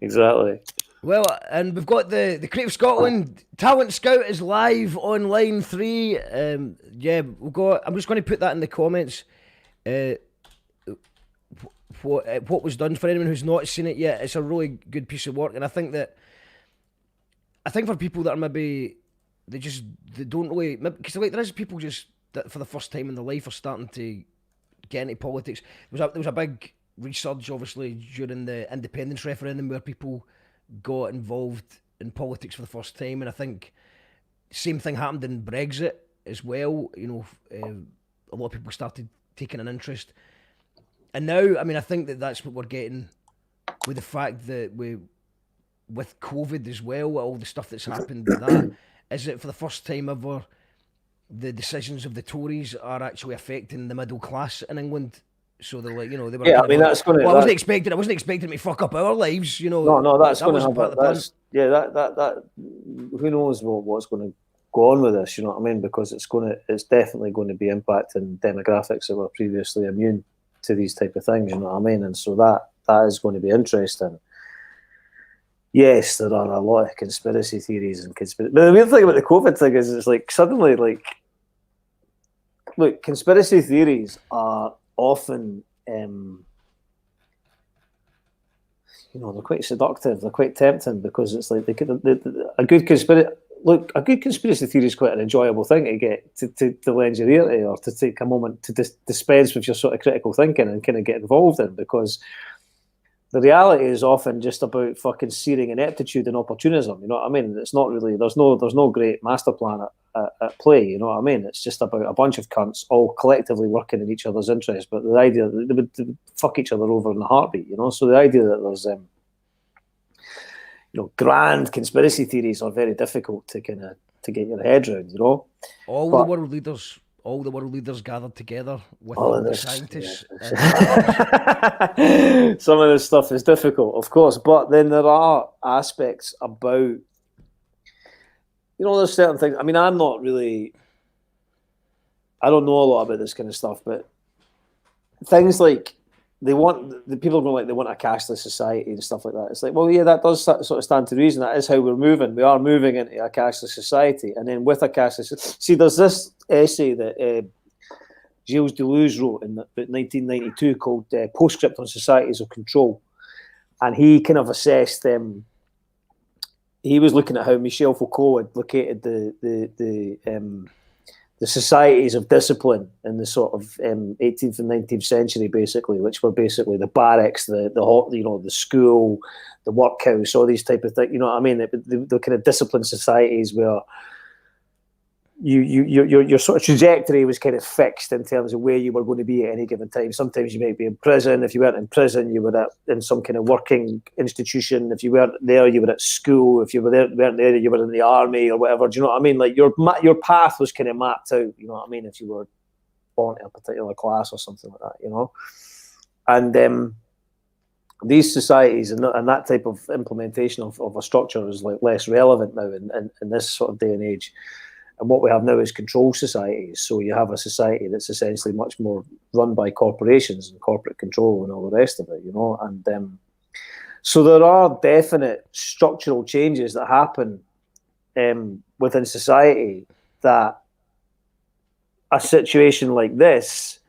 Exactly.
Well, and we've got the Creative Scotland Talent Scout is live on line 3. Yeah, we've got. I'm just going to put that in the comments. What was done for anyone who's not seen it yet? It's a really good piece of work, and I think for people that are maybe they don't really, because like there is people just that for the first time in their life are starting to get into politics. There was a big resurge, obviously, during the independence referendum where people got involved in politics for the first time, and I think same thing happened in Brexit as well. A lot of people started taking an interest, and now, I mean, I think that's what we're getting with the fact that with COVID as well, all the stuff that's happened with that, is that for the first time ever, the decisions of the Tories are actually affecting the middle class in England. So they're like, they were.
Yeah, I mean, that's going to.
Well, I wasn't expecting to fuck up our lives,
No, that's going to have
part of the plan.
that. Who knows what's going to go on with this? You know what I mean? Because it's definitely going to be impacting demographics that were previously immune to these type of things. You know what I mean? And so that is going to be interesting. Yes, there are a lot of conspiracy theories and But the weird thing about the COVID thing is, it's like suddenly, like, look, conspiracy theories are often, they're quite seductive. They're quite tempting because it's like a good conspiracy theory is quite an enjoyable thing to get to lend your ear to, or to take a moment to dispense with your sort of critical thinking and kind of get involved in, because the reality is often just about fucking searing ineptitude and opportunism. You know what I mean? It's not really. There's no great master plan at play. You know what I mean? It's just about a bunch of cunts all collectively working in each other's interests. But the idea that they would fuck each other over in a heartbeat. So the idea that there's grand conspiracy theories are very difficult to get your head around.
All the world leaders gathered together with all the scientists.
Some of this stuff is difficult, of course, but then there are aspects about, there's certain things. I mean, I don't know a lot about this kind of stuff, but things like the people are going like they want a cashless society and stuff like that. It's like, well, yeah, that does sort of stand to reason. That is how we're moving. We are moving into a cashless society, and then with a cashless, there's this essay that Gilles Deleuze wrote in 1992 called "Postscript on Societies of Control," and he kind of assessed he was looking at how Michel Foucault had located the societies of discipline in the sort of 18th and 19th century, basically, which were basically the barracks, the school, the workhouse, all these type of things. You know what I mean? The kind of disciplined societies where your sort of trajectory was kind of fixed in terms of where you were going to be at any given time. Sometimes you might be in prison. If you weren't in prison, you were in some kind of working institution. If you weren't there, you were at school. If you weren't there, you were in the army or whatever. Do you know what I mean? Like your path was kind of mapped out. You know what I mean? If you were born in a particular class or something like that, And these societies and that type of implementation of a structure is like less relevant now in this sort of day and age. And what we have now is control societies. So you have a society that's essentially much more run by corporations and corporate control and all the rest of it, And so there are definite structural changes that happen within society that a situation like this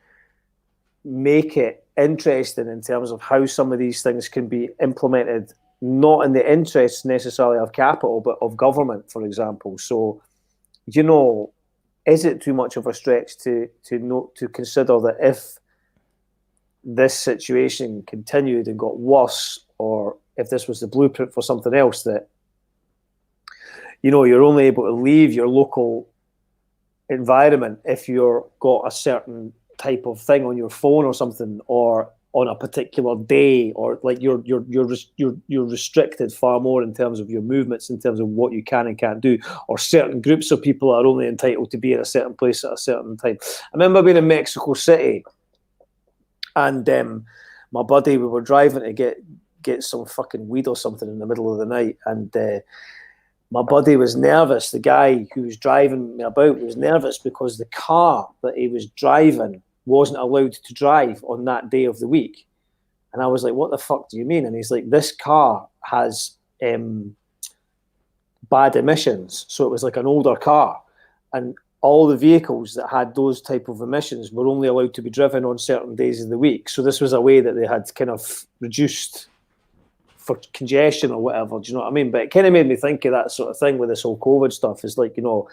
make it interesting in terms of how some of these things can be implemented, not in the interests necessarily of capital, but of government, for example. So, is it too much of a stretch to consider that if this situation continued and got worse, or if this was the blueprint for something else, that, you know, you're only able to leave your local environment if you're got a certain type of thing on your phone or something, or on a particular day, or like you're restricted far more in terms of your movements, in terms of what you can and can't do, or certain groups of people are only entitled to be in a certain place at a certain time. I remember being in Mexico City, and my buddy, we were driving to get some fucking weed or something in the middle of the night, and my buddy was nervous. The guy who was driving me about was nervous because the car that he was driving wasn't allowed to drive on that day of the week. And I was like, what the fuck do you mean? And he's like, this car has bad emissions. So it was like an older car. And all the vehicles that had those type of emissions were only allowed to be driven on certain days of the week. So this was a way that they had kind of reduced for congestion or whatever. Do you know what I mean? But it kind of made me think of that sort of thing with this whole COVID stuff. Is like, you know,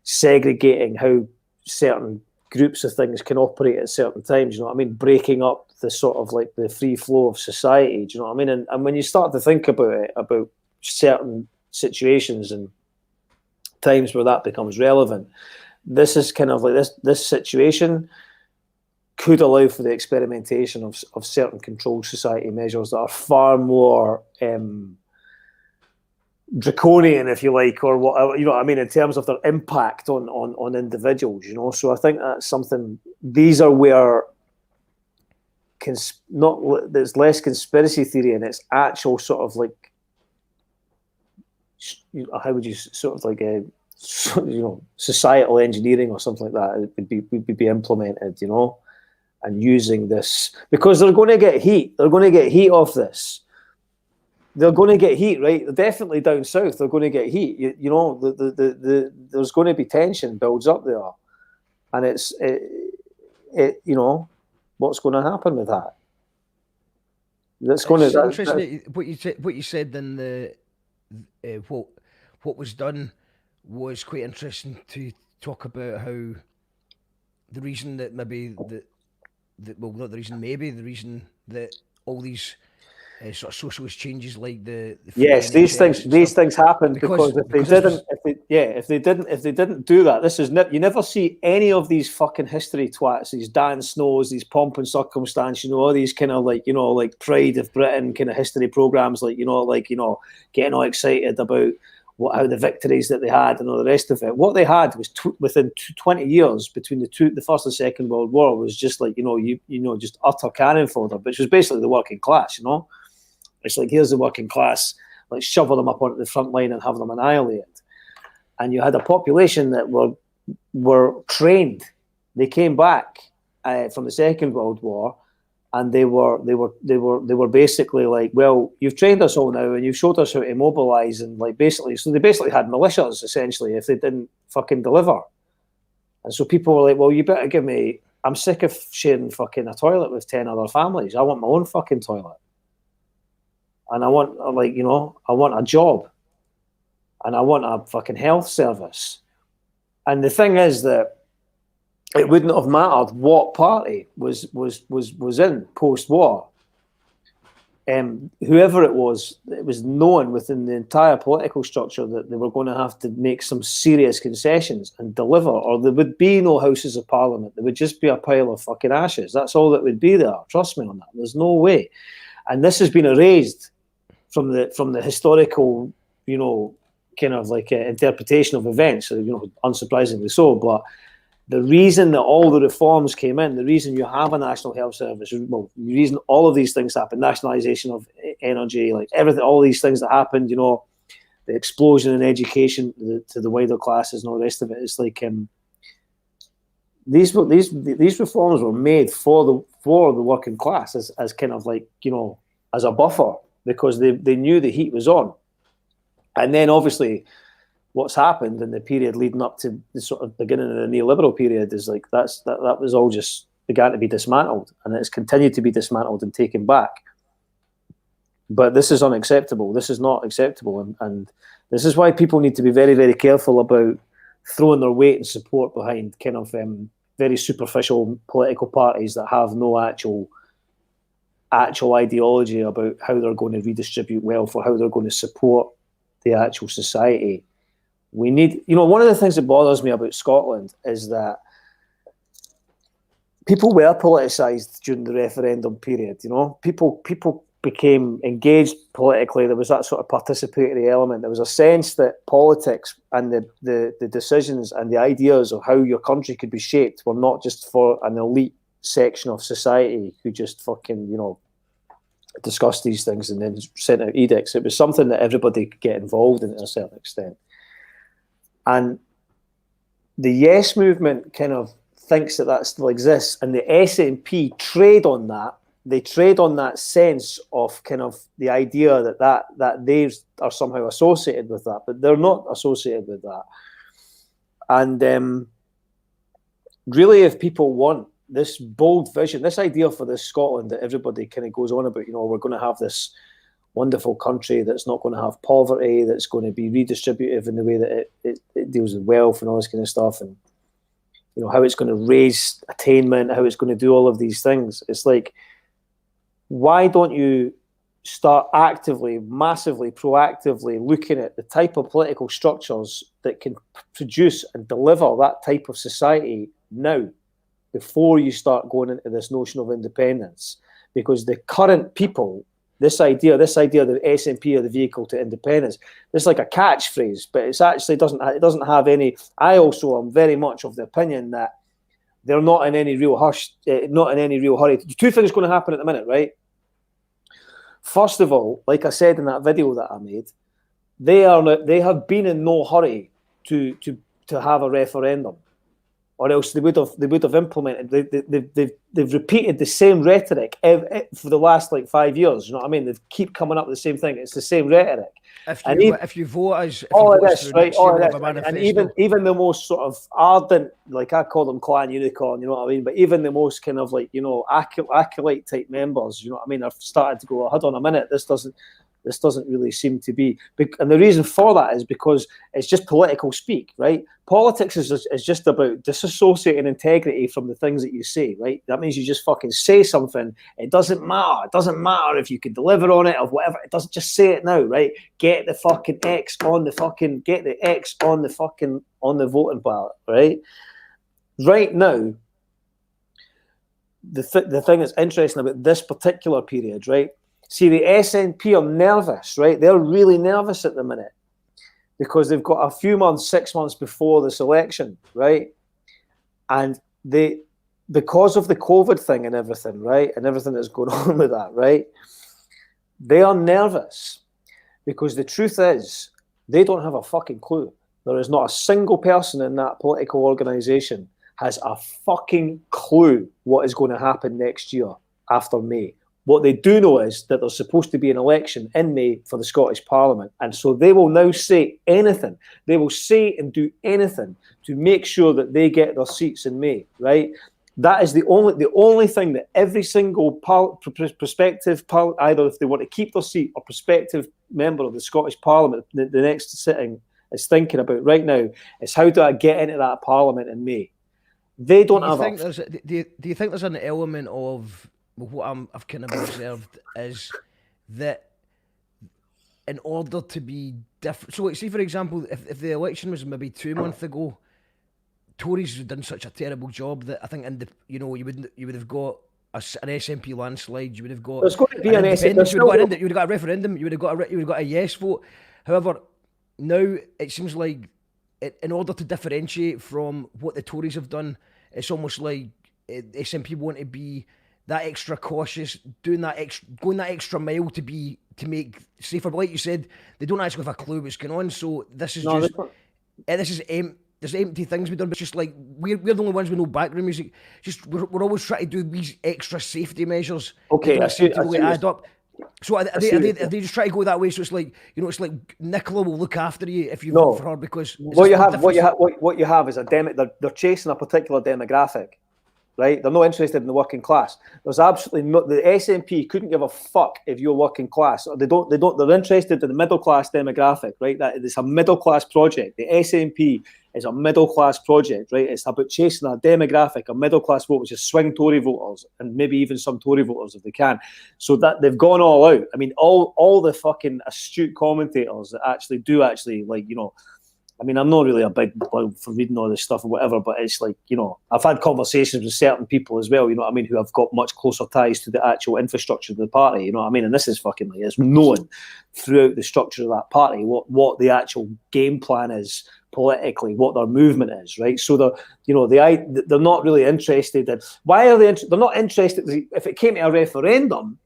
segregating how certain groups of things can operate at certain times. You know what I mean? Breaking up the sort of like the free flow of society. Do you know what I mean? And when you start to think about it, about certain situations and times where that becomes relevant, this is kind of like this situation could allow for the experimentation of certain controlled society measures that are far more draconian, if you like, or whatever, you know what I mean, in terms of their impact on individuals, you know. So I think that's something, these are where there's less conspiracy theory and it's actual sort of like, you know, how would you sort of like a, you know, societal engineering or something like that, it would be implemented, you know. And using this, because they're going to get heat. They're going to get heat off this. They're going to get heat, right? They're definitely down south. They're going to get heat. You know, there's going to be tension builds up there, and it's you know, what's going to happen with that? That's going
It's
to
interesting what you said in the what was done was quite interesting to talk about how the reason that maybe the reason that all these sort of socialist changes like the
yes, these things happen because if they didn't do that, this is you never see any of these fucking history twats, these Dan Snows, these pomp and circumstance, you know, all these kind of like, you know, like Pride of Britain kind of history programs, like, you know, like, you know, getting all excited about how the victories that they had and all the rest of it. What they had was within 20 years between the First and Second World War was just like, you know, just utter cannon fodder, which was basically the working class, you know. It's like, here's the working class, like shovel them up onto the front line and have them annihilated. And you had a population that were trained. They came back from the Second World War, and they were basically like, well, you've trained us all now, and you've showed us how to mobilize, and like basically, so they basically had militias essentially if they didn't fucking deliver. And so people were like, well, you better give me. I'm sick of sharing fucking a toilet with 10 other families. I want my own fucking toilet, and I want, like, you know, I want a job, and I want a fucking health service. And the thing is that it wouldn't have mattered what party was in post-war. Whoever it was known within the entire political structure that they were going to have to make some serious concessions and deliver, or there would be no Houses of Parliament. There would just be a pile of fucking ashes. That's all that would be there. Trust me on that. There's no way. And this has been erased from the historical, you know, kind of like interpretation of events. You know, unsurprisingly so, but. The reason that all the reforms came in, the reason you have a national health service, well, the reason all of these things happened, nationalisation of energy, like everything, all these things that happened, you know, the explosion in education to the wider classes and all the rest of it, it's like these reforms were made for the working class as kind of like, you know, as a buffer, because they knew the heat was on. And then obviously what's happened in the period leading up to the sort of beginning of the neoliberal period is like that was all just began to be dismantled, and it's continued to be dismantled and taken back. But this is unacceptable. This is not acceptable, and this is why people need to be very, very careful about throwing their weight and support behind kind of very superficial political parties that have no actual actual ideology about how they're going to redistribute wealth or how they're going to support the actual society. We need, one of the things that bothers me about Scotland is that people were politicised during the referendum period. People became engaged politically. There was that sort of participatory element. There was a sense that politics and the decisions and the ideas of how your country could be shaped were not just for an elite section of society who just fucking, discussed these things and then sent out edicts. It was something that everybody could get involved in to a certain extent. And the Yes movement kind of thinks that still exists, and the SNP trade on that. They trade on that sense of kind of the idea that they are somehow associated with that, but they're not associated with that. And really, if people want this bold vision, this idea for this Scotland that everybody kind of goes on about, we're going to have this wonderful country that's not going to have poverty, that's going to be redistributive in the way that it deals with wealth and all this kind of stuff, and how it's going to raise attainment, how it's going to do all of these things. It's like, why don't you start actively, massively, proactively looking at the type of political structures that can produce and deliver that type of society now, before you start going into this notion of independence? Because the current people, this idea that the SNP are the vehicle to independence, it's like a catchphrase, but it actually doesn't have any. I also am very much of the opinion that they're not in any real hurry. Two things going to happen at the minute, right? First of all, like I said in that video that I made, they have been in no hurry to have a referendum, or else they would have implemented. They've repeated the same rhetoric for the last 5 years. You know what I mean? They keep coming up with the same thing. It's the same rhetoric.
If you vote as and
even the most sort of ardent, like I call them clan unicorn, you know what I mean? But even the most kind of acolyte type members, you know what I mean, have started to go, hold on a minute, this doesn't really seem to be. And the reason for that is because it's just political speak, right? Politics is just about disassociating integrity from the things that you say, right? That means you just fucking say something. It doesn't matter. It doesn't matter if you can deliver on it or whatever. It doesn't, just say it now, right? Get the X on the voting ballot, right? Right now, the thing that's interesting about this particular period, right? See, the SNP are nervous, right? They're really nervous at the minute because they've got a few months, 6 months before this election, right? And because of the COVID thing and everything, right? And everything that's going on with that, right? They are nervous because the truth is they don't have a fucking clue. There is not a single person in that political organisation has a fucking clue what is going to happen next year after May. What they do know is that there's supposed to be an election in May for the Scottish Parliament. And so they will now say anything. They will say and do anything to make sure that they get their seats in May, right? That is the only thing that every single prospective, either if they want to keep their seat or prospective member of the Scottish Parliament, the next sitting, is thinking about right now, is how do I get into that Parliament in May? They don't have
do you think there's an element of what I've kind of observed is that in order to be different, so say for example, if the election was maybe 2 months ago, Tories have done such a terrible job that I think you would have got an SNP landslide. You would have got.
There's going to be an SNP.
You would have got a referendum. You would have got a yes vote. However, now it seems like in order to differentiate from what the Tories have done, it's almost like SNP want to be that extra cautious, going that extra mile to make safer. But like you said, they don't actually have a clue what's going on. So this is there's empty things we've done, but just like we're the only ones with no background music. Just we're always trying to do these extra safety measures.
Okay,
I add up. So are they just try to go that way? So it's like it's like Nicola will look after you if you vote for her because
what you have is they're chasing a particular demographic, right? They're not interested in the working class. There's absolutely no, the SNP couldn't give a fuck if you're working class. They're interested in the middle class demographic, right? That it's a middle class project. The SNP is a middle class project, right? It's about chasing a demographic, a middle class vote, which is swing Tory voters and maybe even some Tory voters if they can. So that they've gone all out. I mean, all the fucking astute commentators that actually like, you know, I mean, I'm not really a big bloke for reading all this stuff or whatever, but it's like, you know, I've had conversations with certain people as well, you know what I mean, who have got much closer ties to the actual infrastructure of the party, you know what I mean? And this is fucking like, it's known throughout the structure of that party what the actual game plan is politically, what their movement is, right? So they're not really interested in, why are they, they're not interested, if it came to a referendum,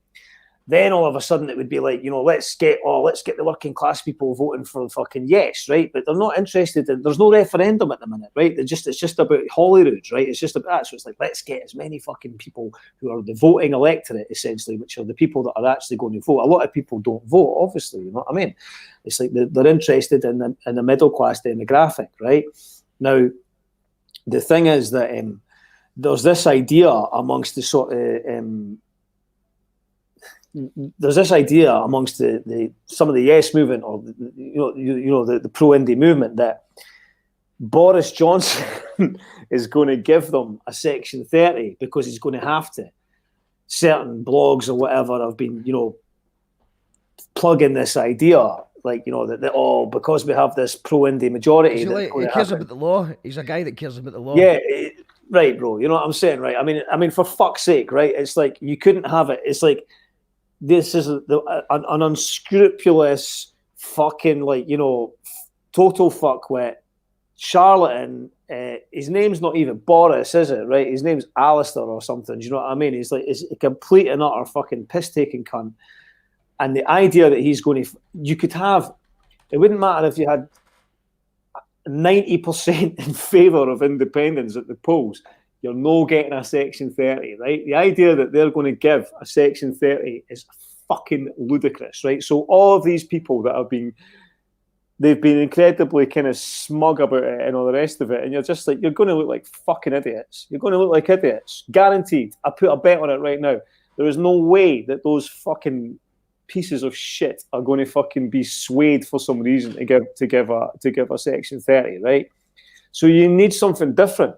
then all of a sudden it would be like, you know, let's get the working class people voting for fucking yes, right? But they're not interested in, there's no referendum at the minute, right? It's just about Holyrood, right? It's just about that. So it's like, let's get as many fucking people who are the voting electorate, essentially, which are the people that are actually going to vote. A lot of people don't vote, obviously, you know what I mean? It's like they're interested in the middle class demographic, right? Now, the thing is that there's this idea amongst the sort of there's this idea amongst some of the Yes movement, or the pro-indie movement, that Boris Johnson is going to give them a Section 30 because he's going to have to. Certain blogs or whatever have been, you know, plugging this idea, like, you know, that because we have this pro-indie majority,
he cares about the law. He's a guy that cares about the law.
Yeah, right, bro. You know what I'm saying, right? I mean, for fuck's sake, right? It's like you couldn't have it. It's like, this is an unscrupulous fucking, like, you know, total fuckwit, charlatan. His name's not even Boris, is it, right? His name's Alistair or something. Do you know what I mean? He's a complete and utter fucking piss-taking cunt. And the idea that he's going to, you could have, it wouldn't matter if you had 90% in favour of independence at the polls, you're no getting a Section 30, right? The idea that they're going to give a Section 30 is fucking ludicrous, right? So all of these people that they've been incredibly kind of smug about it and all the rest of it, and you're just like, you're going to look like fucking idiots. You're going to look like idiots. Guaranteed. I put a bet on it right now. There is no way that those fucking pieces of shit are going to fucking be swayed for some reason to give a Section 30, right? So you need something different.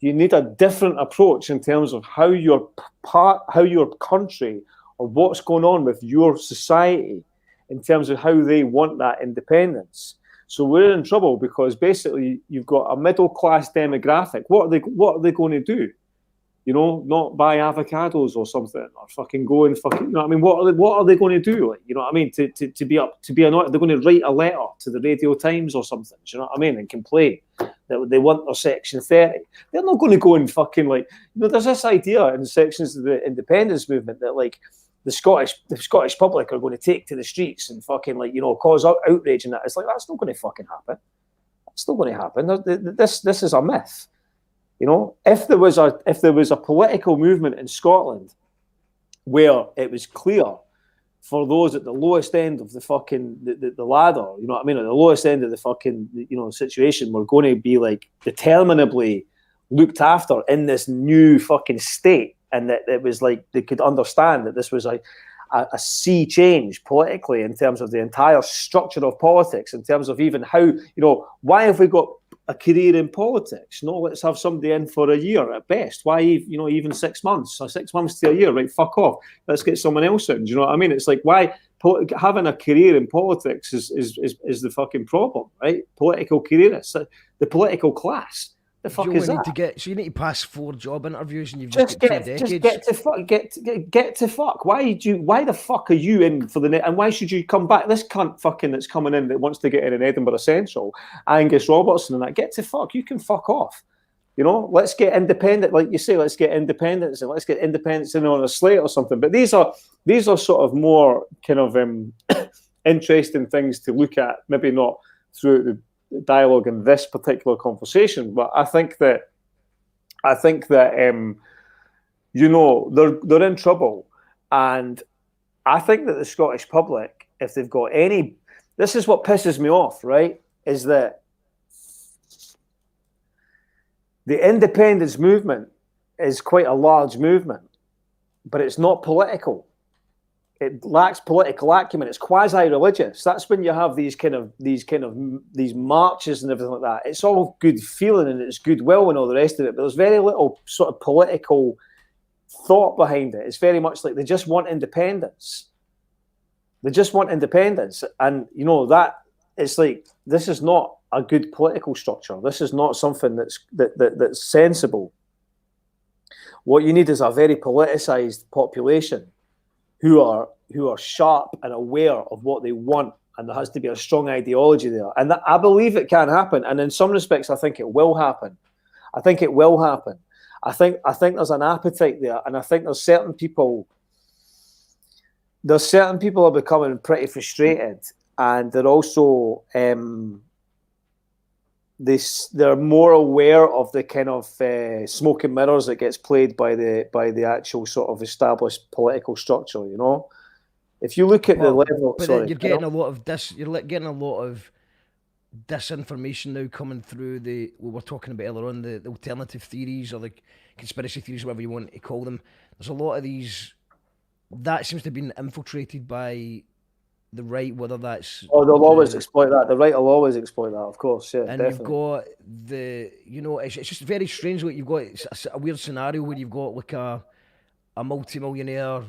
You need a different approach in terms of how your country, or what's going on with your society, in terms of how they want that independence. So we're in trouble because basically you've got a middle class demographic. What are they going to do? You know, not buy avocados or something, or fucking go and fucking, you know what I mean? What are they going to do? Like, you know what I mean? To be annoyed, they're going to write a letter to the Radio Times or something. Do you know what I mean? And complain that they want their Section 30. They're not going to go and fucking, like, you know, there's this idea in sections of the independence movement that, like, the Scottish public are going to take to the streets and fucking, like, you know, cause outrage and that. It's like, that's not going to fucking happen. That's not going to happen. This is a myth. You know, if there was a political movement in Scotland where it was clear for those at the lowest end of the fucking the ladder, you know what I mean, at the lowest end of the fucking, you know, situation, were going to be like determinably looked after in this new fucking state, and that it was like they could understand that this was a sea change politically in terms of the entire structure of politics, in terms of even how, you know, why have we got a career in politics? No, let's have somebody in for a year at best. Why, you know, even 6 months, or 6 months to a year, right? Fuck off. Let's get someone else in. Do you know what I mean? It's like, why having a career in politics is the fucking problem, right? Political careerists, the political class. The fuck is that?
So you need to pass 4 job interviews, and you've just got 2 decades.
Just get to fuck. Why the fuck are you in for the net? And why should you come back? This cunt fucking that's coming in that wants to get in Edinburgh Central, Angus Robertson and that. Get to fuck. You can fuck off. You know, let's get independent, like you say. Let's get independence, and let's get independence in on a slate or something. But these are sort of more kind of interesting things to look at. Maybe not throughout the dialogue in this particular conversation, but I think that you know, they're in trouble, and I think that the Scottish public, if they've got any, this is what pisses me off, right? Is that the independence movement is quite a large movement, but it's not political. It lacks political acumen. It's quasi-religious. That's when you have these marches and everything like that. It's all good feeling and it's goodwill and all the rest of it, but there's very little sort of political thought behind it. It's very much like they just want independence. They just want independence, and that it's like this is not a good political structure. This is not something that's sensible. What you need is a very politicized population who are sharp and aware of what they want, and there has to be a strong ideology there. And I believe it can happen. And in some respects, I think it will happen. I think there's an appetite there, and I think there's certain people are becoming pretty frustrated, and they're also they're more aware of the kind of smoke and mirrors that gets played by the actual sort of established political structure. If you look at the level,
but you're getting a lot of disinformation now coming through we were talking about earlier on, the alternative theories or the conspiracy theories, whatever you want to call them. There's a lot of these that seems to have been infiltrated by the right, whether that's...
Oh, they'll always exploit that. The right will always exploit that, of course, yeah,
and
definitely.
You've got it's just very strange. Like, you've got a weird scenario where you've got like a multi-millionaire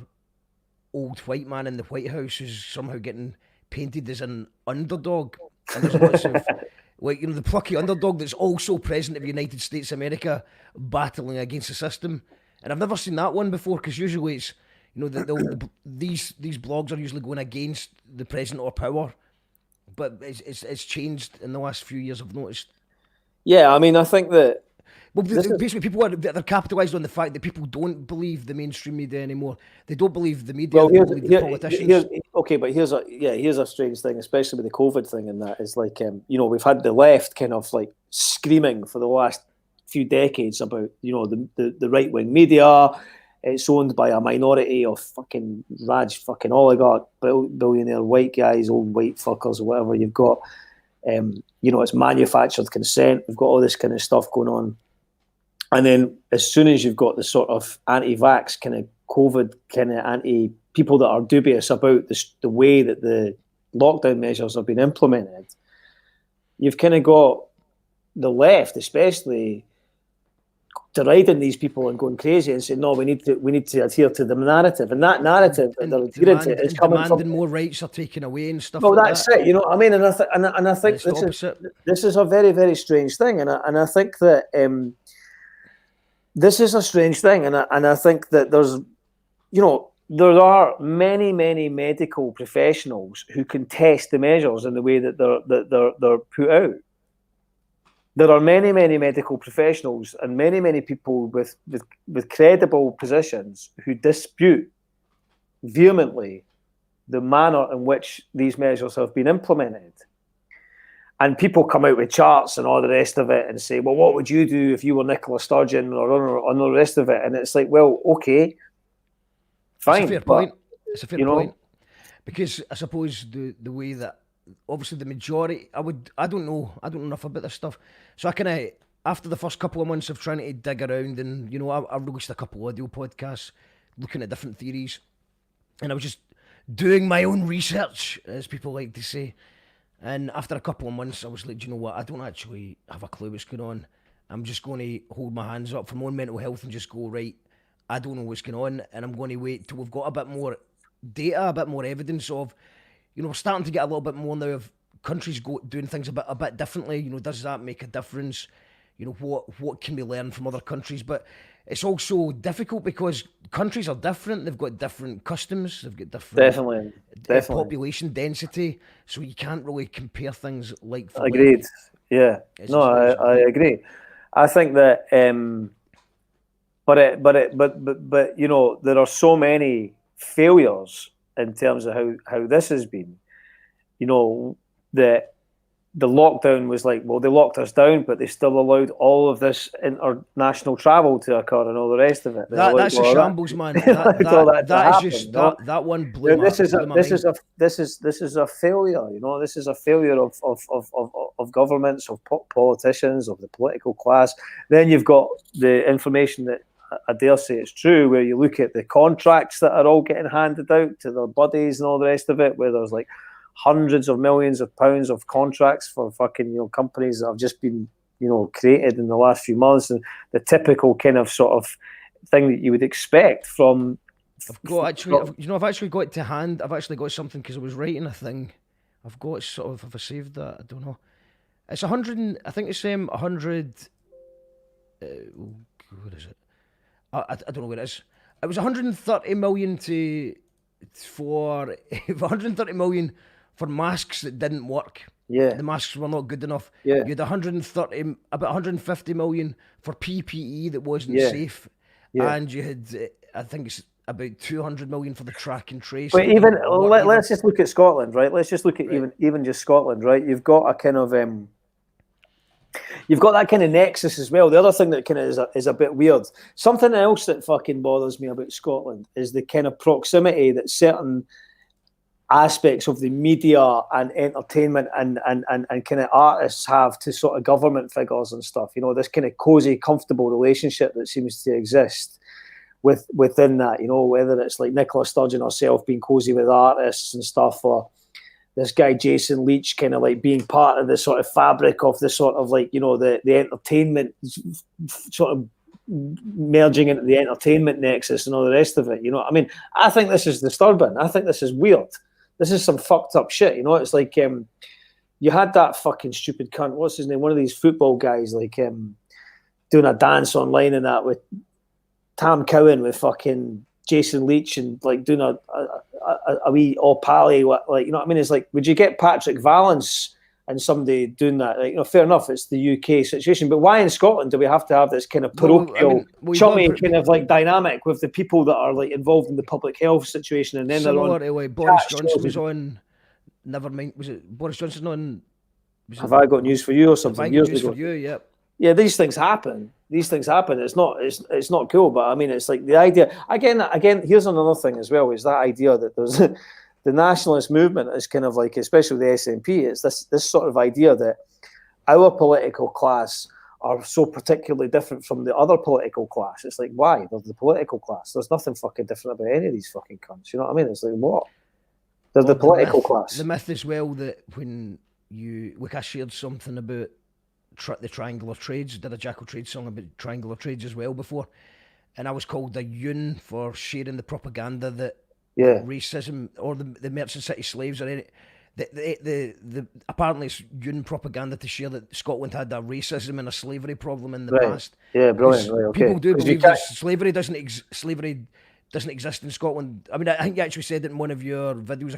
old white man in the White House who's somehow getting painted as an underdog. And there's lots of, the plucky underdog that's also president of the United States of America battling against the system. And I've never seen that one before, because usually it's, these blogs are usually going against the president or power, but it's changed in the last few years, I've noticed.
Yeah, I mean, I think that...
Well, basically, they're capitalised on the fact that people don't believe the mainstream media anymore. They don't believe the media.
Well,
they don't believe the politicians.
But here's a strange thing, especially with the COVID thing, and that is like, we've had the left kind of like screaming for the last few decades about, the right wing media. It's owned by a minority of fucking Raj fucking oligarch, billionaire white guys, old white fuckers or whatever. You've got, it's manufactured consent. We've got all this kind of stuff going on. And then as soon as you've got the sort of anti-vax kind of COVID kind of people that are dubious about the way that the lockdown measures have been implemented, you've kind of got the left, especially, deriding these people and going crazy and saying, no, we need to adhere to the narrative, and that narrative that they're adhering to is coming from...
demanding more rights are taken away and stuff.
Well,
like
that's it. You know what I mean? And I think this is a very, very strange thing, and I think that this is a strange thing, and I think that there's, there are many, many medical professionals who contest the measures in the way that they're put out. There are many, many medical professionals and many, many people with credible positions who dispute vehemently the manner in which these measures have been implemented. And people come out with charts and all the rest of it and say, well, what would you do if you were Nicola Sturgeon or on the rest of it? And it's like, well, okay, fine.
It's a fair point. It's a fair point. Because I suppose the way that, obviously the majority, I don't know enough about this stuff. So I kind of, after the first couple of months of trying to dig around, and I released a couple of audio podcasts looking at different theories, and I was just doing my own research, as people like to say. And after a couple of months, I was like, do you know what? I don't actually have a clue what's going on. I'm just going to hold my hands up for my own mental health and just go, right, I don't know what's going on, and I'm going to wait till we've got a bit more data, a bit more evidence of, we're starting to get a little bit more now of countries doing things a bit differently. Does that make a difference? What can we learn from other countries? But it's also difficult because countries are different. They've got different customs. They've got different population density. So you can't really compare things like for
Agreed.
Like.
Yeah. No, I agree. I think that, but there are so many failures in terms of how this has been. That the lockdown was like, well, they locked us down, but they still allowed all of this international travel to occur and all the rest of it.
That's a shambles, man. That one blew
This is a failure. This is a failure of governments, of politicians, of the political class. Then you've got the information that I dare say it's true, where you look at the contracts that are all getting handed out to their buddies and all the rest of it, where there's like hundreds of millions of pounds of contracts for fucking, companies that have just been, created in the last few months, and the typical kind of sort of thing that you would expect from.
I've actually got to hand. I've actually got something because I was writing a thing. I've got sort of. Have I saved that? I don't know. It's 100. I think it's 100. What is it? I don't know what it is. It was 130 million for 130 million for masks that didn't work.
Yeah,
the masks were not good enough.
Yeah,
you had about 150 million for PPE that wasn't safe, and you had I think it's about 200 million for the track and trace.
But let's just look at Scotland, right? Let's just look at even just Scotland, right? You've got a kind of you've got that kind of nexus as well. The other thing that kind of is a bit weird. Something else that fucking bothers me about Scotland is the kind of proximity that certain aspects of the media and entertainment and kind of artists have to sort of government figures and stuff. This kind of cozy, comfortable relationship that seems to exist within that. Whether it's like Nicola Sturgeon herself being cozy with artists and stuff, or this guy Jason Leach kind of like being part of the sort of fabric of the sort of like the entertainment sort of merging into the entertainment nexus and all the rest of it. I think this is disturbing. I think this is weird. This is some fucked up shit. It's like you had that fucking stupid cunt. What's his name? One of these football guys, like doing a dance online and that with Tam Cowan with fucking Jason Leach and like doing a wee all pally. Like, It's like, would you get Patrick Vallance and somebody doing that? Like, fair enough, it's the UK situation, but why in Scotland do we have to have this kind of parochial, chummy kind of like dynamic with the people that are like involved in the public health situation? And then
similar to like Boris Johnson was on. Never mind, was it Boris Johnson on?
Have I got news for you or something?
Have I got news for you? Yep.
Yeah, these things happen. It's not cool, but I mean, it's like the idea. Again, here's another thing as well: is that idea that there's the nationalist movement is kind of like, especially the SNP, it's this sort of idea that our political class are so particularly different from the other political class. It's like, why? They're the political class. There's nothing fucking different about any of these fucking cunts. You know what I mean? It's like, what? They're the political class.
The myth as well that when I shared something about the Triangle of Trades, did a Jackal Trees song about Triangle of Trades as well before, and I was called a yoon for sharing the propaganda that racism or the Merchant City slaves or any. The apparently it's yoon propaganda to share that Scotland had a racism and a slavery problem in the past.
Yeah, brilliant. Right, okay.
People do believe that slavery doesn't exist in Scotland. I mean, I think you actually said it in one of your videos.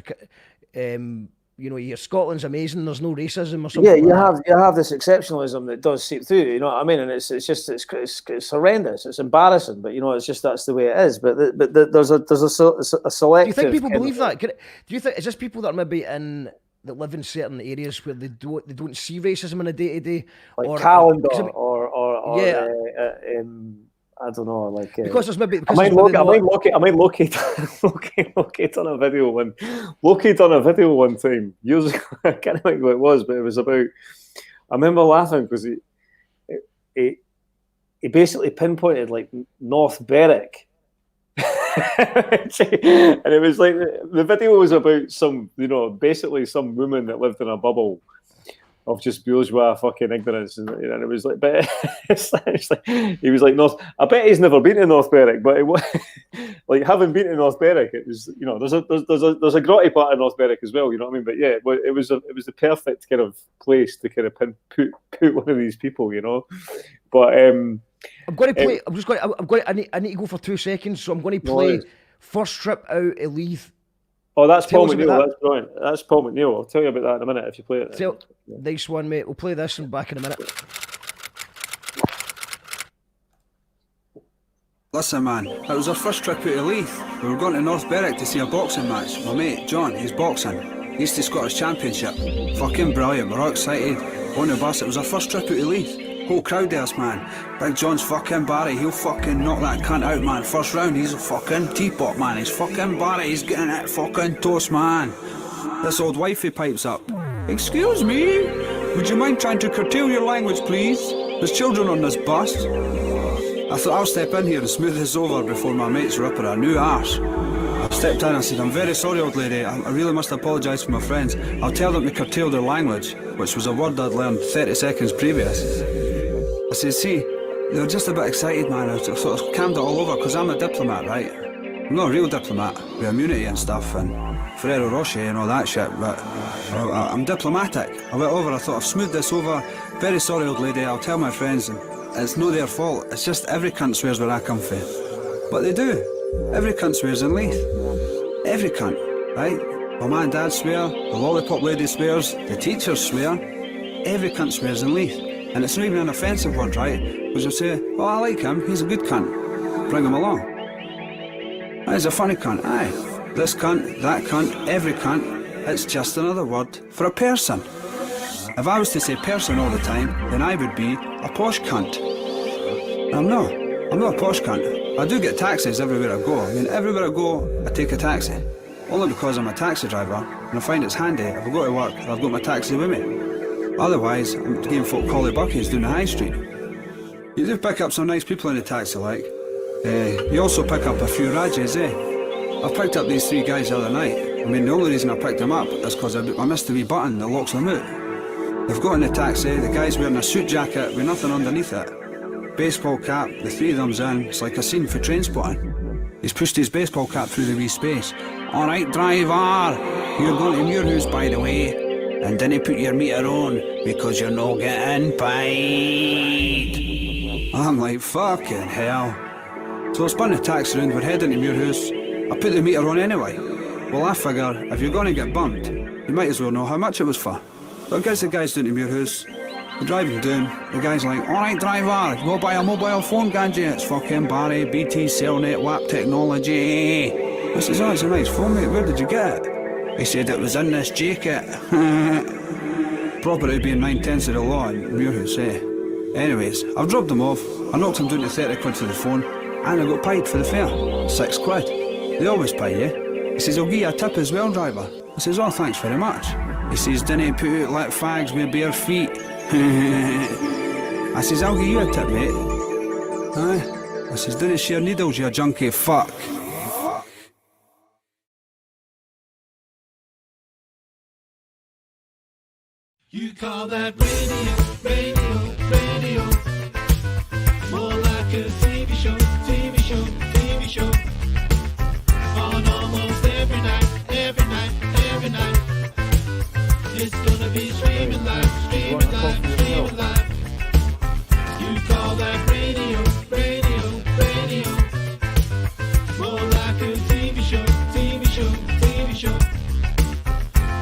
Scotland's amazing. There's no racism or something.
Yeah, you have this exceptionalism that does seep through. You know what I mean? And it's horrendous. It's embarrassing. But it's just that's the way it is. But there's a selective.
Do you think people believe that? Do you think it's just people that are maybe that live in certain areas where they don't see racism on a day to day,
like Calendar I don't know, like
because there's maybe.
I might locate on a video one time years ago. I can't remember what it was, but it was about. I remember laughing because he basically pinpointed like North Berwick, and it was like the video was about some, basically some woman that lived in a bubble of just bourgeois fucking ignorance, and it was like, but it's like he was like North. I bet he's never been to North Berwick, but it was like having been to North Berwick, it was there's a grotty part of North Berwick as well, you know what I mean? But yeah, it was the perfect kind of place to kind of put one of these people, But
I'm going to play. I need to go for 2 seconds, so I'm going to play First Trip Out of Leith.
Oh, that's Paul McNeill. That's brilliant. That's Paul McNeill. I'll tell you about that in a minute if you play it.
Nice one, mate. We'll play this and back in a minute.
Listen, man, it was our first trip out of Leith. We were going to North Berwick to see a boxing match. My mate, John, he's boxing. He's the Scottish Championship. Fucking brilliant. We're all excited. On the bus, it was our first trip out of Leith. Whole crowd there's, man. Big John's fucking Barry. He'll fucking knock that cunt out, man. First round, he's a fucking teapot, man. He's fucking Barry. He's getting it fucking toast, man. This old wifey pipes up. Excuse me? Would you mind trying to curtail your language, please? There's children on this bus. I thought I'll step in here and smooth this over before my mates rip her a new arse. I stepped in and said, I'm very sorry, old lady. I really must apologise to my friends. I'll tell them to curtail their language, which was a word I'd learned 30 seconds previous. I said, see, they were just a bit excited, man. I sort of calmed it all over, because I'm a diplomat, right? I'm not a real diplomat, with immunity and stuff, and Ferrero Rocher and all that shit, but I'm diplomatic. I went over, I thought, I've smoothed this over. Very sorry, old lady, I'll tell my friends, and it's not their fault. It's just every cunt swears where I come from. But they do. Every cunt swears in Leith. Every cunt, right? My man and dad swear, the lollipop lady swears, the teachers swear. Every cunt swears in Leith. And it's not even an offensive word, right? Because you'll say, oh, I like him, he's a good cunt. Bring him along. He's a funny cunt, aye. This cunt, that cunt, every cunt, it's just another word for a person. If I was to say person all the time, then I would be a posh cunt. I'm not a posh cunt. I do get taxis everywhere I go. I mean, everywhere I go, I take a taxi. Only because I'm a taxi driver, and I find it's handy if I go to work and I've got my taxi with me. Otherwise, I'm giving folk collie buckies down the high street. You do pick up some nice people in the taxi, like. You also pick up a few Rajes, I've picked up these 3 guys the other night. I mean, the only reason I picked them up is because I missed the wee button that locks them out. They've got in the taxi, the guy's wearing a suit jacket with nothing underneath it. Baseball cap, the 3 of them's in, it's like a scene for Trainspotting. He's pushed his baseball cap through the wee space. Alright, driver, you're going to Muirhouse, by the way, and didn't put your meter on because you're not getting paid. I'm like, fucking hell. So I spun the taxi round, we're heading to Muirhouse. I put the meter on anyway. Well, I figure, if you're going to get bumped, you might as well know how much it was for. So I guess the guy's down to Muirhouse. We're driving down, the guy's like, alright driver, go buy a mobile phone gadget, it's fucking Barry, BT, Cellnet, WAP technology. I says, oh, it's a nice phone, mate, where did you get it? He said it was in this jacket. Property being 9/10 of the law in Muirhouse, Anyways, I've dropped him off, I knocked him down to 30 quid for the phone, and I got paid for the fare, 6 quid. They always pay you. He says, I'll give you a tip as well, driver. I says, oh, thanks very much. He says, didn't put out like fags with bare feet. I says, I'll give you a tip, mate. Aye. I says, didn't share needles, you junkie fuck.
You call that radio, radio, radio. More like a TV show, TV show, TV show. On almost every night, every night, every night. It's gonna be streaming live, streaming live, streaming live. You call that radio, radio, radio. More like a TV show, TV show, TV show.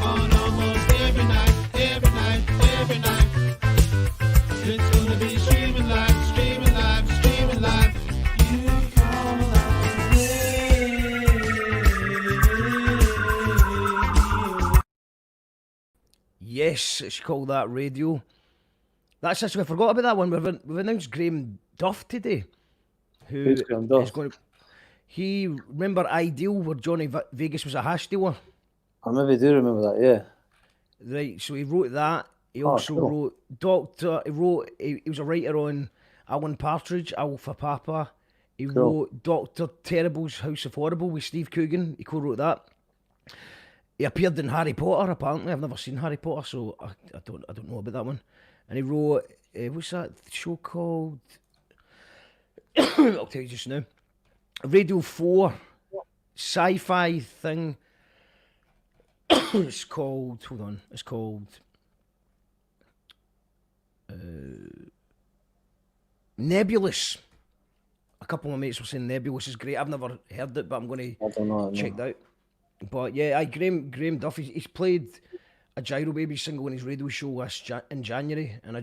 On almost every night, every night, every night. It's gonna be streaming live, streaming live, streaming live. You call that radio.
Yes, it's called that radio. That's actually, I forgot about that one. We've announced Graham Duff today.
Who's Graham Duff?
Is going to, he, remember Ideal, where Johnny Vegas was a hash dealer?
I maybe do remember that, yeah.
Right, so he wrote that. He also wrote Doctor. He was a writer on Alan Partridge, Alpha Papa. He wrote Doctor Terrible's House of Horrible with Steve Coogan. He co-wrote that. He appeared in Harry Potter. Apparently, I've never seen Harry Potter, so I don't know about that one. And he wrote what's that show called? I'll tell you just now. Radio 4 sci-fi thing. It's called. Hold on. It's called. Nebulous. A couple of mates were saying Nebulous is great. I've never heard it, but I'm going to check that out. But yeah, Graham Duff, he's played a Gyro Baby single in his radio show in January, and I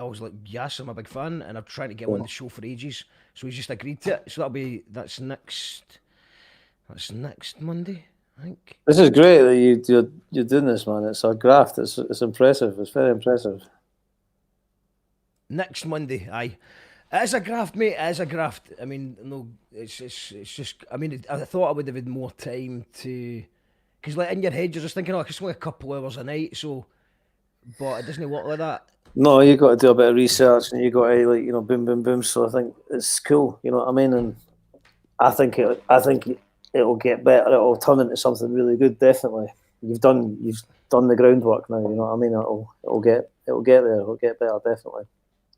was like, yes, I'm a big fan, and I'm trying to get him on the show for ages. So he's just agreed to it. So that's next Monday, I think.
This is great that you're doing this, man. It's a graft. It's impressive. It's very impressive.
Next Monday, aye. It is a graft, mate. It is a graft. I mean, no, it's just. I mean, I thought I would have had more time to, because like in your head you're just thinking, oh, it's only a couple hours a night, so. But it doesn't work like that.
No, you got to do a bit of research, and you got to boom, boom, boom. So I think it's cool. You know what I mean? And I think it'll get better. It'll turn into something really good. Definitely. You've done the groundwork now. You know what I mean? It'll get there. It'll get better. Definitely.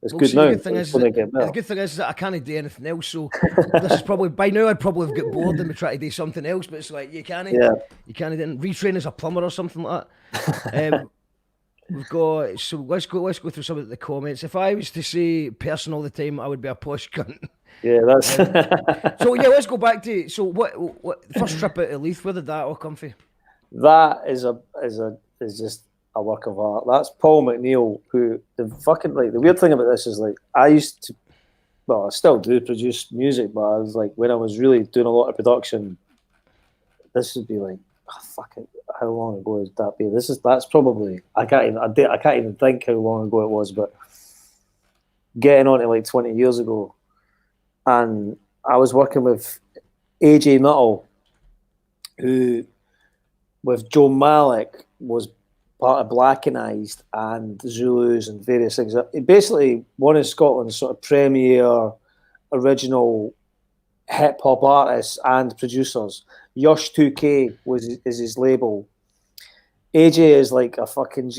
It's good now.
The good thing is that I can't do anything else. So this is probably by now I'd probably have got bored and be trying to do something else. But it's like you can't retrain as a plumber or something like that. We've got let's go through some of the comments. If I was to say person all the time, I would be a posh cunt.
Yeah, that's.
So yeah, let's go back to what first trip out of Leith. Where did that all come from?
That is just a work of art. That's Paul McNeil, who the weird thing about this is I used to, well, I still do produce music, but I was when I was really doing a lot of production, this would be how long ago would that be? That's probably I can't even think how long ago it was, but getting on to 20 years ago, and I was working with AJ Nuttall, who with Joe Malik was part of Blackenized and Zulus and various things. Basically, one of Scotland's sort of premier original hip hop artists and producers. Yush 2K is his label. AJ is a fucking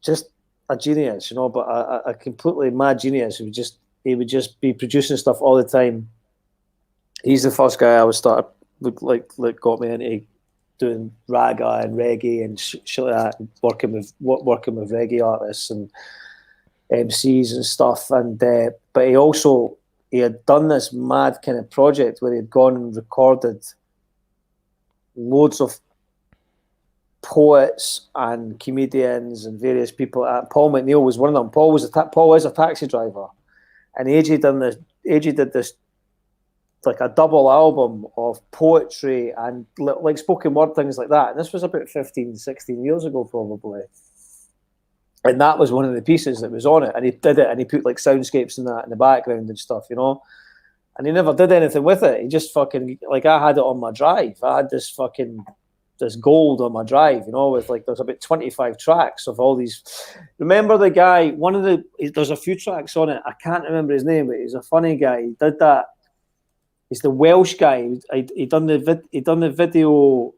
just a genius, but a completely mad genius. He would just be producing stuff all the time. He's the first guy got me into doing raga and reggae and shit like that, and working with reggae artists and MCs and stuff. And but he had done this mad kind of project where he had gone and recorded loads of poets and comedians and various people. Paul McNeil was one of them. Paul is a taxi driver, and AJ did this a double album of poetry and spoken word things like that. And this was about 15, 16 years ago probably. And that was one of the pieces that was on it. And he did it, and he put soundscapes in that in the background and stuff, And he never did anything with it. He just fucking I had it on my drive. I had this gold on my drive, with there's about 25 tracks of all these. Remember the guy? There's a few tracks on it. I can't remember his name, but he's a funny guy. He did that. He's the Welsh guy. He done the video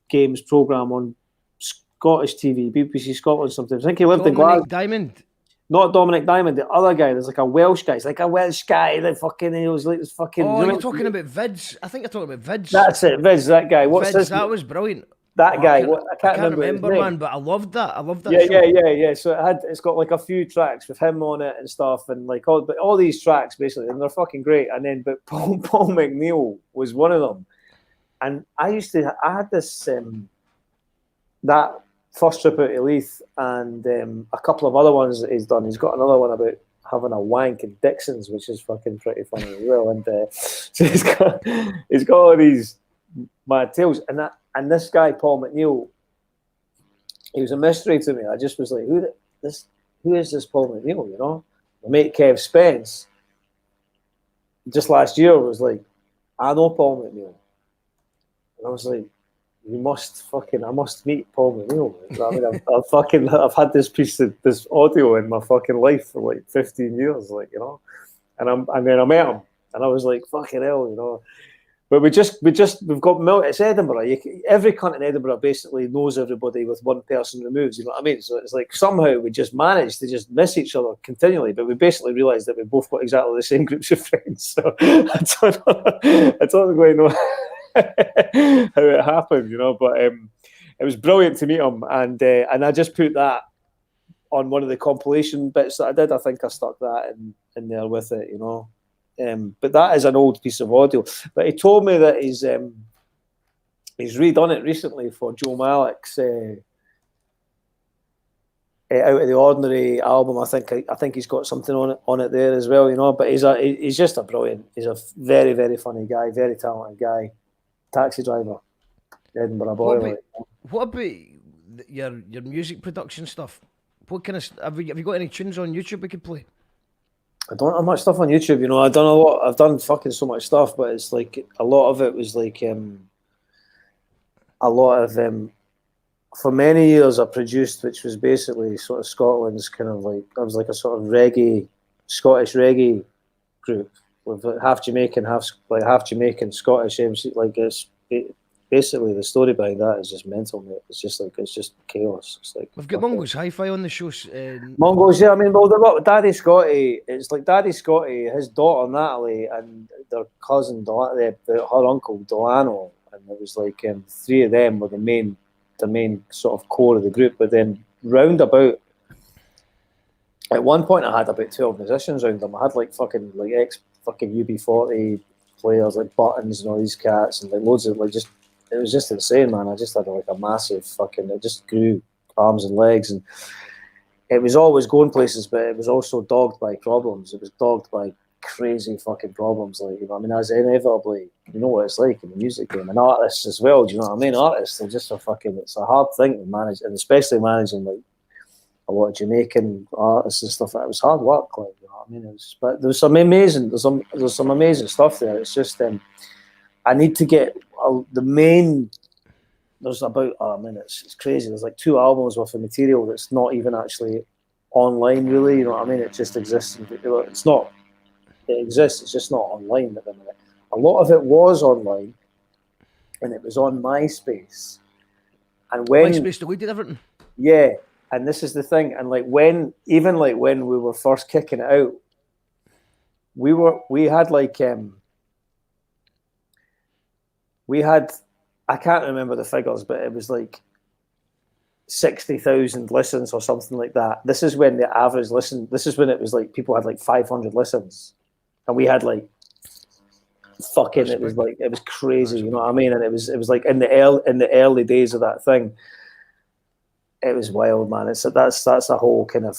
games program on Scottish TV, BBC Scotland sometimes. I think he lived in Glasgow.
Diamond.
Not Dominic Diamond, the other guy. There's a Welsh guy. He's a Welsh guy that fucking he was this fucking.
Oh, you're talking about Vids. I think you're talking about Vids.
That's it, Vids. That guy. What's
Vids, that was brilliant.
That guy. I can't
remember man, but I loved that. I loved that.
Yeah. So it's got a few tracks with him on it and stuff, and all these tracks basically, and they're fucking great. And then, but Paul McNeil was one of them, and I had this that first trip out to Leith, and a couple of other ones that he's done. He's got another one about having a wank in Dixon's, which is fucking pretty funny as well. And so he's got all these mad tales, and this guy Paul McNeil, he was a mystery to me. I just was like, who is this Paul McNeil? My mate Kev Spence just last year was like, I know Paul McNeil, and I was like, I must meet Paul McNeil. I mean, I've had this audio in my fucking life for 15 years, and then I met him, and I was like, fucking hell, But we've got it's Edinburgh. Every cunt in Edinburgh basically knows everybody with one person removed. You know what I mean? So it's somehow we just managed to just miss each other continually, but we basically realised that we both got exactly the same groups of friends. So I don't quite know how it happened, but it was brilliant to meet him, and I just put that on one of the compilation bits that I did. I think I stuck that in there with it, But that is an old piece of audio. But he told me that he's redone it recently for Joe Malik's Out of the Ordinary album. I think he's got something on it there as well, But he's just a brilliant. He's a very, very funny guy, very talented guy, taxi driver, Edinburgh boy.
What about your music production stuff? What kind of have you got any tunes on YouTube we could play?
I don't have much stuff on YouTube, I've done a lot. I've done fucking so much stuff, but it's a lot of it was a lot of for many years I produced, which was basically sort of Scotland's kind of like, I was like a sort of reggae, Scottish reggae group with half Jamaican, half Jamaican, Scottish MC. Like basically the story behind that is just mental, mate. It's just chaos. It's like
we've got Mongo's Hi-Fi on the show.
Mongo's, yeah. I mean, well, they've got Daddy Scotty. It's like Daddy Scotty, his daughter Natalie, and their cousin, her uncle Delano, and it was like three of them were the main sort of core of the group. But then round about, at one point I had about 12 musicians around them. I had like fucking like ex-fucking UB40 players like Buttons and all these cats and like loads of like just, it was just insane, man. I just had like a massive fucking, it just grew arms and legs, and it was always going places, but it was also dogged by problems. It was dogged by crazy fucking problems, like, you know what I mean? As inevitably, you know what it's like in the music game, and artists as well, do you know what I mean? Artists are just it's a hard thing to manage, and especially managing like a lot of Jamaican artists and stuff. It was hard work, like, you know what I mean? But there's some amazing stuff there. It's just I need to get the main. There's about it's crazy. There's like 2 albums worth of material that's not even actually online, really. You know what I mean? It just exists. It's not. It exists. It's just not online at the minute. A lot of it was online, and it was on MySpace. And when
MySpace deleted everything.
Yeah, and this is the thing. And like when we were first kicking it out, we had I can't remember the figures, but it was like 60,000 listens or something like that. This is when the average listen. This is when it was like people had like 500 listens, and we had like fucking. It was crazy, you know what I mean? And it was like in the early days of that thing. It was wild, man. That's a whole kind of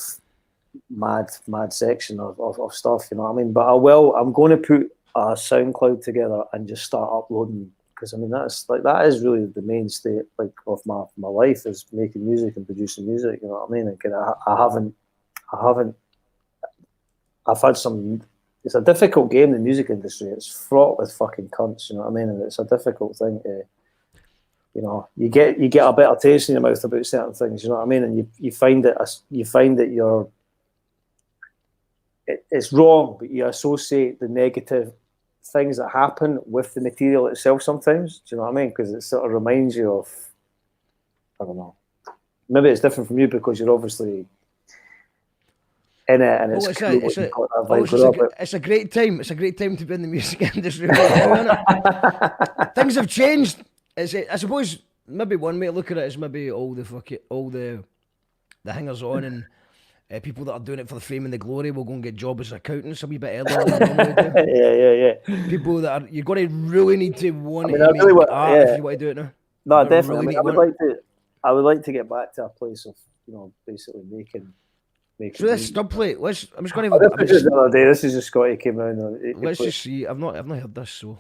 mad section of stuff, you know what I mean? But I'm going to put a SoundCloud together and just start uploading, because I mean that is really the mainstay like of my life, is making music and producing music, you know what I mean? And I've had some. It's a difficult game, the music industry. It's fraught with fucking cunts, you know what I mean? And it's a difficult thing to, you know, you get a better taste in your mouth about certain things, you know what I mean? And you find that it's wrong, but you associate the negative things that happen with the material itself sometimes. Do you know what I mean? Because it sort of reminds you of, I don't know. Maybe it's different from you because you're obviously in it, and it's
a great time. It's a great time to be in the music industry right now, isn't it? Things have changed. I suppose maybe one way to look at it is maybe all the hangers on and people that are doing it for the fame and the glory will go and get jobs as accountants a wee bit earlier than they normally do.
Yeah.
People that you're going to really need to want to
if you
want to do it now.
No, definitely. I would like to get back to a place of, you know, basically making.
So this stub plate, I'm just going to.
This is the other day. This is just Scotty came around.
Let's just see. I've not heard this, so.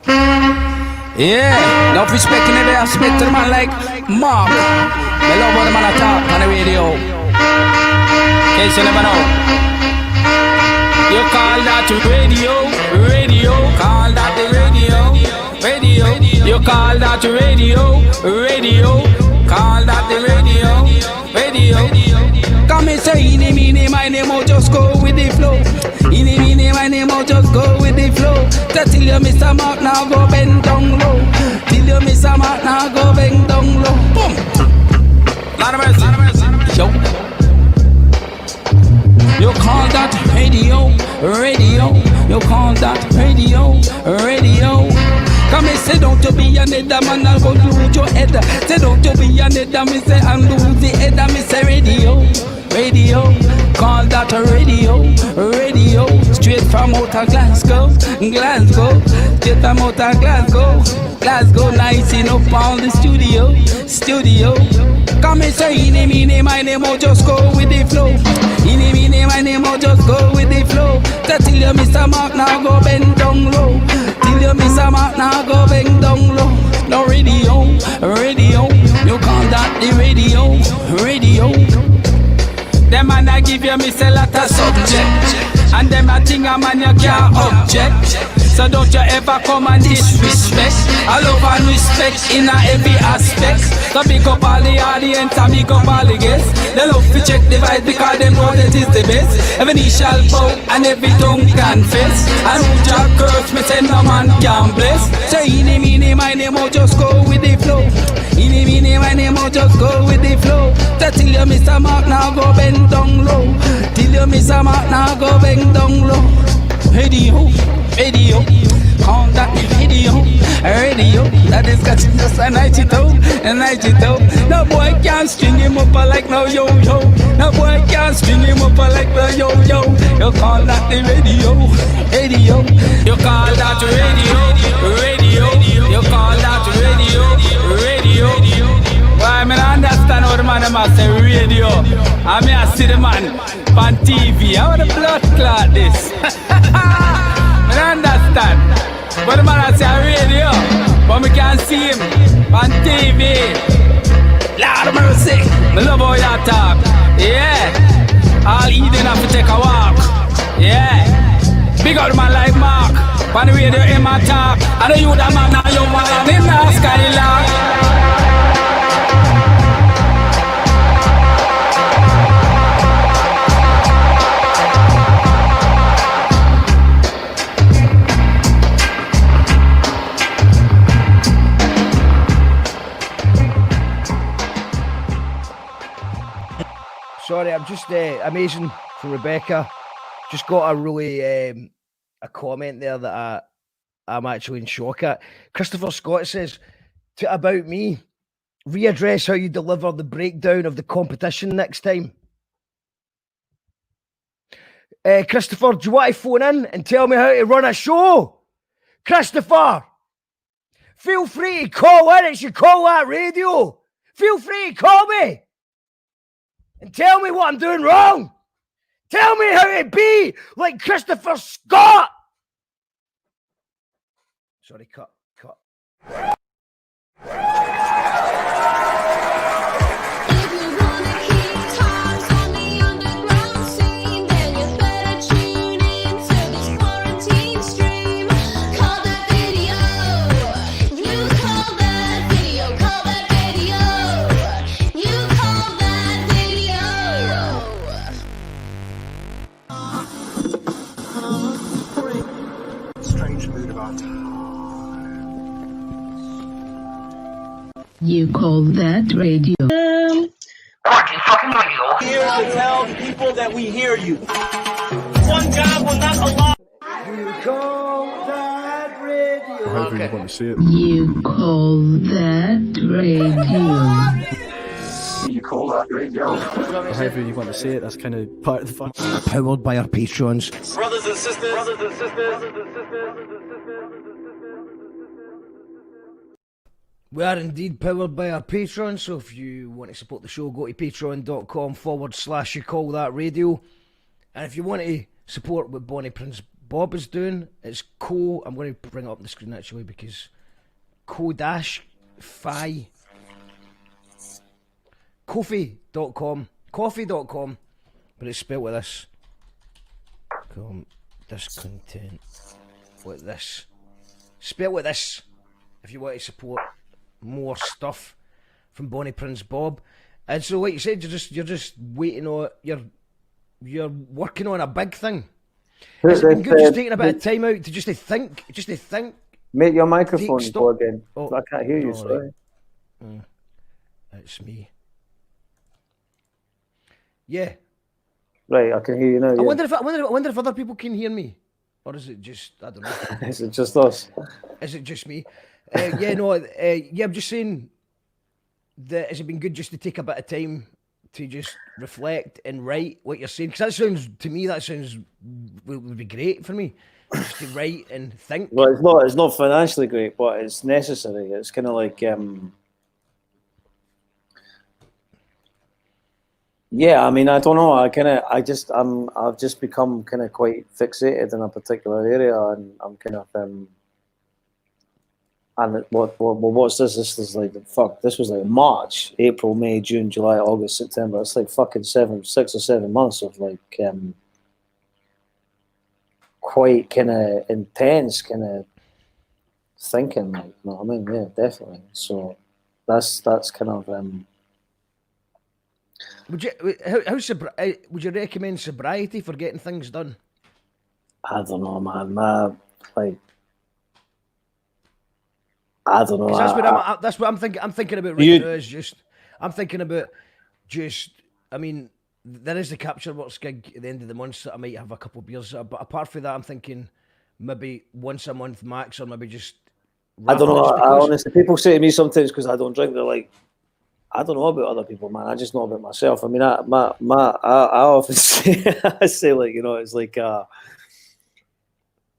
Yeah, enough respect in the day. I respect to the man like Mark. I love how the man talk on the radio. In case you never know. You call that radio. Call that the radio. You call that radio. Call that the radio. Come and say, in me, my name, I'll just go with the flow. In me, my name, I'll just go with the flow. Till you miss a mark, now go bend down low. Till you miss a mark, now go bend down low. Boom. Lot of mercy. Yo. You call that radio. You call that radio. Come and say, don't you be another man, I'll go lose your head. Say, don't you be another, me say, and lose the head. Me say, radio. Call that a radio. Straight from out of Glasgow. Straight from out of Glasgow, nice enough on the studio. Come and say, in me, my name, I'll just go with the flow. In me, my name, I'll just go with the flow. Till you miss a mark, now go bend down low. Till you miss a mark, now go bend down low. No radio. You call that the radio. Them man I give you miss a lot of subject, and them a thing a man you can't object. So don't you ever come and disrespect. I love and respect in a every aspect. So big up all the audience and big up all the guests. They love to check the vibe because they know that is the best. Every knee shall bow and every tongue confess. And who Jack curse me say no man can bless. Say eeny, meeny, miny, mo, just go with the flow. Eeny, meeny, miny, mo, just go with the flow. So till you miss a mark, now go bend down low. Till you miss a mark, now go bend down low. Radio, radio, on that radio, radio. That is catching just a 92, a 92. No boy can string him up like no yo-yo. No boy can string him up like no yo-yo. You call that the radio, radio. You call that radio, radio. You call that radio, radio. Why I mean, I understand how the man must say radio. I mean, I see the man on TV. How the blood clot this? I understand. But the man I say radio, but we can't see him on TV. Lord of mercy, I love how you talk. Yeah, all Eden have to take a walk. Yeah, big old man like Mark. On the radio, him a talk. I know you the man, now you man in the skylark.
Sorry, I'm just amazing for Rebecca. Just got a really a comment there that I'm actually in shock at. Christopher Scott says about me, readdress how you deliver the breakdown of the competition next time. Christopher, do you want to phone in and tell me how to run a show? Christopher, feel free to call in. It's your Call That Radio. Feel free to call me. And tell me what I'm doing wrong. Tell me how to be like Christopher Scott. Sorry, cut.
You call that radio?
Fucking radio. Here to tell the people that we hear you. One God will not allow.
You call that radio?
However you want to say it.
You call that radio?
You call that radio. However you want to say it, that's kind of part of the fun.
Powered by our patrons.
Brothers and sisters.
We are indeed powered by our patrons, so if you want to support the show, go to patreon.com/you call that radio. And if you want to support what Bonnie Prince Bob is doing, it's I'm going to bring it up on the screen actually, because Ko-Fi, coffee.com, but it's spelled with this. Discontent with this. Spelled with this. If you want to support more stuff from Bonnie Prince Bob. And so like you said, you're just waiting on you're working on a big thing. Has it been good just taking a bit of time out to think?
Mate, your microphone go again. I can't hear you, sorry.
Right. It's me. Yeah. Right,
I can hear you now.
I wonder if other people can hear me. Or is it just, I don't know.
Is it just us?
Is it just me? I'm just saying that has it been good just to take a bit of time to just reflect and write what you're saying? Because that would be great for me, just to write and think.
Well, it's not financially great, but it's necessary. It's kind of like, yeah, I mean, I don't know. I've just become kind of quite fixated in a particular area, and I'm kind of, and what's this? This is like, this was like March, April, May, June, July, August, September. It's like fucking 6 or 7 months of like, quite kind of intense kind of thinking, like, you know what I mean? Yeah, definitely. So that's kind of
Would you would you recommend sobriety for getting things done?
I don't know, man. I don't know.
'Cause that's what I'm thinking. I'm thinking about right now. I'm thinking about just. I mean, there is the Capture Works gig at the end of the month that I might have a couple of beers at, but apart from that, I'm thinking maybe once a month max, or maybe just.
I don't know.
Just
I honestly, people say to me sometimes because I don't drink, they're like, I don't know about other people, man. I just know about myself. I mean, I often say, I say, like, you know, it's like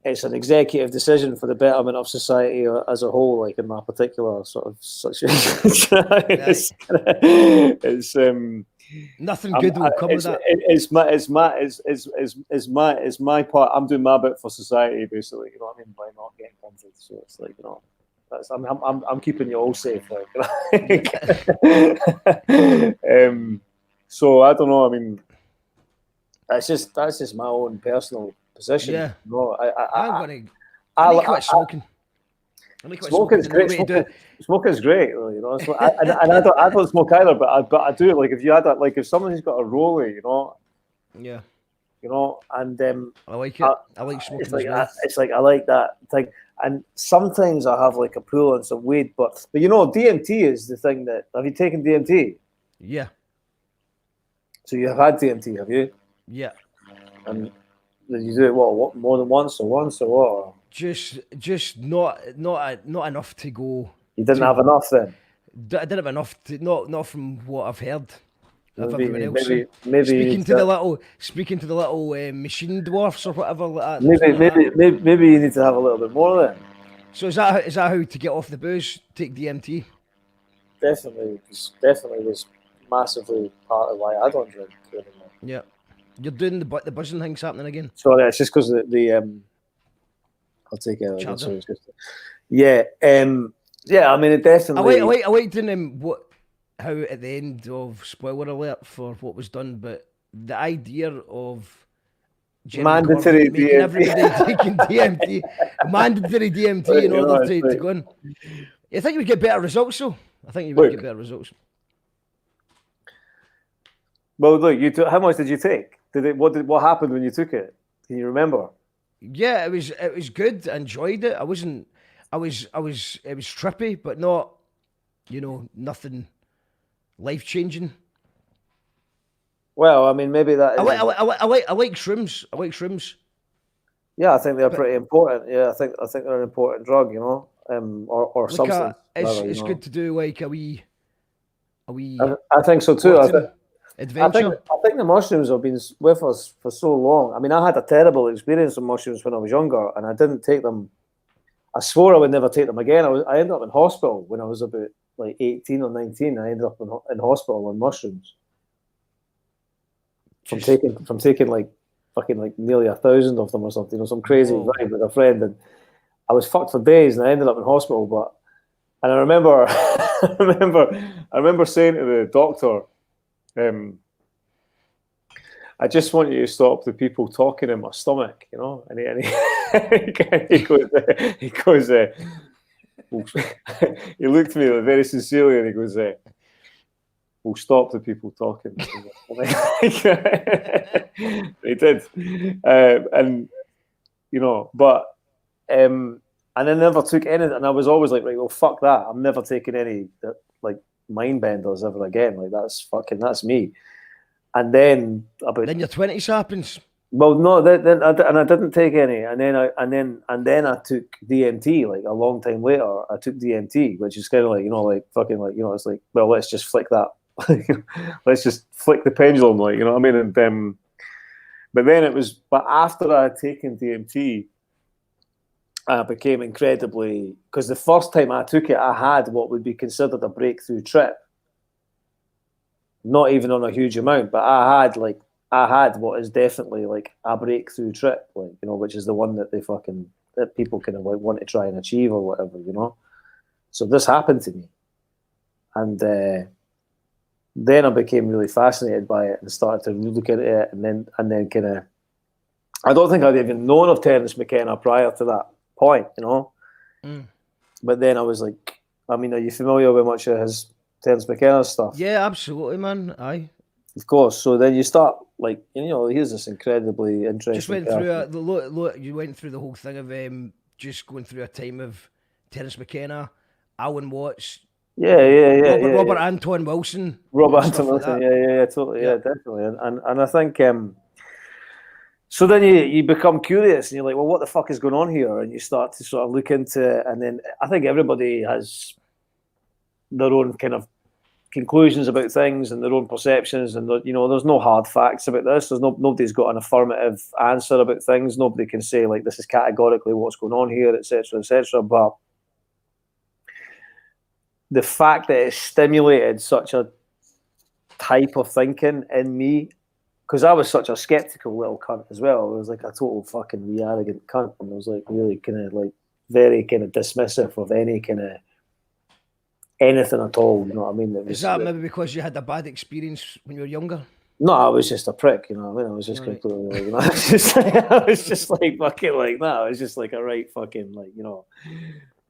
it's an executive decision for the betterment of society as a whole. Like in my particular sort of situation, it's
nothing good will come of that.
It's my part. I'm doing my bit for society, basically. You know what I mean, by not getting content. So it's like, you know. I'm keeping you all safe. Like, so I don't know. I mean, that's just my own personal position.
Yeah.
You know,
I need to quit smoking.
Smoking is great. Smoking is great. You know, I don't smoke either, but I do. Like if you had that, like if someone's got a rollie, you know.
Yeah.
You know, and
I like it. I like smoking.
It's like I like that thing. And sometimes I have like a pool and some weed, but you know, DMT is the thing that. Have you taken DMT?
Yeah.
So you have had DMT, have you?
Yeah.
And did you do it what more than once or what?
Just not enough to go.
You didn't have enough then.
I didn't have enough to not from what I've heard.
Maybe
speaking to the little machine dwarfs or whatever like that.
Maybe you need to have a little bit more then.
So is that how to get off the booze? Take DMT.
Definitely was massively part of why I don't drink anymore.
Yeah, you're doing the buzzing things happening again.
Sorry, it's just because the I'll take it. Yeah, yeah. I mean, it definitely.
I liked in how at the end of spoiler alert for what was done, but the idea of
mandatory
making everybody taking DMT, mandatory DMT in order to go in. I think you would get better results, though. I think you would get better results.
Well, look, how much did you take? What happened when you took it? Can you remember?
Yeah, it was good. I enjoyed it. It was trippy, but not, nothing life changing.
Well, I mean, maybe that.
I like shrooms. I like shrooms.
Yeah, I think they're pretty important. Yeah, I think they're an important drug, or substance.
It's good to do like a wee.
I think so too.
Adventure.
I think the mushrooms have been with us for so long. I mean, I had a terrible experience with mushrooms when I was younger, and I didn't take them. I swore I would never take them again. I ended up in hospital when I was about like 18 or 19. I ended up in hospital on mushrooms from taking like fucking like nearly 1,000 of them or something, some crazy vibe with a friend, and I was fucked for days, and I ended up in hospital. And I remember, I remember saying to the doctor, I just want you to stop the people talking in my stomach, And he goes, he looked at me very sincerely, and he goes, "We'll stop the people talking." They did, and I never took any, and I was always like, right, well, fuck that. I'm never taking any like mind benders ever again. Like that's me. And then
then your 20s happens.
Well, no, then I didn't take any, and then I took DMT like a long time later. I took DMT, which is kind of like it's like, well, let's just flick that, let's just flick the pendulum, like, you know what I mean? And but after I had taken DMT, I became incredibly, because the first time I took it, I had what would be considered a breakthrough trip. Not even on a huge amount, but I had what is definitely like a breakthrough trip, like, which is the one that that people kind of like want to try and achieve or whatever, So this happened to me, and then I became really fascinated by it and started to look at it, and then kind of I don't think I'd even known of Terence McKenna prior to that point, you know.
Mm.
But then I was like, I mean, are you familiar with much of his Terence McKenna stuff?
Yeah, absolutely, man. Aye.
Of course. So then you start like, you know, here's this incredibly interesting.
Just went through you went through the whole thing of just going through a time of Terence McKenna, Alan Watts. Robert Anton Wilson.
Robert Anton Wilson, yeah, totally, yeah, definitely. And I think so then you become curious and you're like, well, what the fuck is going on here? And you start to sort of look into it, and then I think everybody has their own kind of conclusions about things and their own perceptions, and you know, there's no hard facts about this. Nobody's got an affirmative answer about things. Nobody can say like this is categorically what's going on here, etc., etc. But the fact that it stimulated such a type of thinking in me, because I was such a skeptical little cunt as well. I was like a total fucking wee arrogant cunt, and I was like really kind of like very kind of dismissive of any kind of anything at all. You know what I mean?
Is that maybe because you had a bad experience when you were younger?
No, I was just a prick. You know what I mean? I was just completely like, you know, I was just like fucking like that. I was just like a right fucking like, you know.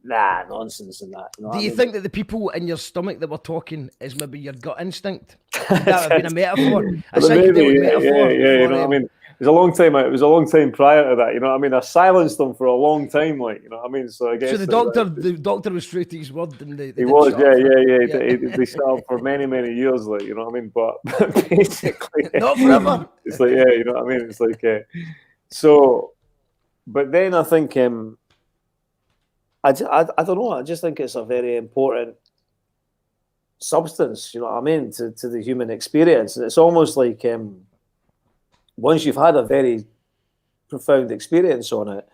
Nah, nonsense and that. You know
Do you think that the people in your stomach that were talking is maybe your gut instinct? That would have been a metaphor. A psychedelic metaphor.
Yeah, you know what I mean? It was a long time. It was a long time prior to that. You know what I mean? I silenced them for a long time, like, you know what I mean. So I guess.
So the doctor was true to his word, and
he was, yeah. They shut up for many years, like, you know what I mean. But basically,
not forever.
It's like, yeah, you know what I mean. It's like, so, but then I think, I don't know. I just think it's a very important substance. You know what I mean, to the human experience. And it's almost like once you've had a very profound experience on it,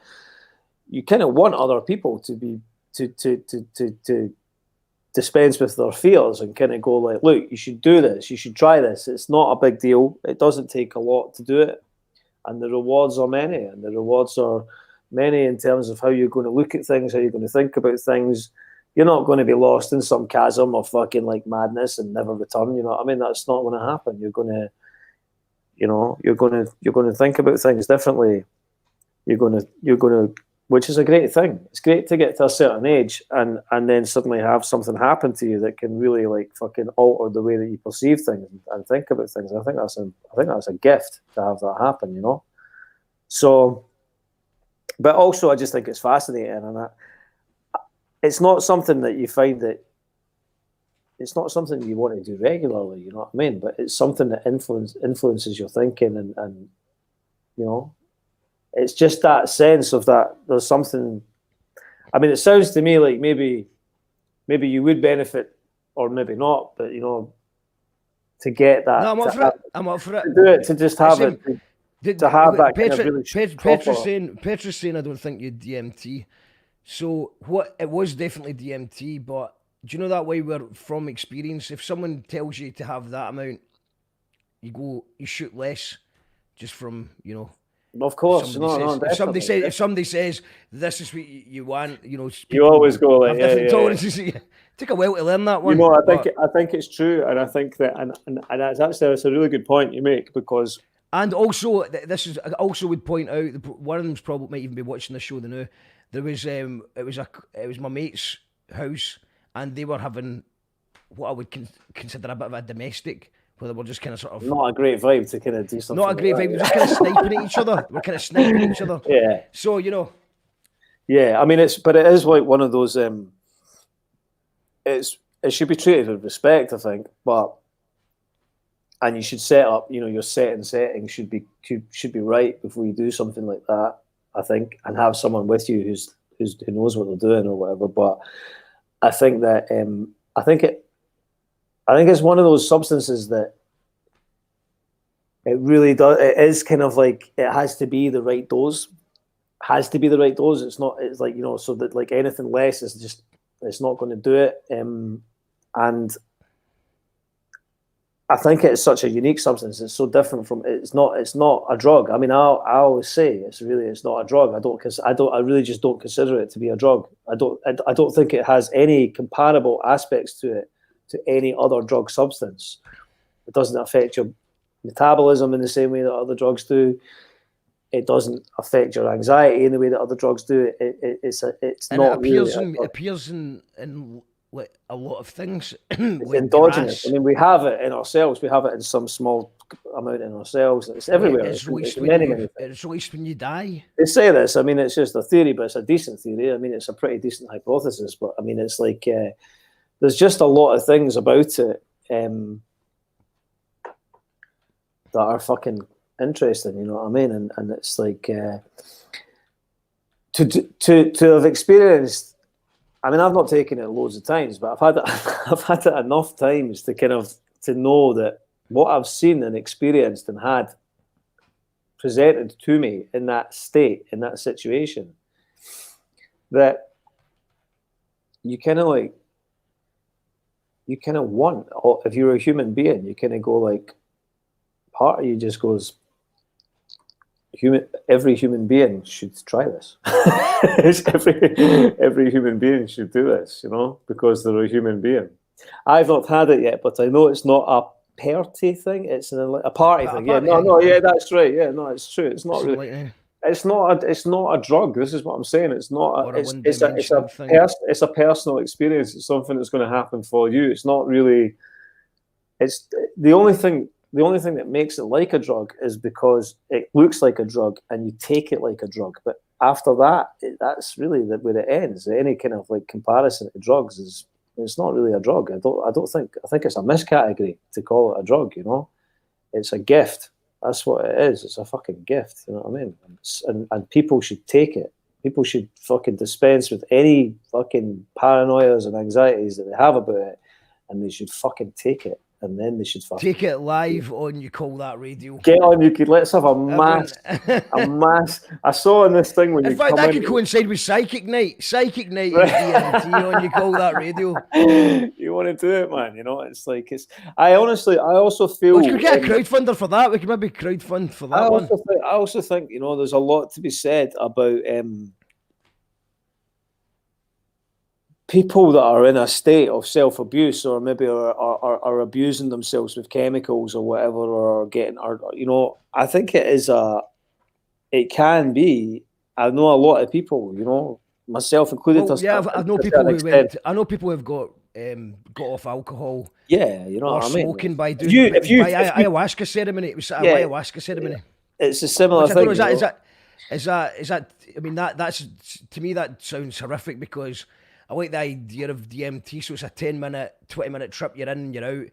you kind of want other people to be to dispense with their fears and kind of go like, look, you should do this. You should try this. It's not a big deal. It doesn't take a lot to do it, and the rewards are many. And the rewards are many in terms of how you're going to look at things, how you're going to think about things. You're not going to be lost in some chasm of fucking like madness and never return. You know what I mean? That's not going to happen. You're going to, you know, you're going to think about things differently. You're going to, which is a great thing. It's great to get to a certain age and then suddenly have something happen to you that can really like fucking alter the way that you perceive things and think about things. I think that's a gift to have that happen. You know, so. But also, I just think it's fascinating, and it's not something that you find that it's not something you want to do regularly. You know what I mean? But it's something that influences your thinking, and you know, it's just that sense of that there's something. I mean, it sounds to me like maybe you would benefit, or maybe not. But you know, to get that,
no, I'm up for it. I'm up for it.
To do it, to just have it. To have that kind of really
Petra's saying I don't think you DMT. So what it was definitely DMT, but do you know that way where from experience, if someone tells you to have that amount, you shoot less, just from, you know.
Of course,
if somebody says this is what you want, you know,
you always go like,
tolerances. Take a while to learn that one.
You know, I think it's true, and I think that, and that's a really good point you make, because.
And also, this is I also would point out one of them's probably might even be watching the show now. There was it was my mate's house, and they were having what I would consider a bit of a domestic, where they were just kind of sort of
not a great vibe to kind of do something.
Not a great vibe. We're just kind of sniping at each other. We're kind of sniping at each other.
Yeah.
So you know.
Yeah, I mean it is like one of those. It should be treated with respect, I think, but. And you should set up, you know, your setting should be right before you do something like that, I think, and have someone with you who knows what they're doing or whatever. But I think that I think it's one of those substances that it really does. It is kind of like it has to be the right dose. It's not. It's like, you know, so that like anything less is just it's not going to do it. And I think it's such a unique substance. It's so different from. It's not a drug. I mean, I always say it's not a drug. I really just don't consider it to be a drug. I don't think it has any comparable aspects to it to any other drug substance. It doesn't affect your metabolism in the same way that other drugs do.
it doesn't affect your anxiety in the way that other drugs do. It's
and
not
it appears
really.
it appears in like a lot of things.
It's
with
endogenous.
grass.
I mean, we have it in ourselves. We have it in some small amount in ourselves. It's everywhere.
It's released
in
when
many,
you,
many things.
it's released when you die.
They say this. I mean, it's just a theory, but it's a decent theory. I mean, it's a pretty decent hypothesis. But I mean, it's like there's just a lot of things about it that are fucking interesting. You know what I mean? And it's like to have experienced. I mean, I've not taken it loads of times, but I've had it enough times to kind of to know that what I've seen and experienced and had presented to me in that state, in that situation, that you kind of want, if you're a human being, you kind of go like, part of you just goes, every human being should try this. every human being should do this, you know, because they're a human being. I've not had it yet, but I know it's not a party thing. It's a party thing. Yeah, yeah, that's right. Yeah, no, it's true. It's not really. It's not a drug. This is what I'm saying. It's not. It's a personal experience. It's something that's going to happen for you. It's not really. It's the only thing. The only thing that makes it like a drug is because it looks like a drug and you take it like a drug. But after that, that's really where it ends. Any kind of like comparison to drugs it's not really a drug. I think it's a miscategory to call it a drug. You know, it's a gift. That's what it is. It's a fucking gift. You know what I mean? And people should take it. People should fucking dispense with any fucking paranoias and anxieties that they have about it, and they should fucking take it. And then they should fucking
take it live on You Call That Radio.
Get on, you could let's have a mass. I saw in this thing when
in
you
fact
come
that
in,
could coincide with Psychic Night and DMT on You Call That Radio.
You want to do it, man? You know, it's like I also feel
we could get a crowdfunder for that. We could maybe crowdfund for that one.
I also think, you know, there's a lot to be said about people that are in a state of self-abuse, or maybe are abusing themselves with chemicals or whatever, or you know, I think it can be. I know a lot of people, you know, myself included.
I know people who went. I know people who've got off alcohol.
Yeah, you know
or
what I mean.
Smoking by doing ayahuasca ceremony. It was ayahuasca ceremony.
It's a similar thing.
Is that? I mean, that's to me that sounds horrific, because I like the idea of DMT, so it's a 10-minute, 20-minute trip, you're in, you're out.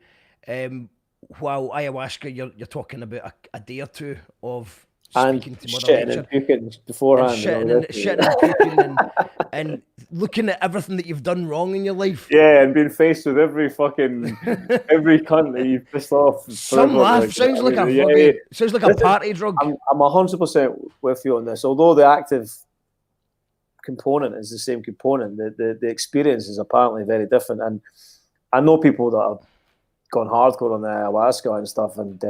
While ayahuasca, you're talking about a day or two of speaking to Mother Nature.
And puking beforehand.
Shitting and puking and looking at everything that you've done wrong in your life.
Yeah, and being faced with every fucking, every cunt that you've pissed off.
Some laugh, sounds like a party drug.
I'm 100% with you on this, although the active component is the same component. The experience is apparently very different, and I know people that have gone hardcore on the ayahuasca and stuff, and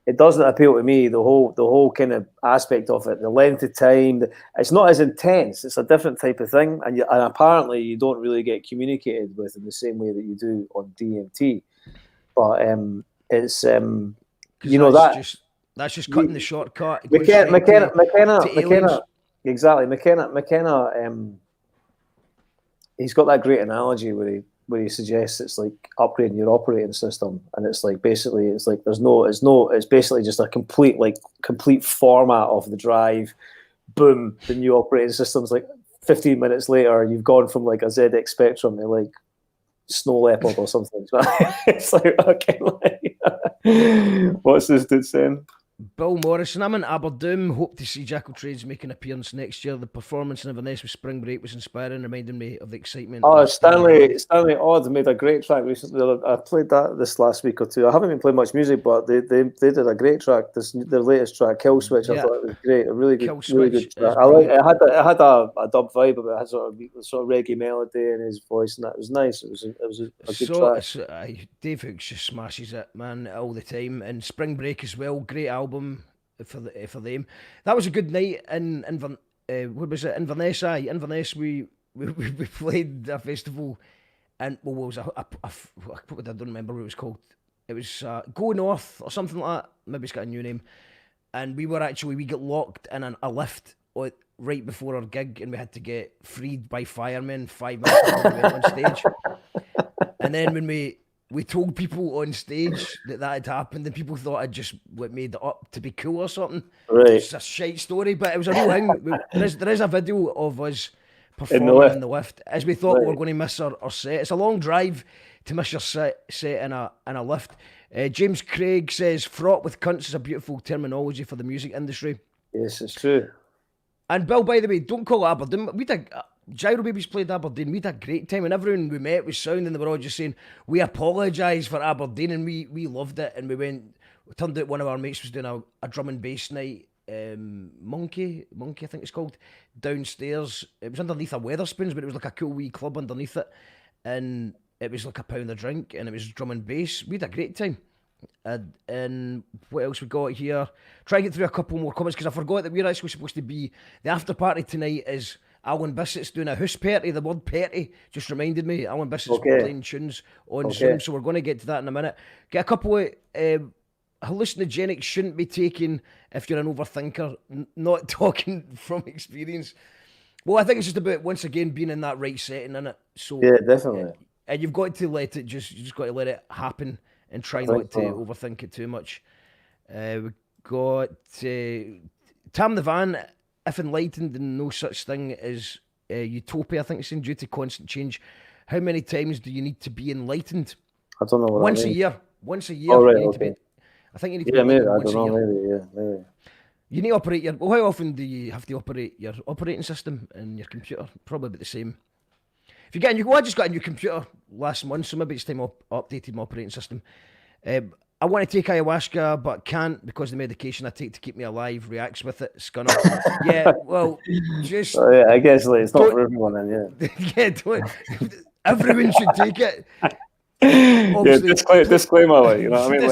it doesn't appeal to me. The whole kind of aspect of it, the length of time, it's not as intense. It's a different type of thing, and apparently you don't really get communicated with in the same way that you do on DMT. But it's you know,
that's just cutting the shortcut.
McKenna. Exactly, McKenna. He's got that great analogy where he suggests it's like upgrading your operating system, and it's like basically it's basically just a complete format of the drive. Boom, the new operating system's like 15 minutes later, you've gone from like a ZX Spectrum to like Snow Leopard or something. It's like, okay, what's this dude saying?
Bill Morrison, I'm in Aberdeen. Hope to see Jackal Trees make an appearance next year. The performance in Inverness with Spring Break was inspiring, reminding me of the excitement.
Oh, Stanley Odd made a great track recently. I played that this last week or two. I haven't been playing much music, but they did a great track. Their latest track, Kill Switch, I thought it was great. A really good track. It had a dub vibe, but it had sort of reggae melody in his voice, and that was nice. It was a good track.
Dave Hooks just smashes it, man, all the time. And Spring Break as well, great album for them. That was a good night in what was it? Inverness. Inverness. We played a festival, and it was I don't remember what it was called. It was Go North or something like that. Maybe it's got a new name. and we got locked in a lift right before our gig, and we had to get freed by firemen 5 minutes before we went on stage. And then when we told people on stage that had happened, and people thought I'd just made it up to be cool or something.
Right.
It's a shite story, but it was a real thing. There is a video of us performing in the lift as we thought we were going to miss our set. It's a long drive to miss your set in a lift. James Craig says, fraught with cunts is a beautiful terminology for the music industry.
Yes, it's true.
And Bill, by the way, don't call it Aberdeen. We did, Gyro Babies played Aberdeen. We had a great time, and everyone we met was sound, and they were all just saying, we apologise for Aberdeen, and we loved it. And it turned out one of our mates was doing a drum and bass night, Monkey, I think it's called, downstairs. It was underneath a Weatherspoons, but it was like a cool wee club underneath it. And it was like a pound a drink, and it was drum and bass. We had a great time. And what else we got here? Try and get through a couple more comments, because I forgot that we're actually supposed to be, the after party tonight is Alan Bissett's doing a house party. The word party just reminded me. Alan Bissett's playing tunes on Zoom, so we're going to get to that in a minute. Get a couple of hallucinogenics shouldn't be taken if you're an overthinker. Not talking from experience. Well, I think it's just about, once again, being in that right setting, innit? So
yeah, definitely.
And you've got to you just got to let it happen and try not to overthink it too much. We got Tam the Van, if enlightened and no such thing as utopia, I think it's in, due to constant change. How many times do you need to be enlightened?
I don't know what
Once
that means.
a year. Once a year.
Oh, right,
you need
okay.
to be, I think you need to
Yeah,
be
maybe. I
once
don't
a
know.
year.
Maybe.
You need to operate your... Well, how often do you have to operate your operating system and your computer? Probably about the same. If you get a new... Well, I just got a new computer last month, so maybe it's time I updated my operating system. I want to take ayahuasca, but can't because the medication I take to keep me alive reacts with it. Scunner. Yeah, well, just...
Oh, yeah, I guess it's not for everyone then, yeah.
Yeah, everyone should take it.
Yeah, disclaimer, like, you know what I mean?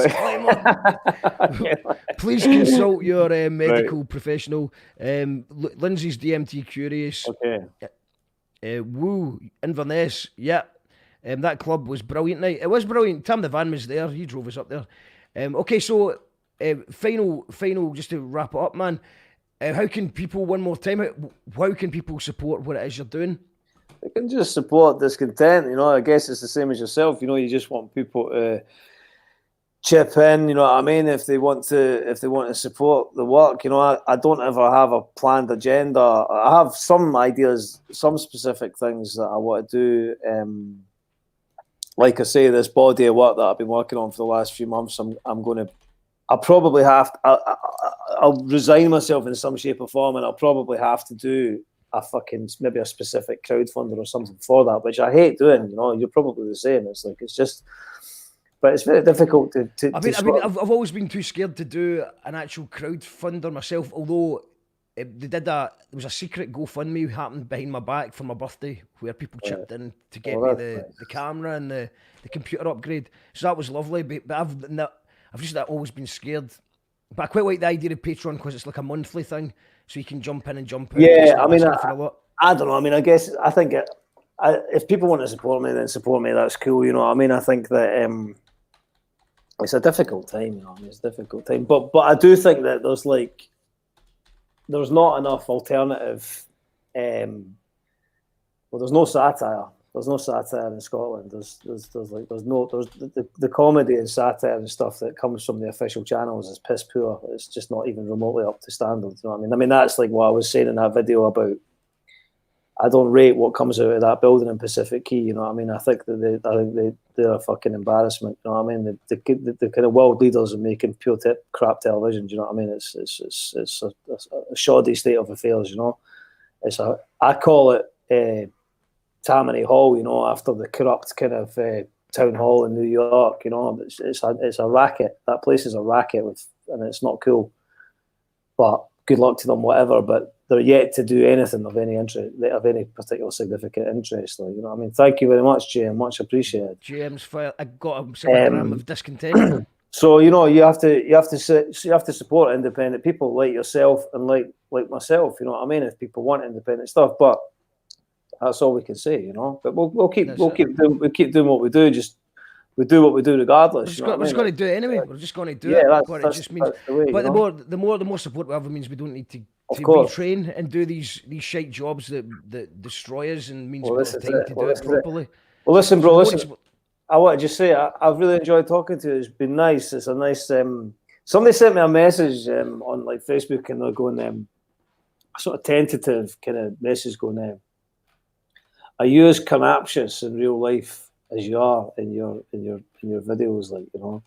Disclaimer. Please consult your medical professional. Lindsay's DMT curious.
Okay.
Woo, Inverness. Yeah. That club was brilliant night. It was brilliant. Tam the Van was there. He drove us up there. Okay, so final, just to wrap it up, man. How can people, one more time, how can people support what it is you're doing?
They can just support Discontent, you know. I guess it's the same as yourself, you know. You just want people to chip in, you know what I mean, if they want to support the work, you know. I don't ever have a planned agenda. I have some ideas, some specific things that I want to do. Like I say, this body of work that I've been working on for the last few months, I'll probably have to, I'll resign myself in some shape or form, and I'll probably have to do maybe a specific crowdfunder or something for that, which I hate doing, you know. You're probably the same. But it's very difficult to
I've always been too scared to do an actual crowdfunder myself, although there was a secret GoFundMe happened behind my back for my birthday where people chipped in to get me the camera and the computer upgrade. So that was lovely, but I've just always been scared. But I quite like the idea of Patreon because it's like a monthly thing, so you can jump in and jump out.
Yeah, I mean, I don't know. I mean, I guess I think if people want to support me, then support me. That's cool. You know what I mean? I think that it's a difficult time. You know, I mean, it's a difficult time. But I do think that there's not enough alternative. Well, there's no satire. There's no satire in Scotland. There's the comedy and satire and stuff that comes from the official channels is piss poor. It's just not even remotely up to standard. You know what I mean? I mean, that's like what I was saying in that video about. I don't rate what comes out of that building in Pacific Quay. You know what I mean? I think that they're a fucking embarrassment. You know what I mean? The kind of world leaders are making pure crap television. Do you know what I mean? It's a shoddy state of affairs. You know, I call it Tammany Hall. You know, after the corrupt kind of town hall in New York. You know, it's a racket. That place is a racket, and it's not cool. But good luck to them, whatever. But they're yet to do anything of any interest, of any particular significant interest. Like, you know what I mean? Thank you very much, James. Much appreciated.
James, I got a gram of discontent.
So you know, you have to support independent people like yourself and like myself. You know what I mean? If people want independent stuff, but that's all we can say, you know. But we'll keep doing what we do. Just we do what we do regardless.
We're just going to do it anyway. We're just going to do it. It just means,
that's the way.
But the more support we have, it means we don't need to retrain and do these shite jobs that destroy us, and means we've got time to do it properly.
Well, listen, bro. Listen, I want to just say I've really enjoyed talking to you. It's been nice. It's a nice. Somebody sent me a message on like Facebook, and they're going a sort of tentative kind of message going. Are you as captious in real life as you are in your videos? Like, you know,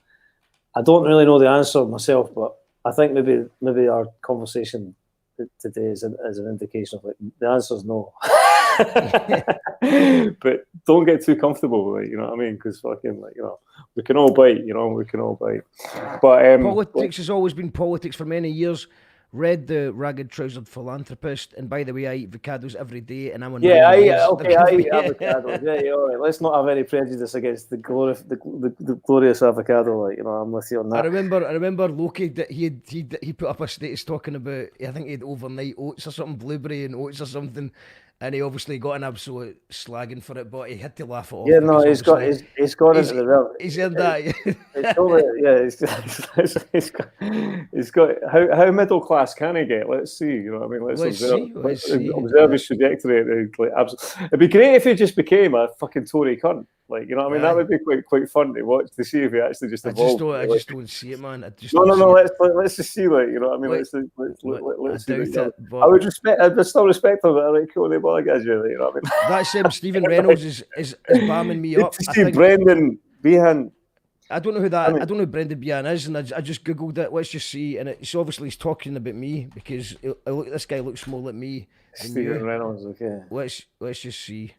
I don't really know the answer myself, but I think maybe our conversation today is an indication of like the answer is no. But don't get too comfortable, like, you know what I mean? Because fucking, like, you know, we can all bite, you know, we can all bite. But
politics has always been politics for many years. Read The Ragged Trousered Philanthropist, and by the way, I eat avocados every day, and I'm on.
I eat avocados. Yeah, all right. Let's not have any prejudice against the glorious avocado. Like, you know, I'm with you on that.
I remember Loki that he put up a status talking about, I think he had overnight oats or something, blueberry and oats or something. And he obviously got an absolute slagging for it, but he had to laugh it off.
Yeah, no, he's gone into the realm.
He's in that.
He's got how middle class can he get? Let's see. You know what I mean? Let's observe his trajectory. It'd be great if he just became a fucking Tory cunt. Like, you know what I mean? That would be quite fun to watch, to see if he actually just evolved.
I just don't see it, man.
Let's just see, like, you know what I mean? Let's see. I'd still respect him, but I'm like, cool, they bother guys, you know what I mean?
That same Stephen Reynolds is bamming me up.
To see Brendan Behan.
I don't know who that. I don't know who Brendan Behan is, and I just googled it. Let's just see, and it's obviously he's talking about me because this guy looks more like me.
Stephen Reynolds, okay.
Let's just see.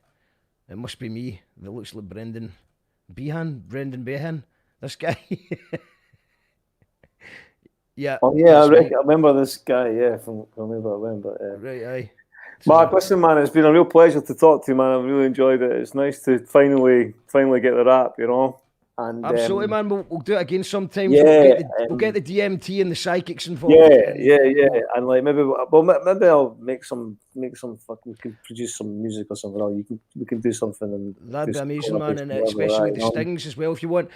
It must be me that looks like Brendan Behan. This guy. Yeah.
Oh yeah, I remember this guy. Yeah, from wherever I went, but
right, aye.
Mark, listen, man, it's been a real pleasure to talk to you, man. I've really enjoyed it. It's nice to finally get the rap, you know. And
absolutely, man. We'll do it again sometime.
Yeah,
we'll get the DMT and the psychics involved.
Yeah. And like maybe I'll make some fucking. We can produce some music or something. Or we can do something. And
that'd be amazing, man. And especially with the Stings as well, if you want.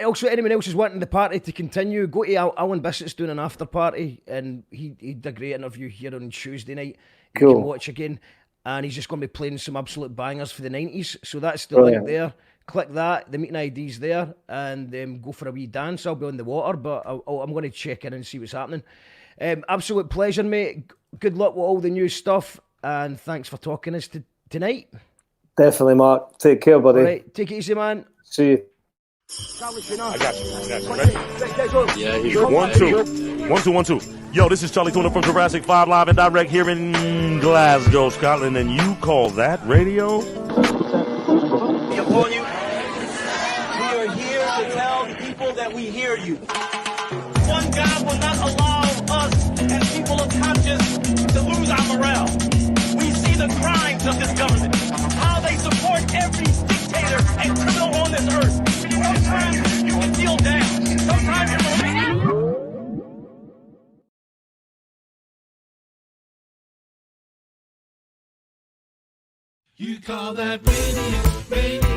Also, anyone else is wanting the party to continue, go to Alan Bissett's doing an after party, and he did a great interview here on Tuesday night.
Cool.
You can watch again, and he's just going to be playing some absolute bangers for the 90s. So that's the link there. Click that, the meeting ID's there, and go for a wee dance. I'll be on the water, but I'm going to check in and see what's happening. Absolute pleasure, mate. Good luck with all the new stuff, and thanks for talking to us tonight.
Definitely, Mark. Take care, buddy.
All right, take it easy, man.
See you.
I got you. Yeah, he's 1 2. Yo, this is Charlie Tuna from Jurassic 5 live and direct here in Glasgow, Scotland, and you call that radio?
Upon you, we are here to tell people that we hear you. One God will not allow us as people of conscience to lose our morale. We see the crimes of this government, how they support every dictator and criminal on this earth. Sometimes you can feel down. Sometimes you're
You call that radio, radio.